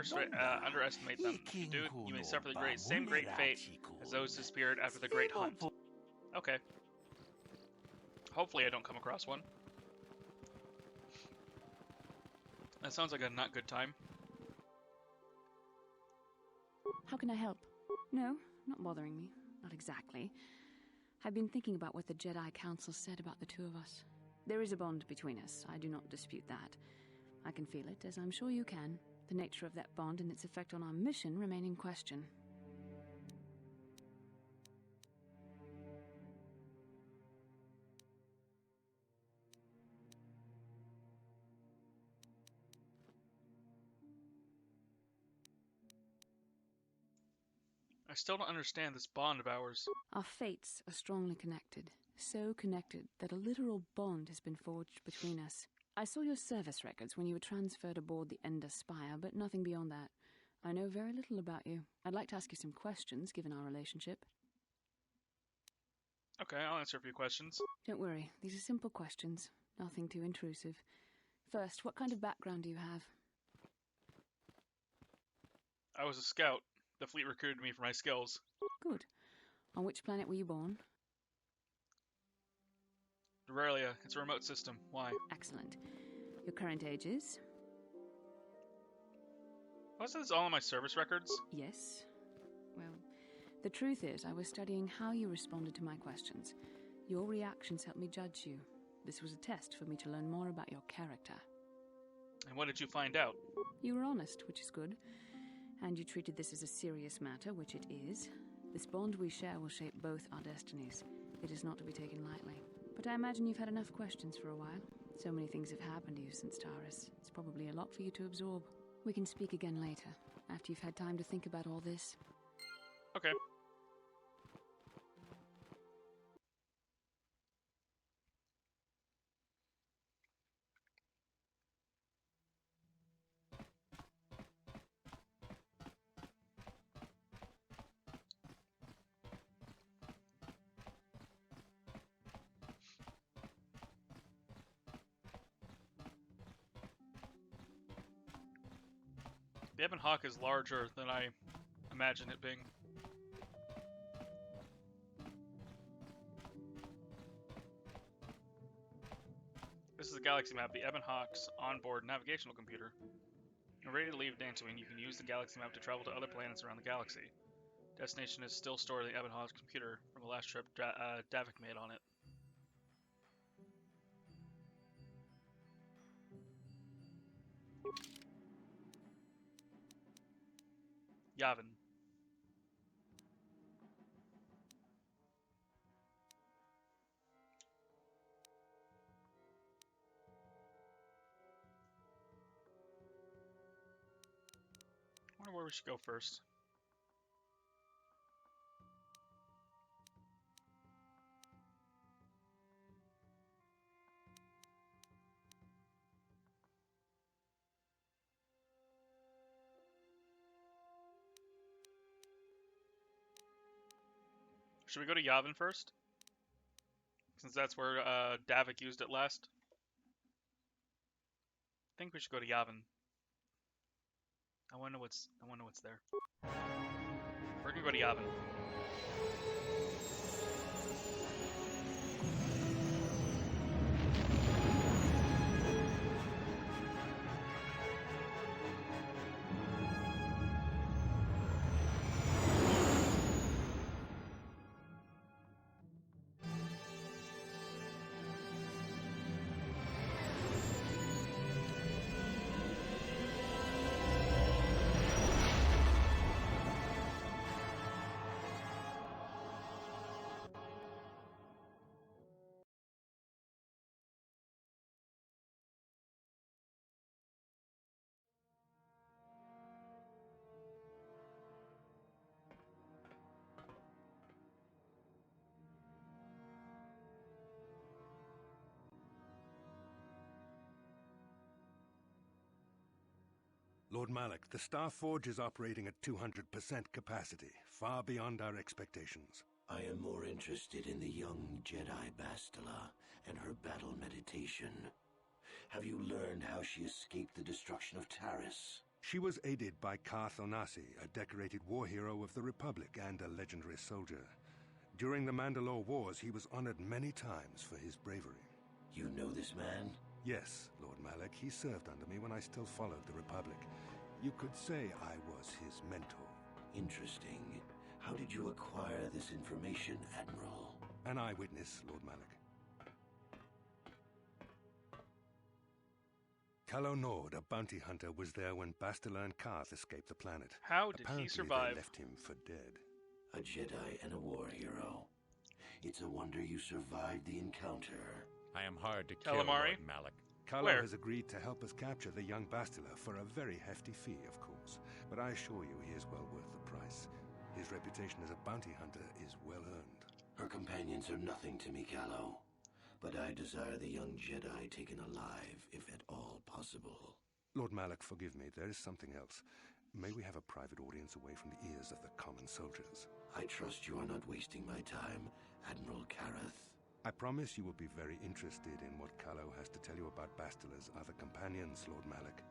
underestimate them. If you do, you may suffer the same great fate as those disappeared after the great hunt. Okay. Hopefully I don't come across one. That sounds like a not good time. How can I help? No, not bothering me. Not exactly. I've been thinking about what the Jedi Council said about the two of us. There is a bond between us. I do not dispute that. I can feel it, as I'm sure you can. The nature of that bond and its effect on our mission remain in question. I still don't understand this bond of ours. Our fates are strongly connected. So connected that a literal bond has been forged between us. I saw your service records when you were transferred aboard the Ender Spire, but nothing beyond that. I know very little about you. I'd like to ask you some questions, given our relationship. Okay, I'll answer a few questions. Don't worry, these are simple questions. Nothing too intrusive. First, what kind of background do you have? I was a scout. The fleet recruited me for my skills. Good. On which planet were you born? Aurelia. It's a remote system. Why? Excellent. Your current age is? Wasn't this all on my service records? Yes. Well, the truth is, I was studying how you responded to my questions. Your reactions helped me judge you. This was a test for me to learn more about your character. And what did you find out? You were honest, which is good. And you treated this as a serious matter, which it is. This bond we share will shape both our destinies. It is not to be taken lightly. But I imagine you've had enough questions for a while. So many things have happened to you since Taris. It's probably a lot for you to absorb. We can speak again later, after you've had time to think about all this. Okay. The Ebon Hawk is larger than I imagine it being. This is the galaxy map, the Ebon Hawk's onboard navigational computer. When ready to leave Dantooine, you can use the galaxy map to travel to other planets around the galaxy. Destination is still stored in the Ebon Hawk's computer from the last trip Davik made on it. Yavin. I wonder where we should go first. Should we go to Yavin first? Since that's where Davik used it last. I think we should go to Yavin. I wonder what's there. We're gonna go to Yavin. Lord Malak, the Star Forge is operating at 200% capacity, far beyond our expectations. I am more interested in the young Jedi Bastila and her battle meditation. Have you learned how she escaped the destruction of Taris? She was aided by Carth Onasi, a decorated war hero of the Republic and a legendary soldier. During the Mandalore Wars, he was honored many times for his bravery. You know this man? Yes, Lord Malak. He served under me when I still followed the Republic. You could say I was his mentor. Interesting. How did you acquire this information, Admiral? An eyewitness, Lord Malak. Calo Nord, a bounty hunter, was there when Bastila and Carth escaped the planet. How did Apparently, he survive? They left him for dead. A Jedi and a war hero. It's a wonder you survived the encounter. I am hard to kill, Calamari? Lord Malak. Calo has agreed to help us capture the young Bastila for a very hefty fee, of course. But I assure you he is well worth the price. His reputation as a bounty hunter is well earned. Her companions are nothing to me, Calo. But I desire the young Jedi taken alive, if at all possible. Lord Malak, forgive me. There is something else. May we have a private audience away from the ears of the common soldiers? I trust you are not wasting my time, Admiral Careth. I promise you will be very interested in what Calo has to tell you about Bastila's other companions, Lord Malak.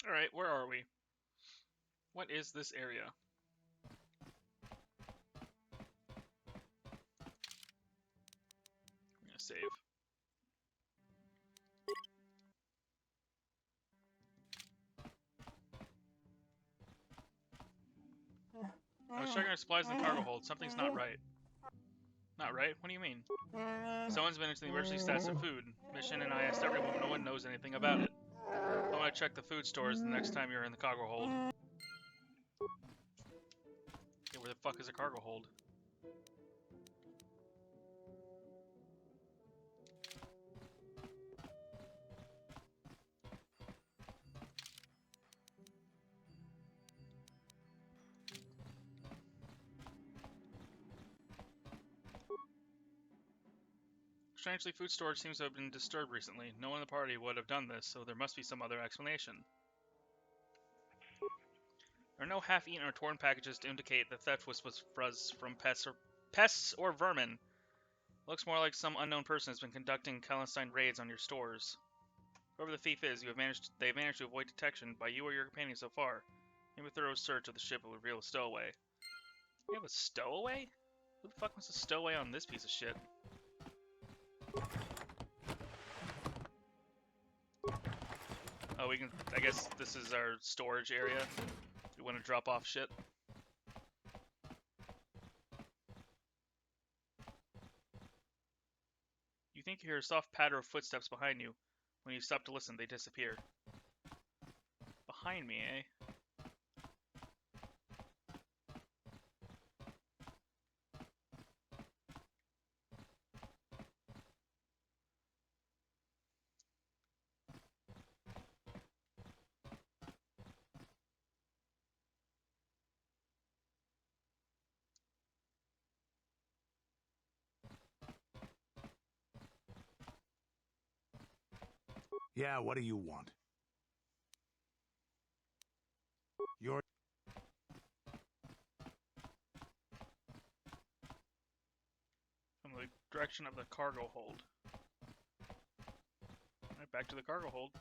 Alright, where are we? What is this area? I'm gonna save. I was checking our supplies in the cargo hold. Something's not right. Not right? What do you mean? Someone's been into the emergency stats of food mission, and I asked everyone. No one knows anything about it. I want to check the food stores the next time you're in the cargo hold. Okay, where the fuck is a cargo hold? Strangely, food storage seems to have been disturbed recently. No one in the party would have done this, so there must be some other explanation. There are no half-eaten or torn packages to indicate the theft was from pests or vermin. Looks more like some unknown person has been conducting clandestine raids on your stores. Whoever the thief is, they've managed to avoid detection by you or your companion so far. Maybe a thorough search of the ship will reveal a stowaway. We have a stowaway? Who the fuck wants a stowaway on this piece of shit? Oh, we can. I guess this is our storage area. We want to drop off shit. You think you hear a soft patter of footsteps behind you. When you stop to listen, they disappear. Behind me, eh? Yeah, what do you want? You're... From the direction of the cargo hold. Right, back to the cargo hold.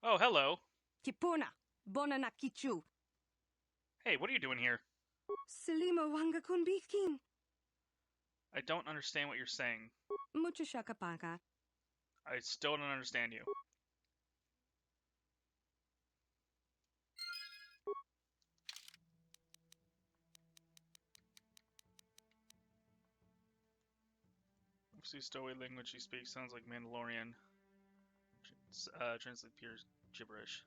Oh, hello. Kipuna, Bonana Kichu. Hey, what are you doing here? Selima Wanga Kunbikin. I don't understand what you're saying. Mucho shakapaka. I still don't understand you. Pursue stowaway language he speaks sounds like Mandalorian. Translate pure gibberish.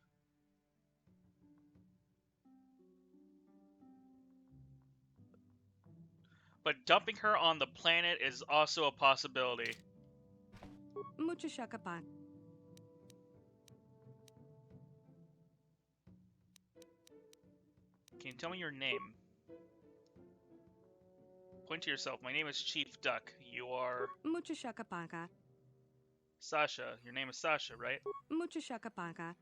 But dumping her on the planet is also a possibility. Mucho shakapan. Can you tell me your name? Point to yourself. My name is Chief Duck. You are... Mucho shakapanka. Sasha. Your name is Sasha, right? Mucho shakapanka.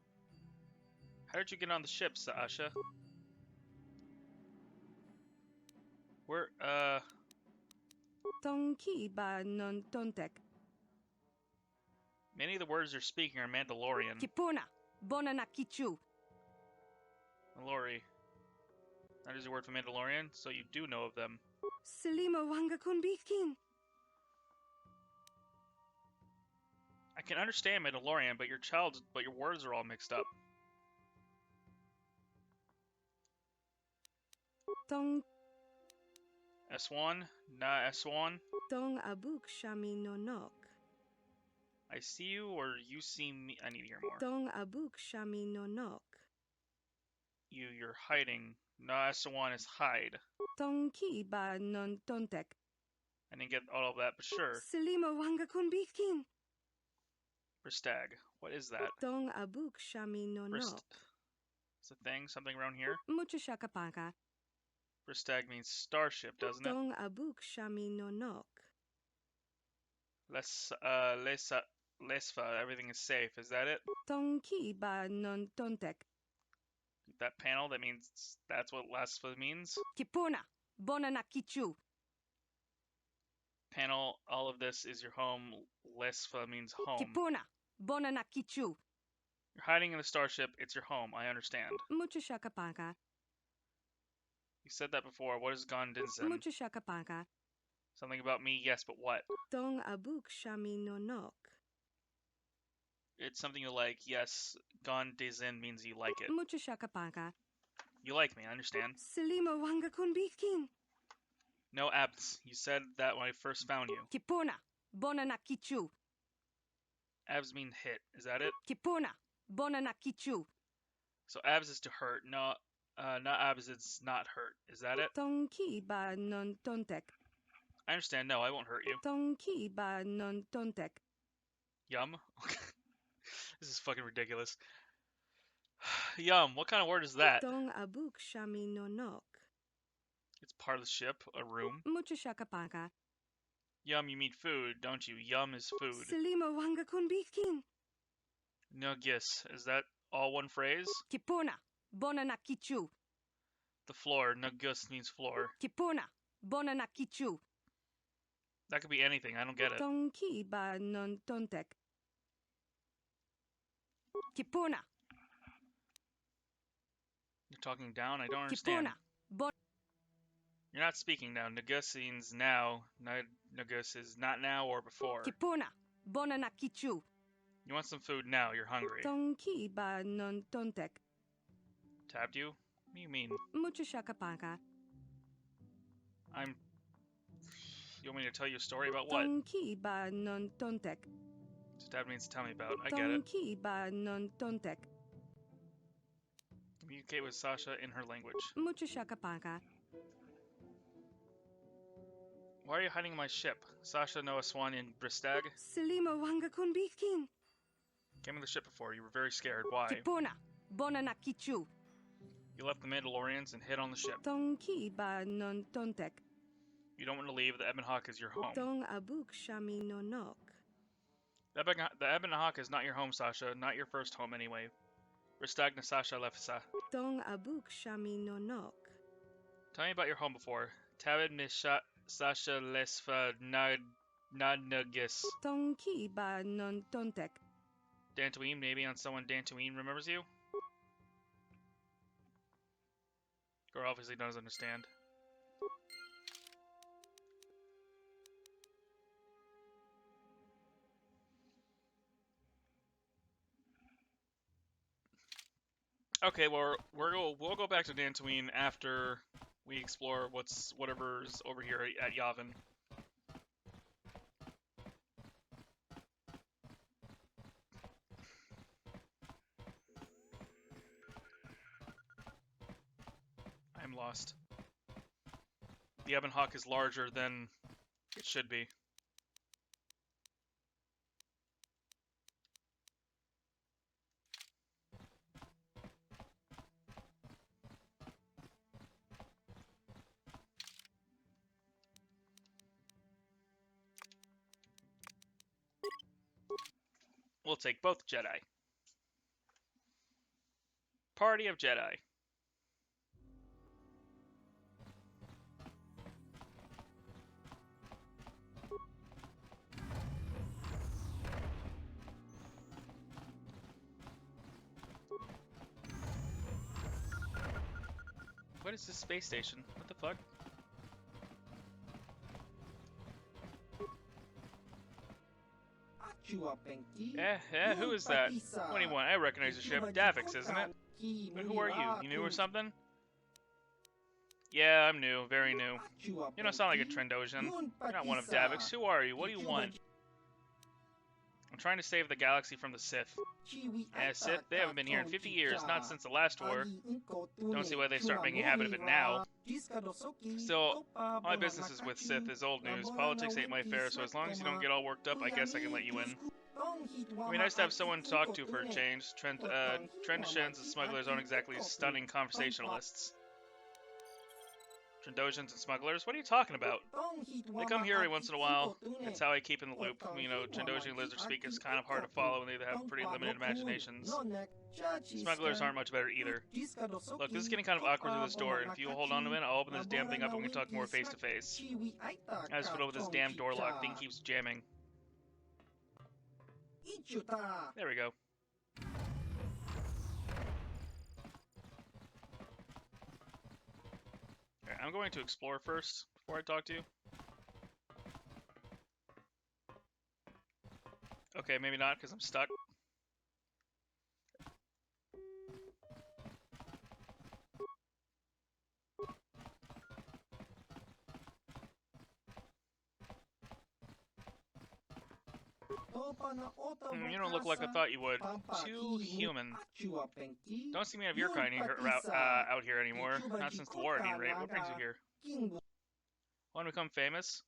How did you get on the ship, Sasha? Where, Tonki ba non tontek. Many of the words you're speaking are Mandalorian. Kipuna. Bona na kichu. Malori. That is a word for Mandalorian, so you do know of them. Selima wanga kunbikin. I can understand Mandalorian, but your words are all mixed up. Tong S1? Na S1? Tong abuk shami no nok. I see you or you see me? I need to hear more. Tong abuk shami no nok. You're hiding. Na S1 is hide. Tong ki ba non tontek. I didn't get all of that, but sure. Selima wanga kunbikin. Bristag. What is that? Tong abuk shami no nok. It's a thing? Something around here? Mucho shakapanka. Bristag means starship, doesn't it? Tong abuk shami no nok. Lesfa, everything is safe. Is that it? Tong ki ba non tontek. That panel, that means that's what Lesfa means? Kipuna. Bona na kichu. Panel, all of this is your home. Lesfa means home. Kipuna. Bona na kichu. You're hiding in the starship. It's your home. I understand. Mucho shakapanka. You said that before. What is Gondinson? Mucho shakapanka. Something about me, yes, but what? Tong abuk shami no nok. It's something you like, yes. Gondizin means you like it. Mucho shakapanka. You like me, I understand. Selima wanga kunbikin. No abs. You said that when I first found you. Kipuna. Bona na kichu. Abs mean hit. Is that it? Kipuna. Bona na kichu. So abs is to hurt. No, not abs, it's not hurt. Is that it? Tong ki ba non tontek. I understand. No, I won't hurt you. Tong ki ba non tontek. Yum? This is fucking ridiculous. Yum, what kind of word is that? Tong abuk shami no nok. It's part of the ship, a room. Mucho shakapanka. Yum, you mean food, don't you? Yum is food. Selima wanga kunbikin. Nugis, is that all one phrase? Kipuna. Bona na kichu. The floor, Nugus means floor. Kipuna. Bona na kichu. That could be anything, I don't get it. Tong ki ba non tontek. Kipuna. You're talking down? I don't understand. Kipuna. You're not speaking now. Nugus means now. Nugus is not now or before. Kipuna. Bona na kichu. You want some food now. You're hungry. Tong ki ba non tontek. Tabbed you? What do you mean? Mucho shakapanka. You want me to tell you a story about what? Tong ki ba non tontek. Tab means tell me about. I get it. Tong ki ba non tontek. Communicate with Sasha in her language. Mucho shakapanka. Why are you hiding in my ship? Sasha, Noah, Swan, and Bristag? Selima wanga kunbikin. Came in the ship before. You were very scared. Why? Kipuna. Bona na kichu. You left the Mandalorians and hid on the ship. Tong ki ba non tontek. You don't want to leave. The Ebon Hawk is your home. Tong abuk shami no nok. The Ebon Hawk is not your home, Sasha. Not your first home, anyway. Bristag na Sasha lefsa. Tong abuk shami no nok. Tell me about your home before. Tabid misha Sasha lesfa nagis. Tong ki ba non tontek. Dantooine, maybe on someone Dantooine remembers you? Girl obviously doesn't understand. Okay, well, we'll go back to Dantooine after we explore whatever's over here at Yavin. lost. The Ebon Hawk is larger than it should be. We'll take both Jedi. Party of Jedi. What is this space station? What the fuck? Who is that? 21. I recognize the ship. Davix, isn't it? But who are you? You new or something? Yeah, I'm new. Very new. You don't sound like a Trandoshan. You're not one of Davix. Who are you? What do you want? I'm trying to save the galaxy from the Sith. Yeah, Sith? They haven't been here in 50 years, not since the last war. Don't see why they start making a habit of it now. Still, all my business is with Sith is old news. Politics ain't my affair, so as long as you don't get all worked up, I guess I can let you in. It'd be nice to have someone to talk to for a change. Trandoshans and smugglers aren't exactly stunning conversationalists. Trandoshans and smugglers? What are you talking about? They come here every once in a while. It's how I keep in the loop. You know, Trandoshan lizard speak is kind of hard to follow and they have pretty limited imaginations. Smugglers aren't much better either. Look, this is getting kind of awkward through this door, and if you hold on to it, I'll open this damn thing up and we can talk more face to face. I just fiddle with this damn door lock. Thing keeps jamming. There we go. Alright, I'm going to explore first before I talk to you. Okay, maybe not because I'm stuck. You don't look like I thought you would. Too human. Don't see me of your kind out here anymore. Not since the war at any rate. What brings you here? Want to become famous?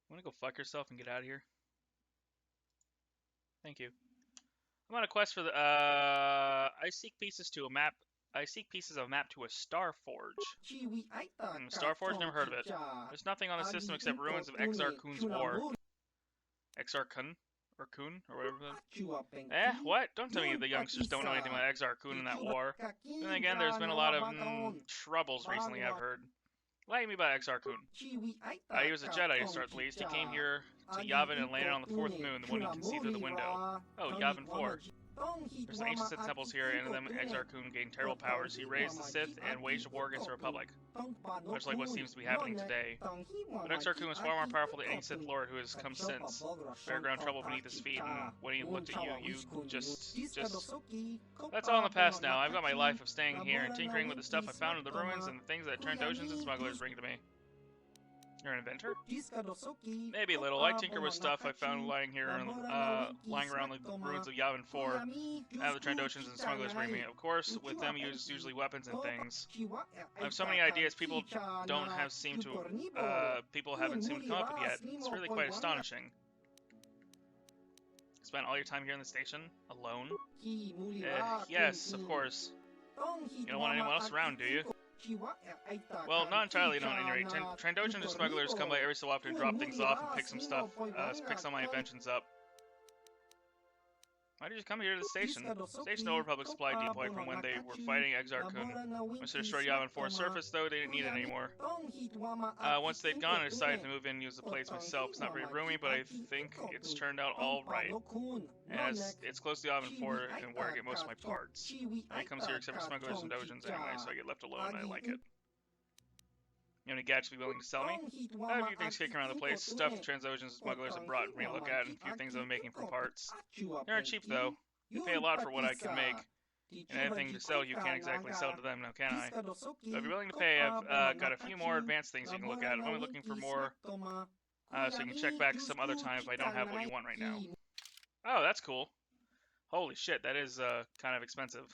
Want to go fuck yourself and get out of here? Thank you. I'm on a quest for the I seek pieces to a map. I seek pieces of a map to a Star Forge. Star Forge? Never heard of it. There's nothing on the system except ruins of Exar Kun's war. Exar Kun? Or Kun? Or whatever. What? Don't tell me the youngsters don't know anything about Exar Kun in that war. Then again, there's been a lot of troubles recently, I've heard. Enlighten me about Exar Kun. He was a Jedi to start the least. He came here to Yavin and landed on the 4th moon, the one you can see through the window. Oh, Yavin 4. There's some ancient Sith temples here, and in them Exar Kun gained terrible powers. He raised the Sith and waged a war against the Republic, much like what seems to be happening today. But Exar Kun was far more powerful than any Sith Lord who has come since. Fairground trouble beneath his feet, and when he looked at you, you just... That's all in the past now. I've got my life of staying here and tinkering with the stuff I found in the ruins and the things that Trandoshans and smugglers bring to me. You're an inventor? Maybe a little. I tinker with stuff I found lying around the ruins of Yavin 4. Now the Trandoshans and smugglers bring me. Of course, with them use usually weapons and things. I have so many ideas people haven't seemed to come up with yet. It's really quite astonishing. Spent all your time here in the station? Alone? Yes, of course. You don't want anyone else around, do you? Well, not entirely, no, at any rate. Trandoshans and smugglers come by every so often and drop things off and pick some stuff, pick some of my inventions up. Why did you come here to the station? Station Old Republic supply depot from when they were fighting Exar Kun. Once they destroyed Yavin 4's surface, though, they didn't need it anymore. Once they'd gone, I decided to move in and use the place myself. It's not very roomy, but I think it's turned out all right. And it's close to Yavin 4 and where I get most of my parts. Nobody comes here except for smugglers and dojins anyway, so I get left alone and I like it. You have any gadgets be willing to sell me? I have a few things kicking around the place. Stuff the Trandoshans and smugglers have brought for me to look at, and a few things I'm making from parts. They aren't cheap, though. You pay a lot for what I can make. And anything to sell, you can't exactly sell to them, now can I? So if you're willing to pay, I've got a few more advanced things you can look at. I'm only looking for more, so you can check back some other time if I don't have what you want right now. Oh, that's cool. Holy shit, that is kind of expensive.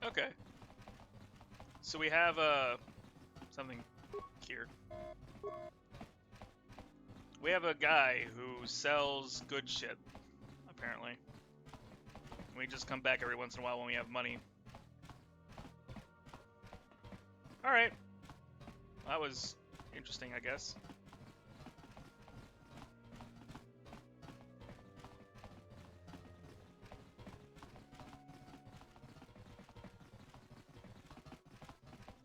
Okay. So we have something here. We have a guy who sells good shit, apparently. We just come back every once in a while when we have money. Alright. That was interesting, I guess.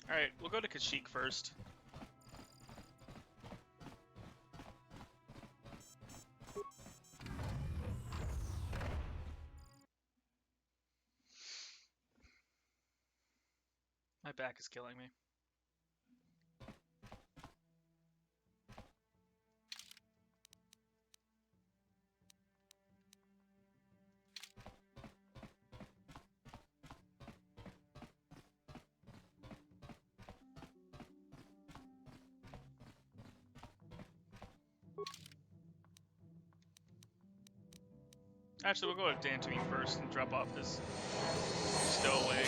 Alright, we'll go to Kashyyyk first. My back is killing me. Actually, we'll go to Dantooine first and drop off this stowaway.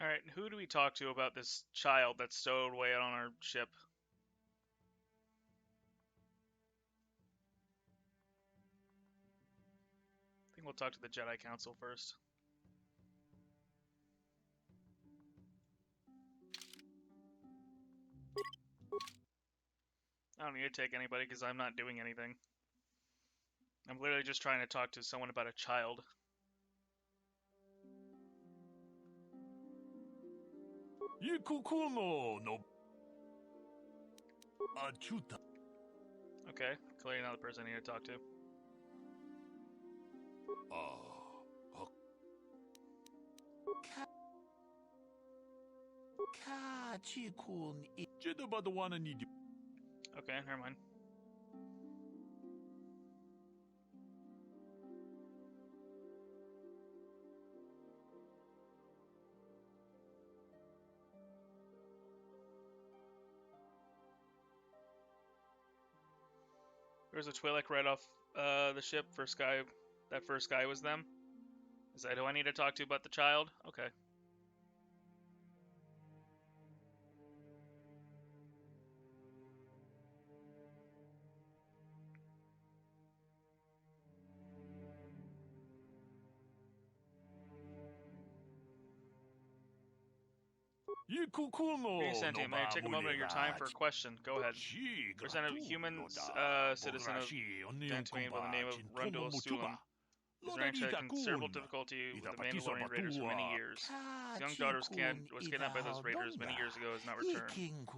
Alright, who do we talk to about this child that's stowed away on our ship? I think we'll talk to the Jedi Council first. I don't need to take anybody because I'm not doing anything. I'm literally just trying to talk to someone about a child. Okay, clearly not the person I need to talk to. Okay, never mind. There's a Twi'lek right off the ship. First guy, that first guy was them. Is that who I need to talk to about the child? Okay. Being sentient, may I take a moment of your time for a question? Go ahead. Present a human citizen of Dantooine by the name of Rundle Sulam. His ranch had considerable difficulty with the Mandalorian raiders for many years. His young daughter was kidnapped by those raiders many years ago and has not returned.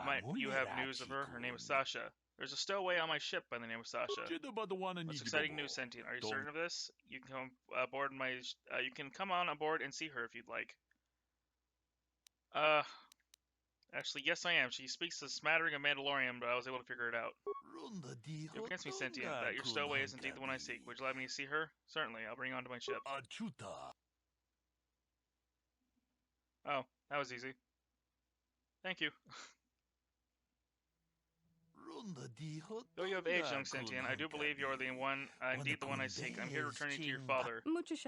Might you have news of her? Her name is Sasha. There's a stowaway on my ship by the name of Sasha. What's exciting news, Sentient? Are you certain of this? You can come aboard you can come on aboard and see her if you'd like. Actually, yes I am. She speaks a smattering of Mandalorian, but I was able to figure it out. You have against me, Sentient, that your stowaway is indeed the one I seek. Would you like me to see her? Certainly, I'll bring her onto my ship. Oh, that was easy. Thank you. Though you have aged, young sentient, I do believe you are the one, indeed the one I seek. I'm here to return you to your father. See,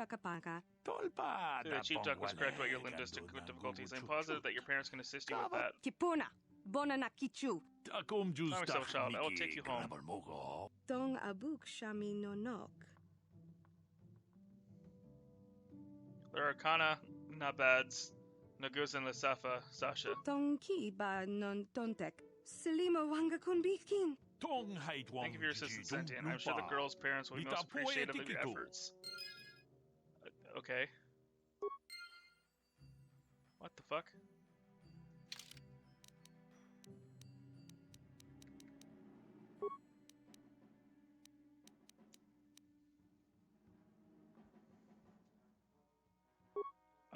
the chief duck was correct about your linguistic difficulties. I'm positive that your parents can assist you with that. Kipuna, bonanakichu. Calm yourself, child. I will take you home. Tong abuk shami nonok. There are Kana, Nabads, Naguz, and Lasafa, Sasha. Tong ki ba non tontek. Selima wanga kunbikin. Thank you for your assistance, Sentient. I'm sure the girl's parents will be most appreciative of your efforts. Okay. What the fuck?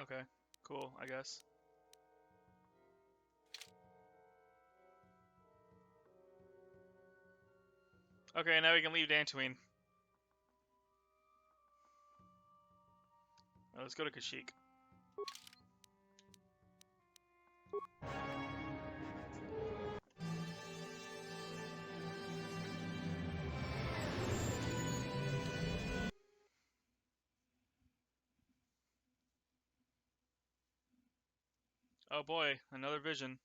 Okay, cool, I guess. Okay, now we can leave Dantooine. Now let's go to Kashyyyk. Oh boy, another vision.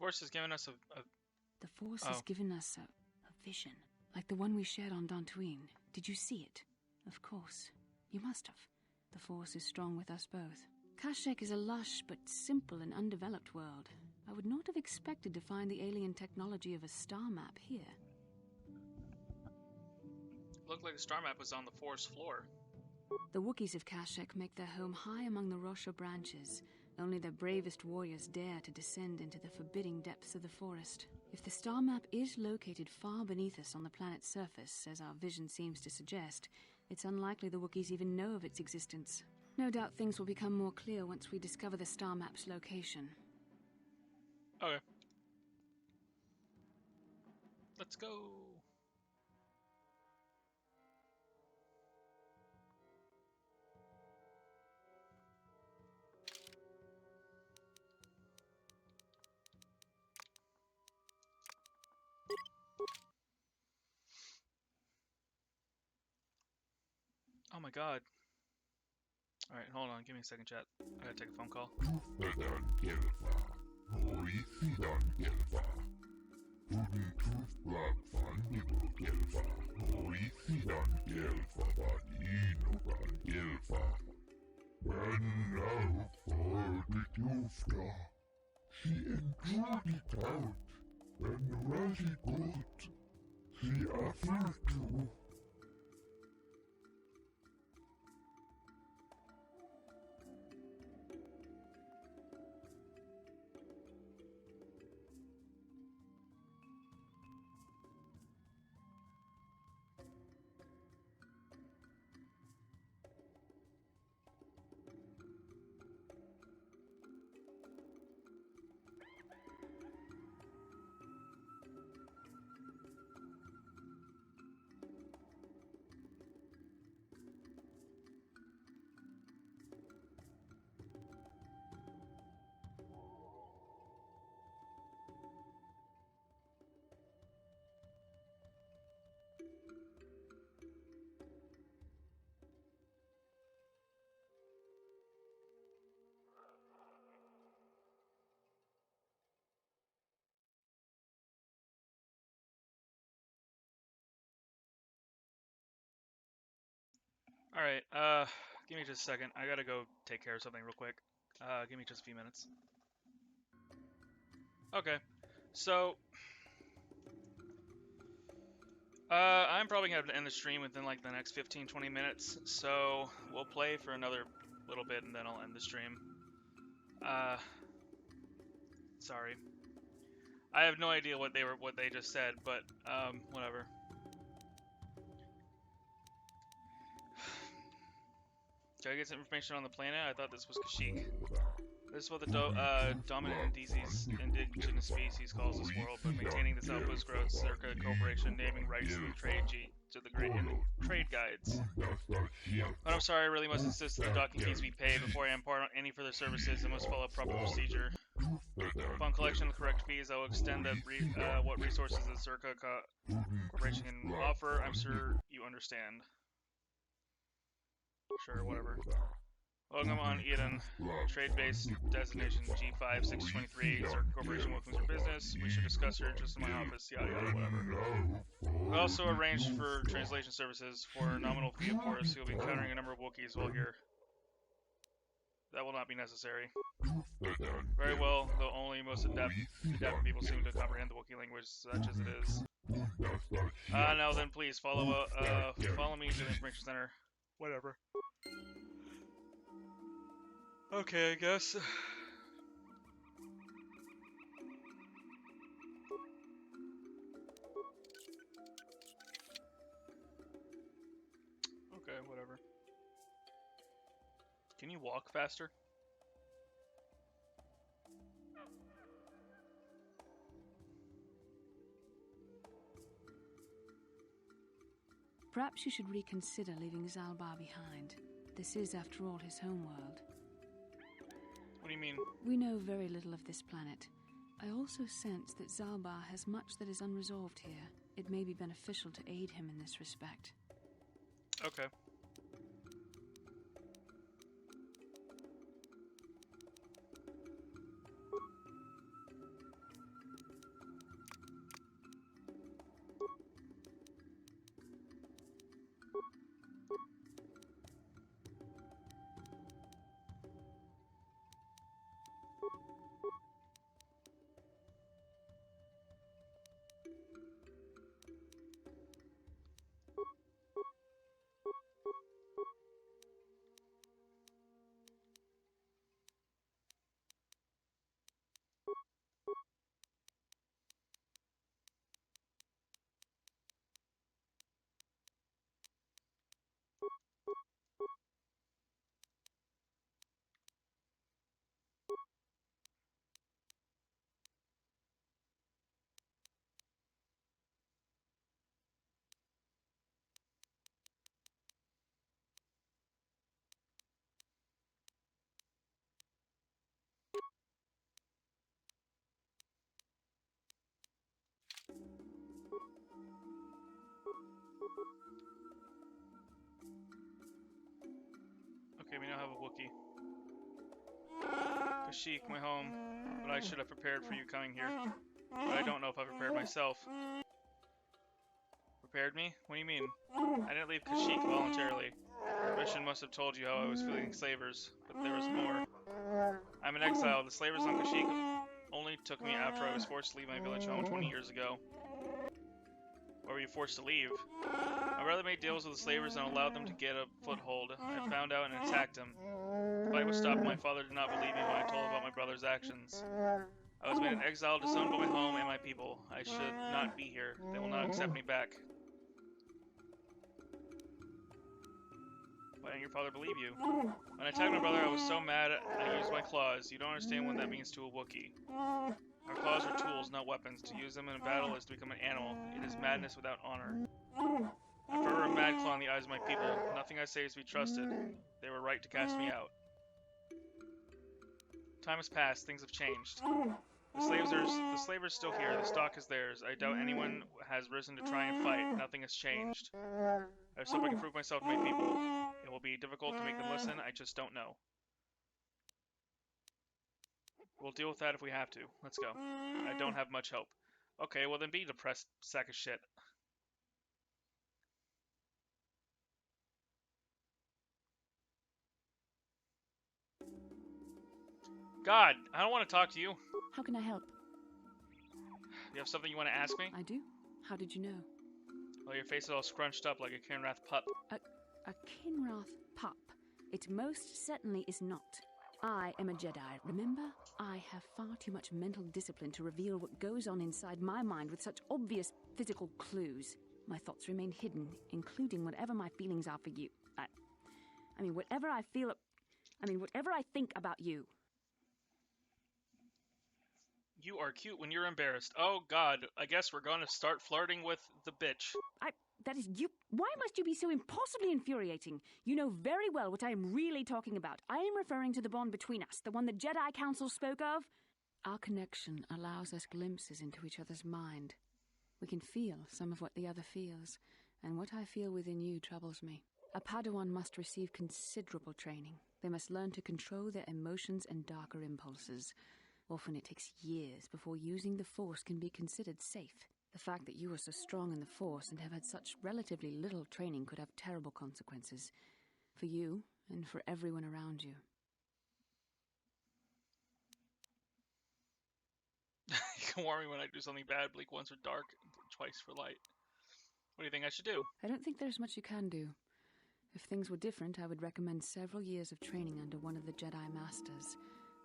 The Force has given us The Force has given us a vision, like the one we shared on Dantooine. Did you see it? Of course. You must have. The Force is strong with us both. Kashyyyk is a lush but simple and undeveloped world. I would not have expected to find the alien technology of a star map here. Looked like the star map was on the Force floor. The Wookiees of Kashyyyk make their home high among the Rosha branches. Only their bravest warriors dare to descend into the forbidding depths of the forest. If the star map is located far beneath us on the planet's surface, as our vision seems to suggest, it's unlikely the Wookiees even know of its existence. No doubt things will become more clear once we discover the star map's location. Okay. Let's go. Oh my god. Alright, hold on, give me a second, chat. I gotta take a phone call. Alright, give me just a second. I gotta go take care of something real quick. Give me just a few minutes. Okay, so... I'm probably gonna have to end the stream within like the next 15-20 minutes, so we'll play for another little bit and then I'll end the stream. Sorry. I have no idea what they just said, but whatever. Did I get some information on the planet? I thought this was Kashyyyk. This is what the dominant indigenous species calls this world, but maintaining this outpost growth circa corporation naming rights to the trade guides. But I'm sorry, I really must insist that the docking fees be paid before I impart any further services. I must follow proper procedure. Upon collection of the correct fees, I will extend that what resources the circa corporation can offer. I'm sure you understand. Sure, whatever. Welcome on Eden, trade-based designation G5-623, Zerk Corporation welcomes your business. We should discuss your interest in my office, yada yada, whatever. We also arranged for translation services for a nominal fee, of course. You'll be encountering a number of Wookiees while here. That will not be necessary. Very well, though only most adept people seem to comprehend the Wookiee language, such as it is. Now then, please, follow me to the information center. Whatever. Okay, I guess. Okay, whatever. Can you walk faster? Perhaps you should reconsider leaving Zaalbar behind. This is, after all, his homeworld. What do you mean? We know very little of this planet. I also sense that Zaalbar has much that is unresolved here. It may be beneficial to aid him in this respect. Okay. Okay, we now have a Wookiee. Kashyyyk, my home, but I should have prepared for you coming here. But I don't know if I prepared myself. Prepared me? What do you mean? I didn't leave Kashyyyk voluntarily. Mission must have told you how I was feeling slavers, but there was more. I'm an exile. The slavers on Kashyyyk only took me after I was forced to leave my village home 20 years ago. Why were you forced to leave? My brother made deals with the slavers and allowed them to get a foothold. I found out and attacked him. The fight was stopped. My father did not believe me when I told about my brother's actions. I was made an exile, disowned by my home and my people. I should not be here. They will not accept me back. Why didn't your father believe you? When I attacked my brother, I was so mad I used my claws. You don't understand what that means to a Wookiee. Our claws are tools, not weapons. To use them in a battle is to become an animal. It is madness without honor. I prefer a mad claw in the eyes of my people. Nothing I say is to be trusted. They were right to cast me out. Time has passed. Things have changed. The slaves are still here. The stock is theirs. I doubt anyone has risen to try and fight. Nothing has changed. I just hope I can prove myself to my people. It will be difficult to make them listen. I just don't know. We'll deal with that if we have to. Let's go. I don't have much hope. Okay, well then be depressed, sack of shit. God, I don't want to talk to you. How can I help? You have something you want to ask me? I do. How did you know? Well, your face is all scrunched up like a Kinrath pup. A Kinrath pup? It most certainly is not. I am a Jedi, remember? I have far too much mental discipline to reveal what goes on inside my mind with such obvious physical clues. My thoughts remain hidden, including whatever my feelings are for you. I mean, whatever I think about you. You are cute when you're embarrassed. Oh, God, I guess we're gonna start flirting with the bitch. That is you. Why must you be so impossibly infuriating? You know very well what I am really talking about. I am referring to the bond between us, the one the Jedi Council spoke of. Our connection allows us glimpses into each other's mind. We can feel some of what the other feels, and what I feel within you troubles me. A Padawan must receive considerable training. They must learn to control their emotions and darker impulses. Often it takes years before using the Force can be considered safe. The fact that you are so strong in the Force and have had such relatively little training could have terrible consequences. For you, and for everyone around you. You can warn me when I do something bad, blink once for dark, twice for light. What do you think I should do? I don't think there's much you can do. If things were different, I would recommend several years of training under one of the Jedi Masters.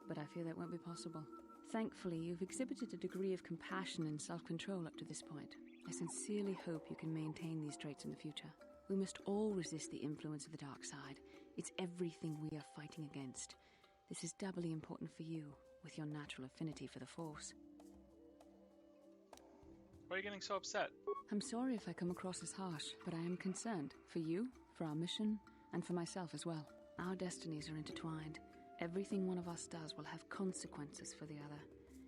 But I fear that won't be possible. Thankfully, you've exhibited a degree of compassion and self-control up to this point. I sincerely hope you can maintain these traits in the future. We must all resist the influence of the dark side. It's everything we are fighting against. This is doubly important for you, with your natural affinity for the Force. Why are you getting so upset? I'm sorry if I come across as harsh, but I am concerned. For you, for our mission, and for myself as well. Our destinies are intertwined. Everything one of us does will have consequences for the other.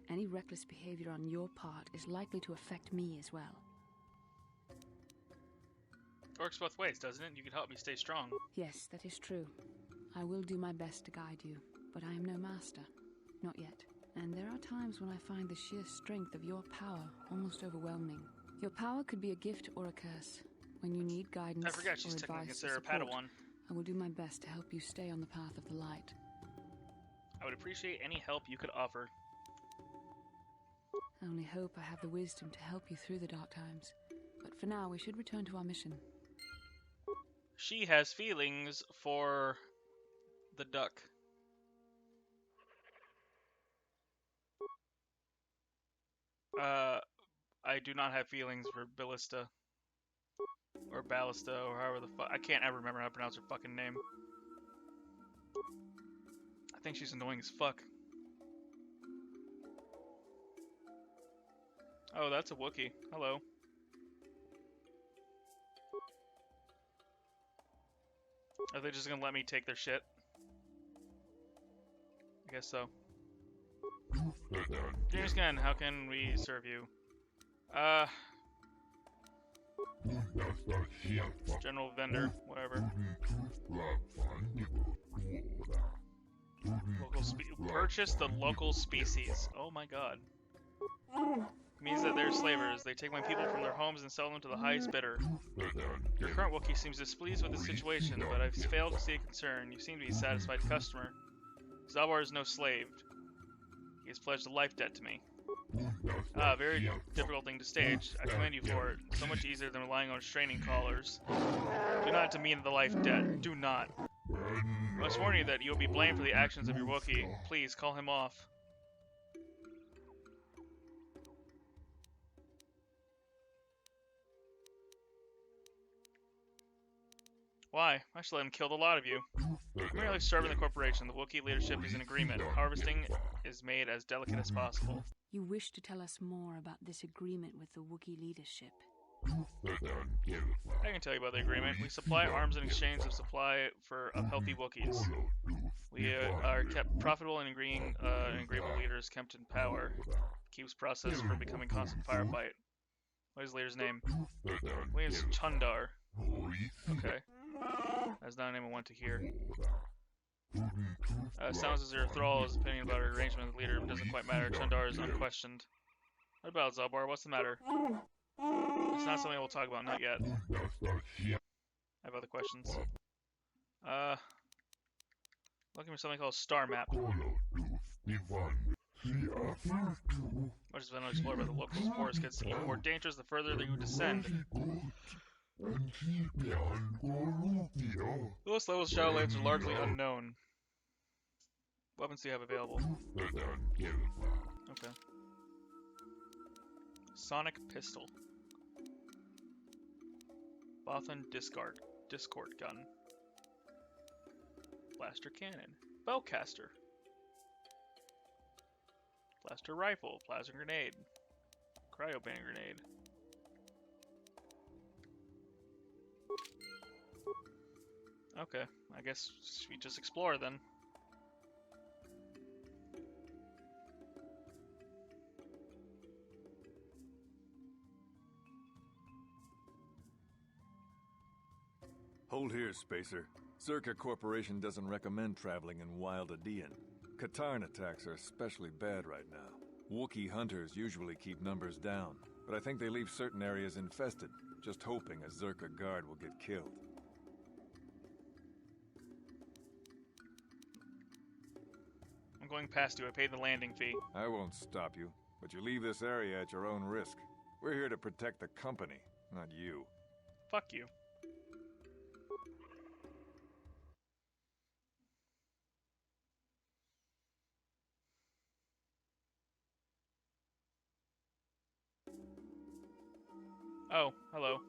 Any reckless behavior on your part is likely to affect me as well. It works both ways, doesn't it? You can help me stay strong. Yes, that is true. I will do my best to guide you, but I am no master. Not yet. And there are times when I find the sheer strength of your power almost overwhelming. Your power could be a gift or a curse. When you need guidance I forgot she's or technically advice considered or a support, Padawan. I will do my best to help you stay on the path of the light. I would appreciate any help you could offer. I only hope I have the wisdom to help you through the dark times. But for now, we should return to our mission. She has feelings for the duck. I do not have feelings for Ballista. Or Ballista, or however the fuck. I can't ever remember how to pronounce her fucking name. I think she's annoying as fuck. Oh, that's a Wookiee. Hello. Are they just gonna let me take their shit? I guess so. James Gunn, how can we serve you? General vendor, whatever. Purchase the local species. Oh my god. It means that they're slavers. They take my people from their homes and sell them to the highest bidder. Your current Wookiee seems displeased with the situation, but I've failed to see a concern. You seem to be a satisfied customer. Zaalbar is no slave. He has pledged a life debt to me. Very difficult thing to stage. I commend you for it. So much easier than relying on restraining collars. Do not demean the life debt. Do not. I must warn you that you will be blamed for the actions of your Wookiee. Please, call him off. Why? I should let him kill the lot of you. I'm merely serving the corporation. The Wookiee leadership is in agreement. Harvesting is made as delicate as possible. You wish to tell us more about this agreement with the Wookiee leadership? I can tell you about the agreement. We supply arms in exchange of supply of healthy Wookiees. We are kept profitable in agreeing agreeable leaders kept in power. Keeps process from becoming constant firefight. What is the leader's name? William's Chundar. Okay. That's not a name I want to hear. Sounds as your thrall's opinion about her arrangement with the leader doesn't quite matter. Chundar is unquestioned. What about Zaalbar? What's the matter? It's not something we'll talk about, not yet. I have other questions. Looking for something called Star Map. Much has been explored by the locals, the forest gets even more dangerous the further you descend. The lowest levels of Shadowlands are largely unknown. Weapons do you have available? Okay. Sonic Pistol. Bothan Discord Gun. Blaster Cannon. Bowcaster. Blaster Rifle. Plasma Grenade. Cryoband Grenade. Okay, I guess we just explore then. Hold here, Spacer. Zerka Corporation doesn't recommend traveling in Wild Adean. Katarn attacks are especially bad right now. Wookiee hunters usually keep numbers down, but I think they leave certain areas infested, just hoping a Zerka guard will get killed. I'm going past you. I paid the landing fee. I won't stop you, but you leave this area at your own risk. We're here to protect the company, not you. Fuck you. Oh, hello.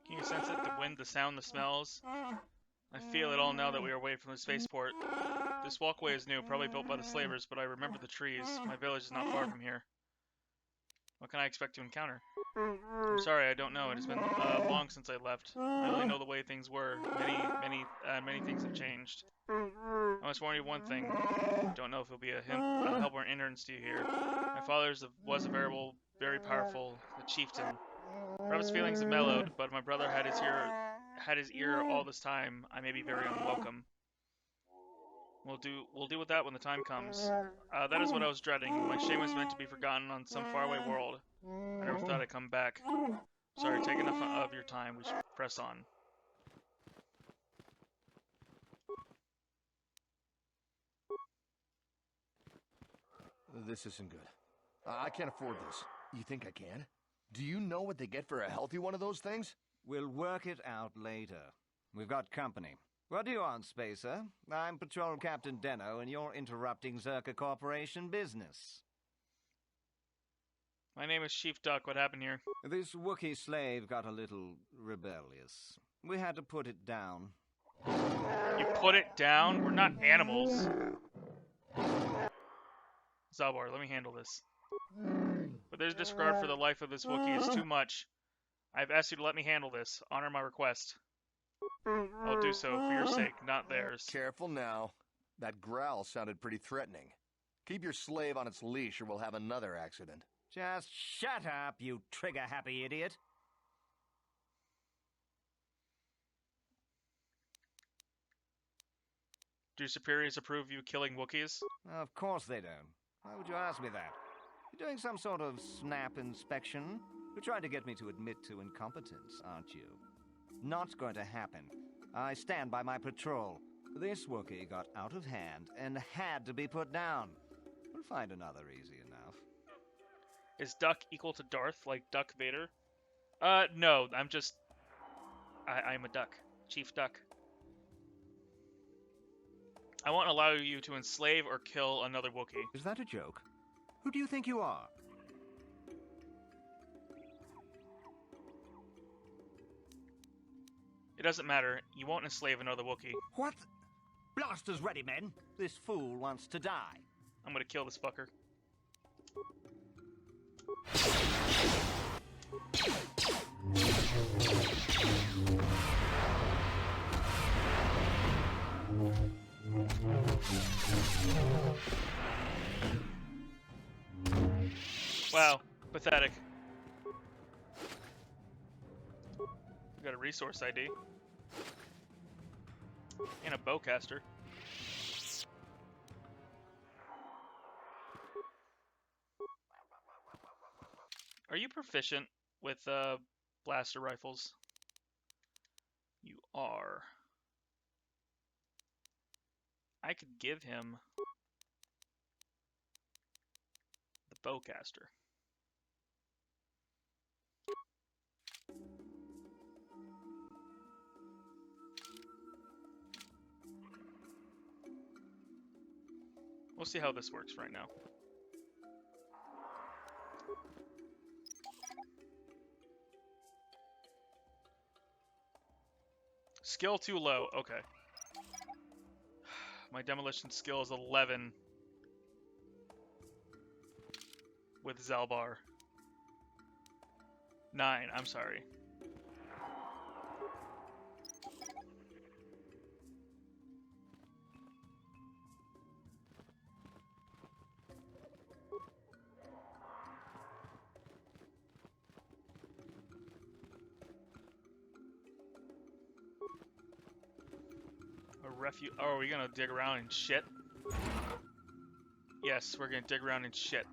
Can you sense it? The wind, the sound, the smells? I feel it all now that we are away from the spaceport. This walkway is new, probably built by the slavers, but I remember the trees. My village is not far from here. What can I expect to encounter? I'm sorry, I don't know. It has been long since I left. I only know the way things were. Many things have changed. I must warn you one thing. Don't know if it'll be a help or hindrance to you here. My father was a very powerful chieftain. Perhaps feelings have mellowed, but if my brother had his ear all this time, I may be very unwelcome. We'll deal with that when the time comes. That is what I was dreading. My shame was meant to be forgotten on some faraway world. I never thought I'd come back. Sorry, take enough of your time. We should press on. This isn't good. I can't afford this. You think I can? Do you know what they get for a healthy one of those things? We'll work it out later. We've got company. What do you want, Spacer? I'm Patrol Captain Deno, and you're interrupting Zerka Corporation business. My name is Chief Duck. What happened here? This Wookiee slave got a little rebellious. We had to put it down. You put it down? We're not animals. Zaalbar, let me handle this. But there's disregard for the life of this Wookiee is too much. I've asked you to let me handle this. Honor my request. I'll do so for your sake, not theirs. Careful now. That growl sounded pretty threatening. Keep your slave on its leash or we'll have another accident. Just shut up, you trigger-happy idiot. Do your superiors approve you killing Wookiees? Of course they don't. Why would you ask me that? You're doing some sort of snap inspection? You're trying to get me to admit to incompetence, aren't you? Not going to happen. I stand by my patrol. This Wookiee got out of hand and had to be put down. We'll find another easy enough. Is Duck equal to Darth, like Duck Vader? No, I'm just... I'm a duck. Chief Duck. I won't allow you to enslave or kill another Wookiee. Is that a joke? Who do you think you are? It doesn't matter. You won't enslave another Wookiee. What? Blasters ready, men. This fool wants to die. I'm gonna kill this fucker. Wow, pathetic. We got a resource ID. And a bowcaster. Are you proficient with blaster rifles? You are. I could give him the bowcaster. We'll see how this works right now. Skill too low. Okay. My demolition skill is 11 with Zalbar. 9, I'm sorry. Oh, are we gonna dig around and shit? Yes, we're gonna dig around and shit.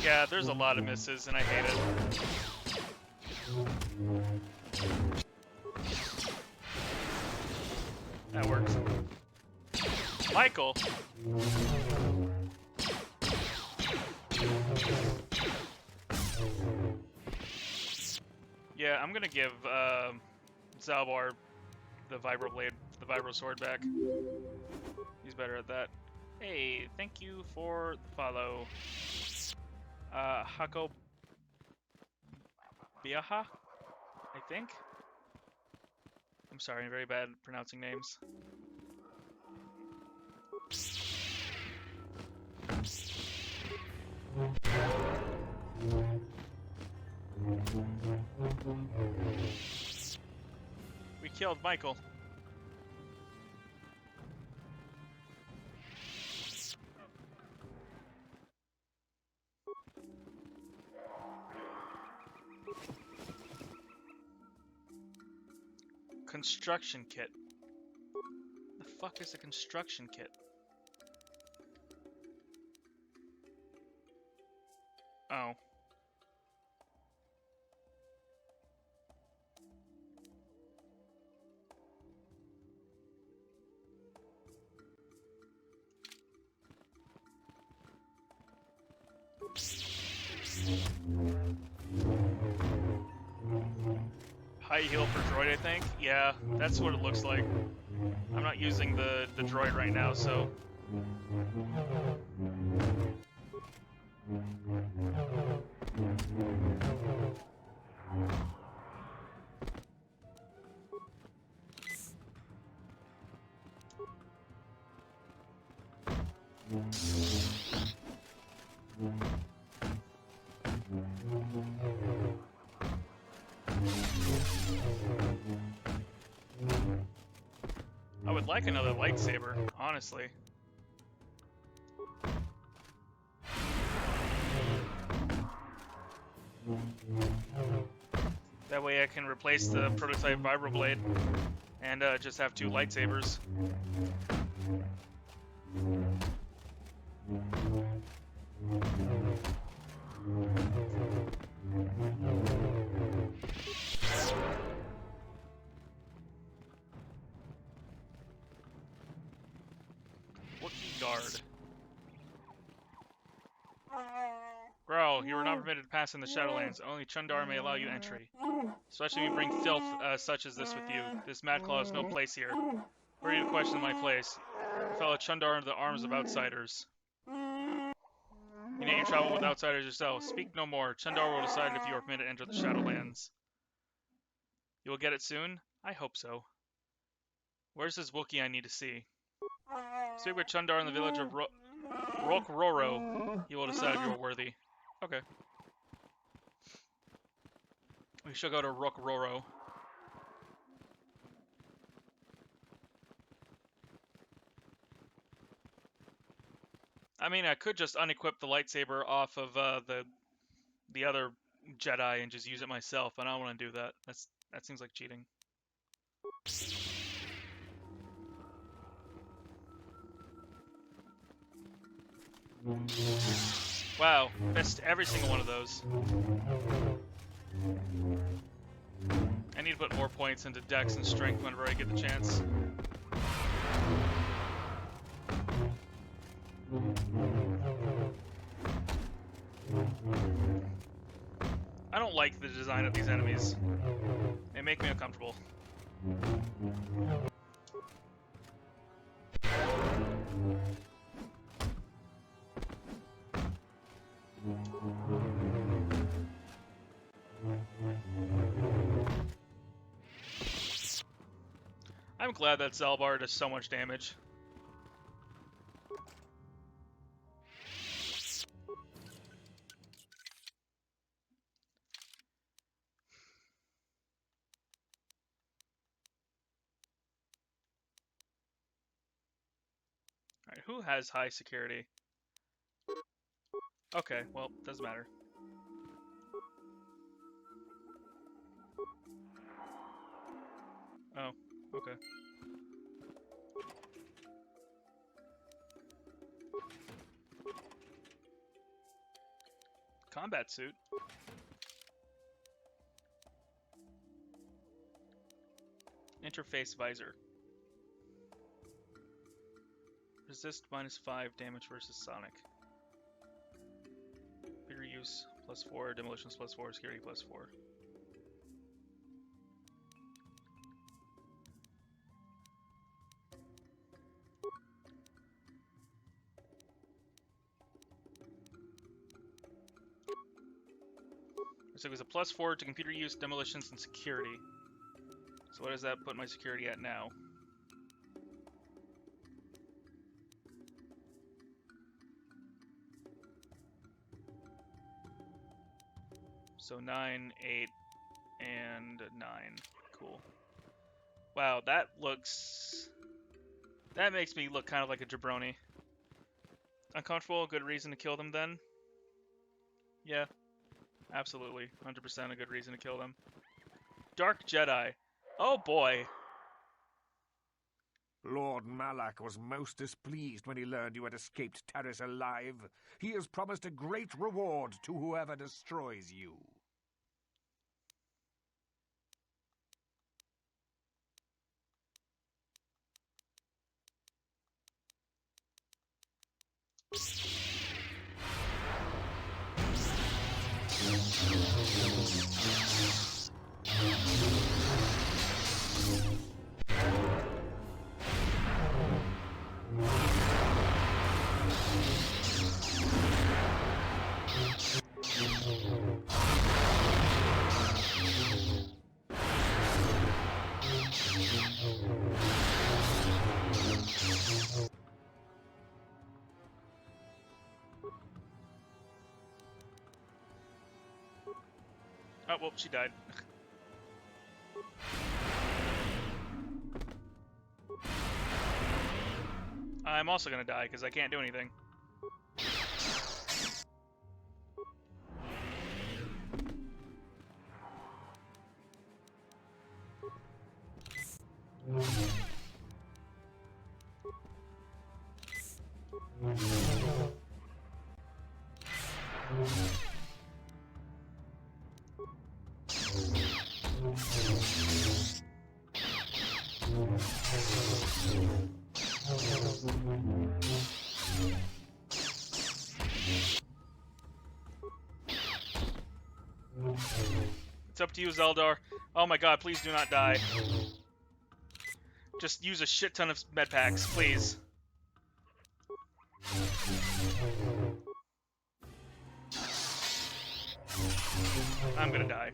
Yeah, there's a lot of misses, and I hate it. That works. Michael! Yeah, I'm gonna give Zalbar the Vibroblade, the Vibro Sword back. He's better at that. Hey, thank you for the follow. Hako Biaha, I think. I'm sorry, I'm very bad at pronouncing names. We killed Michael. Construction kit. The fuck is a construction kit? Oh. High heal for droid, I think. Yeah, that's what it looks like. I'm not using the droid right now, so... I would like another lightsaber, honestly. That way I can replace the prototype Vibroblade and just have 2 lightsabers. Wookiee guard. Growl, you were not permitted to pass pass in the Shadowlands. Only Chundar may allow you entry. Especially if you bring filth such as this with you. This Madclaw has no place here. Were you to question my place? You fellow Chundar into the arms of outsiders. You need to travel with outsiders yourself. Speak no more. Chundar will decide if you are permitted to enter the Shadowlands. You will get it soon? I hope so. Where's this Wookiee I need to see? Speak with Chundar in the village of Rokroro. He will decide if you are worthy. Okay. We shall go to Rokroro. I mean, I could just unequip the lightsaber off of the other Jedi and just use it myself, but I don't want to do that. That seems like cheating. Wow, missed every single one of those. I need to put more points into Dex and Strength whenever I get the chance. I don't like the design of these enemies. They make me uncomfortable. I'm glad that Zalbar does so much damage. Alright, who has high security? Okay, well, doesn't matter. Oh, okay. Combat suit. Interface visor. Resist -5 damage versus Sonic. Computer use +4, demolitions +4, security +4. So it was a +4 to computer use, demolitions, and security. So what does that put my security at now? So 9, 8, and 9. Cool. Wow, that makes me look kind of like a jabroni. Uncomfortable, good reason to kill them then? Yeah. Absolutely. 100% a good reason to kill them. Dark Jedi. Oh boy. Lord Malak was most displeased when he learned you had escaped Taris alive. He has promised a great reward to whoever destroys you. Oh, well, she died. I'm also gonna die because I can't do anything. up to you, Zeldar. Oh my god, please do not die. Just use a shit ton of med packs, please. I'm gonna die.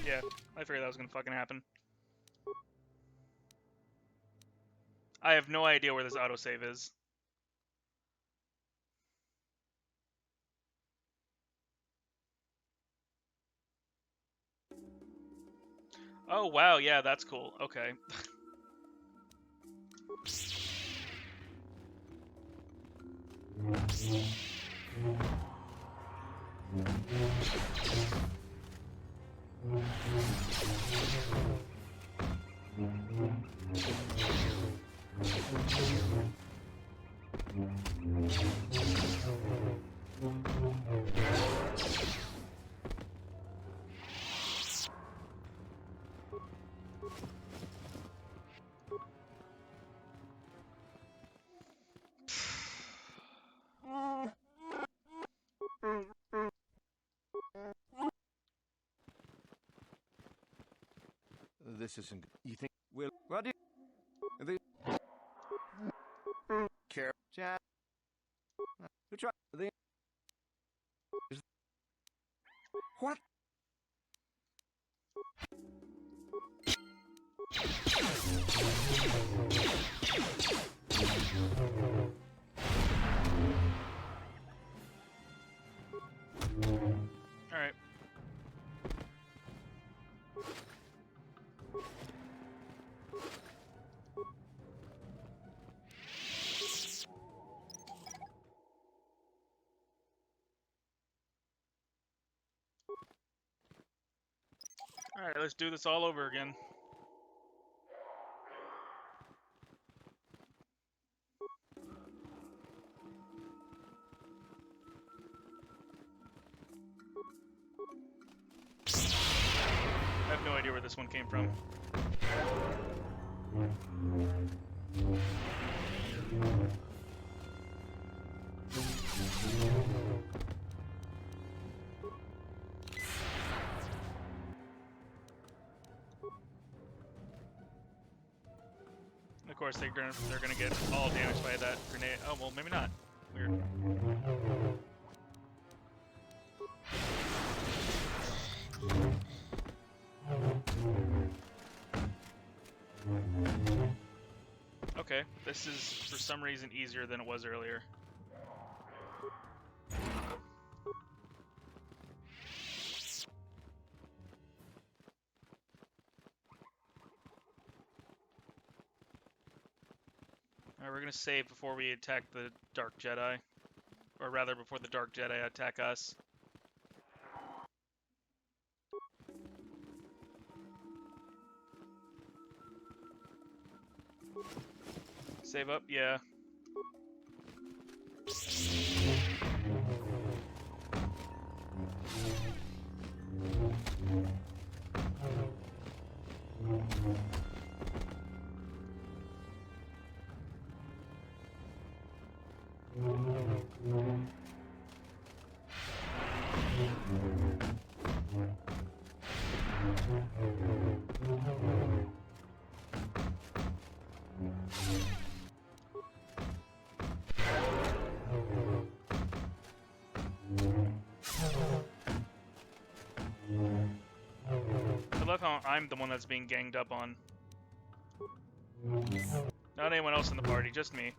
Yeah, I figured that was gonna fucking happen. I have no idea where this autosave is. Oh wow, yeah, that's cool. Okay. This isn't. You think we'll? What do you? Care? Chat. Who try the? What? All right. Alright, let's do this all over again. I have no idea where this one came from. Of course, they're gonna get all damaged by that grenade. Oh well, maybe not. Weird. Okay, this is for some reason easier than it was earlier. Alright, we're gonna save before we attack the Dark Jedi. Or rather, before the Dark Jedi attack us. Save up? Yeah. I love how I'm the one that's being ganged up on. Not anyone else in the party, just me.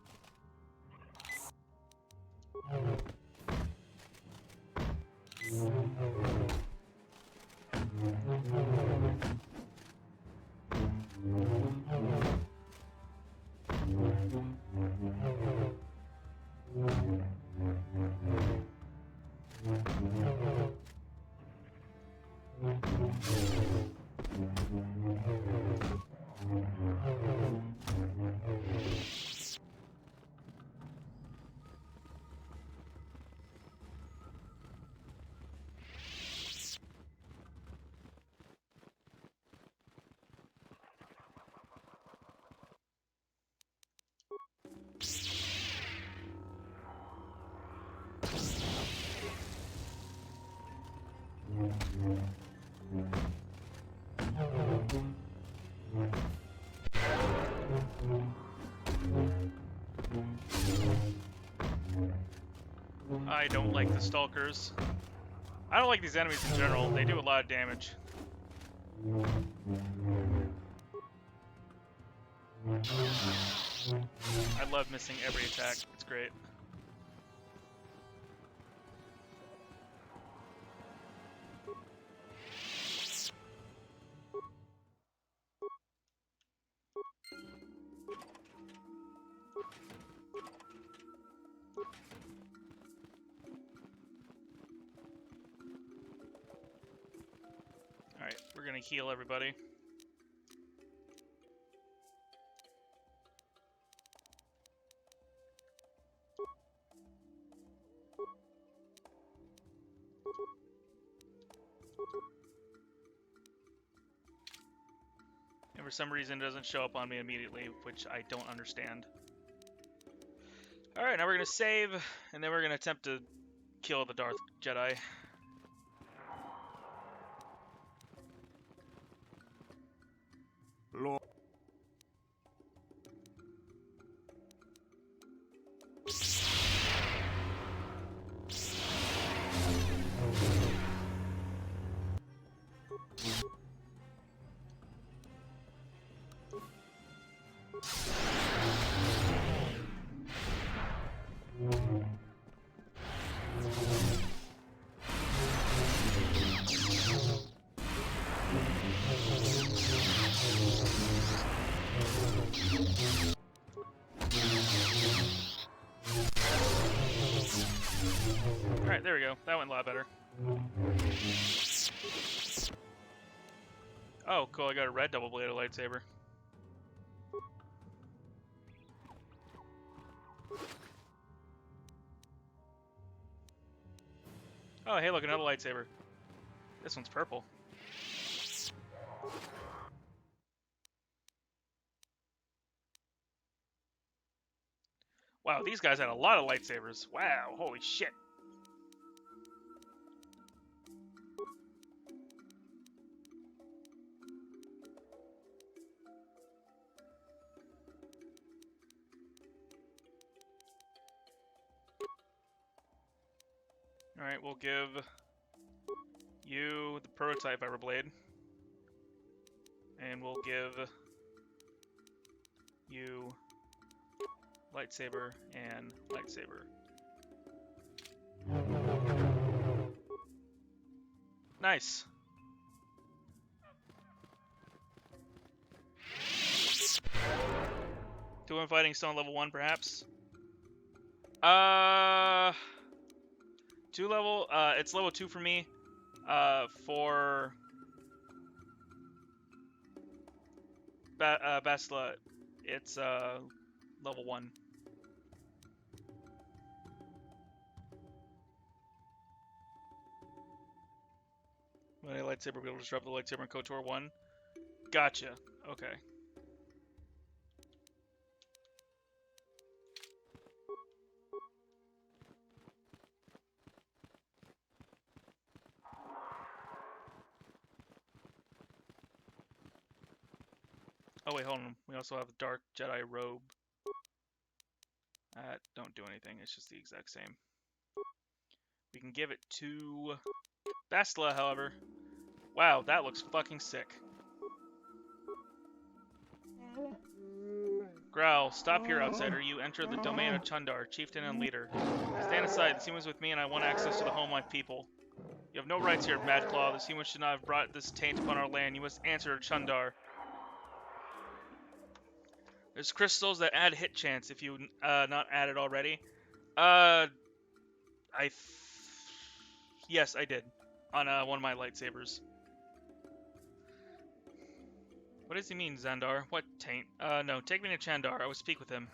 I don't like the Stalkers. I don't like these enemies in general. They do a lot of damage. I love missing every attack. It's great. Alright, we're gonna heal everybody. And for some reason it doesn't show up on me immediately, which I don't understand. Alright, now we're gonna save, and then we're gonna attempt to kill the Darth Jedi. Lord. Alright, there we go. That went a lot better. Oh, cool. I got a red double-bladed lightsaber. Oh, hey, look, another lightsaber. This one's purple. Wow, these guys had a lot of lightsabers. Wow, holy shit. Alright, we'll give you the prototype Everblade. And we'll give you lightsaber and lightsaber. Nice. Two fighting stone level 1 perhaps? 2 level, it's level 2 for me. For Bastila, it's level 1. When a lightsaber will disrupt the lightsaber in KOTOR 1. Gotcha. Okay. Oh wait, hold on. We also have Dark Jedi Robe. Don't do anything. It's just the exact same. We can give it to Bastila, however. Wow, that looks fucking sick. Growl, stop here, outsider. You enter the domain of Chundar, chieftain and leader. Stand aside. This human is with me, and I want access to the homeland people. You have no rights here, Madclaw. This human should not have brought this taint upon our land. You must answer to Chundar. There's crystals that add hit chance if you not added already. Yes, I did. On one of my lightsabers. What does he mean, Xandar? What taint? No, take me to Chandar. I will speak with him.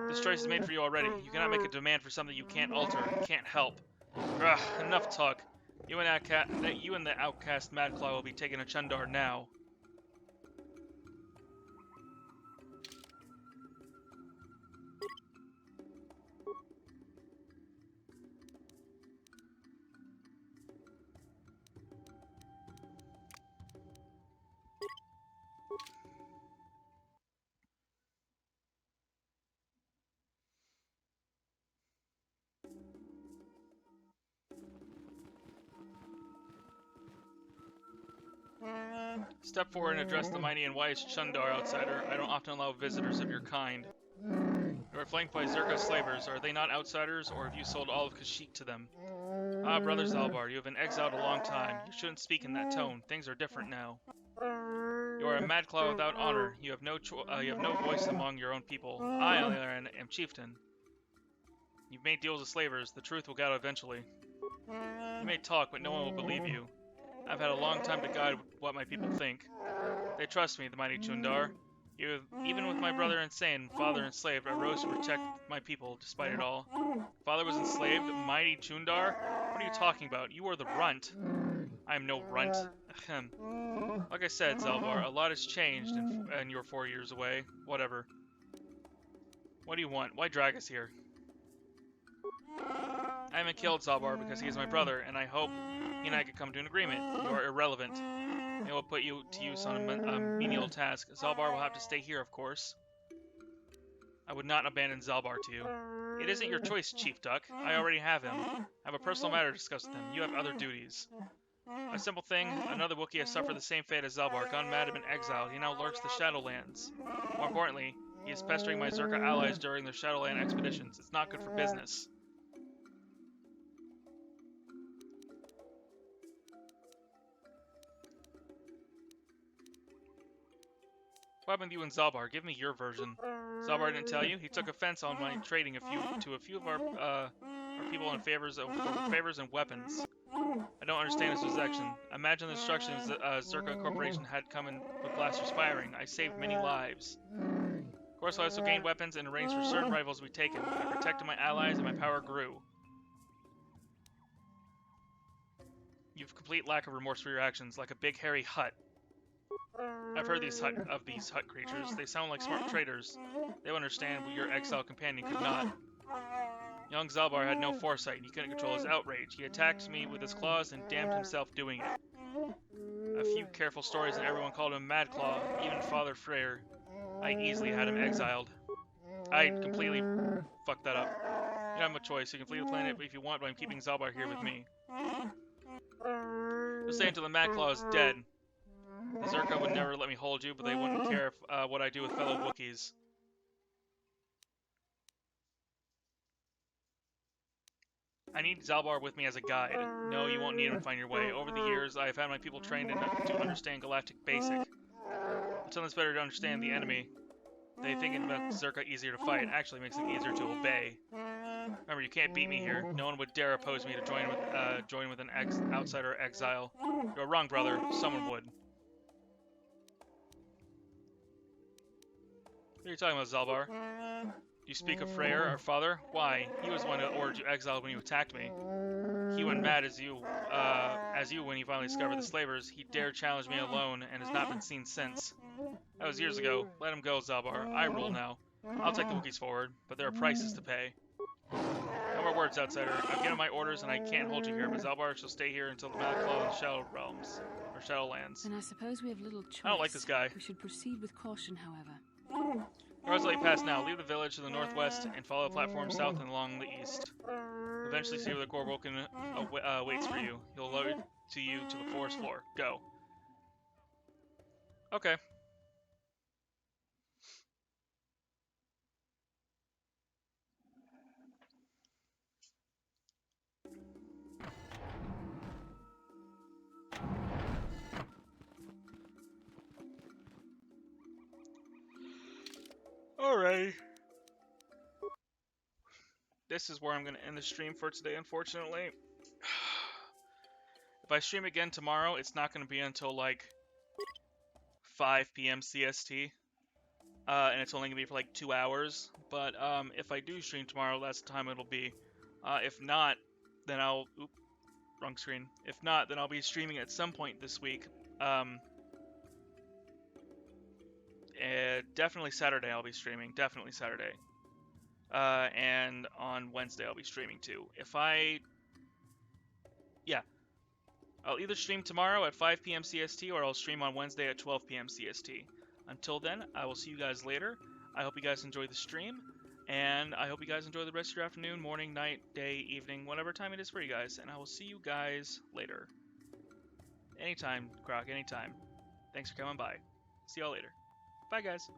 This choice is made for you already. You cannot make a demand for something you can't alter, can't help. Ugh, enough talk. You and the outcast Madclaw will be taken to Chandar now. Step forward and address the mighty and wise Chundar, outsider. I don't often allow visitors of your kind. You are flanked by Zerka slavers. Are they not outsiders, or have you sold all of Kashyyyk to them? Ah, Brother Zalbar, you have been exiled a long time. You shouldn't speak in that tone. Things are different now. You are a mad claw without honor. You have no voice among your own people. I, on the other hand, am chieftain. You've made deals with slavers. The truth will get out eventually. You may talk, but no one will believe you. I've had a long time to guide what my people think. They trust me, the mighty Chundar. Even with my brother insane, father enslaved, I rose to protect my people, despite it all. Father was enslaved? Mighty Chundar? What are you talking about? You are the runt. I am no runt. Ahem. Like I said, Zalbar, a lot has changed in your 4 years away. Whatever. What do you want? Why drag us here? I haven't killed Zalbar because he is my brother, and I hope he and I could come to an agreement. You are irrelevant. It will put you to use on a menial task. Zalbar will have to stay here, of course. I would not abandon Zalbar to you. It isn't your choice, Chief Duck. I already have him. I have a personal matter to discuss with him. You have other duties. A simple thing, another Wookiee has suffered the same fate as Zalbar, gone mad and been exiled. He now lurks the Shadowlands. More importantly, he is pestering my Zerka allies during their Shadowland expeditions. It's not good for business. What happened to you and Zalbar? Give me your version. Zalbar didn't tell you? He took offense on my trading to a few of our people in favors and weapons. I don't understand his rejection. Imagine the instructions that Zerka Corporation had come in with blasters firing. I saved many lives. Of course, I also gained weapons and arranged for certain rifles to be taken. I protected my allies and my power grew. You have complete lack of remorse for your actions, like a big hairy hut. I've heard of these hut creatures. They sound like smart traders. They will understand what your exiled companion could not. Young Zalbar had no foresight, and he couldn't control his outrage. He attacked me with his claws and damned himself doing it. A few careful stories and everyone called him Mad Claw, even Father Freyr. I easily had him exiled. I completely fucked that up. You don't have a choice. You can flee the planet if you want, but I'm keeping Zalbar here with me. Just stay until the Mad Claw is dead. The Zerka would never let me hold you, but they wouldn't care if, what I do with fellow Wookiees. I need Zalbar with me as a guide. No, you won't need him to find your way. Over the years, I have had my people trained to understand Galactic Basic. Until it's better to understand the enemy. They think it makes Zerka easier to fight. Actually, makes them easier to obey. Remember, you can't beat me here. No one would dare oppose me to join with an outsider exile. You're wrong, brother. Someone would. What are you talking about, Zalbar? Do you speak of Freyr, our father? Why? He was the one who ordered you exiled when you attacked me. He went mad as you when he finally discovered the slavers. He dared challenge me alone and has not been seen since. That was years ago. Let him go, Zalbar. I rule now. I'll take the Wookiees forward, but there are prices to pay. No more words, outsider. I've given my orders and I can't hold you here, but Zalbar shall stay here until the Mad Claw and the Shadow Realms, or Shadowlands. And I suppose we have little choice. I don't like this guy. We should proceed with caution, however. Rosalite Pass now. Leave the village to the northwest and follow the platform south and along the east. Eventually see where the core Vulcan waits for you. He'll load to you to the forest floor. Go. Okay. Alright. This is where I'm going to end the stream for today, unfortunately. If I stream again tomorrow, it's not going to be until like 5 p.m. CST. And it's only going to be for like 2 hours. But if I do stream tomorrow, that's the time it'll be. If not, then I'll... Oop, wrong screen. If not, then I'll be streaming at some point this week. Definitely Saturday I'll be streaming. Definitely Saturday. And on Wednesday I'll be streaming too. Yeah. I'll either stream tomorrow at 5 p.m. CST or I'll stream on Wednesday at 12 p.m. CST. Until then, I will see you guys later. I hope you guys enjoy the stream. And I hope you guys enjoy the rest of your afternoon, morning, night, day, evening, whatever time it is for you guys. And I will see you guys later. Anytime, Croc, anytime. Thanks for coming by. See y'all later. Bye, guys.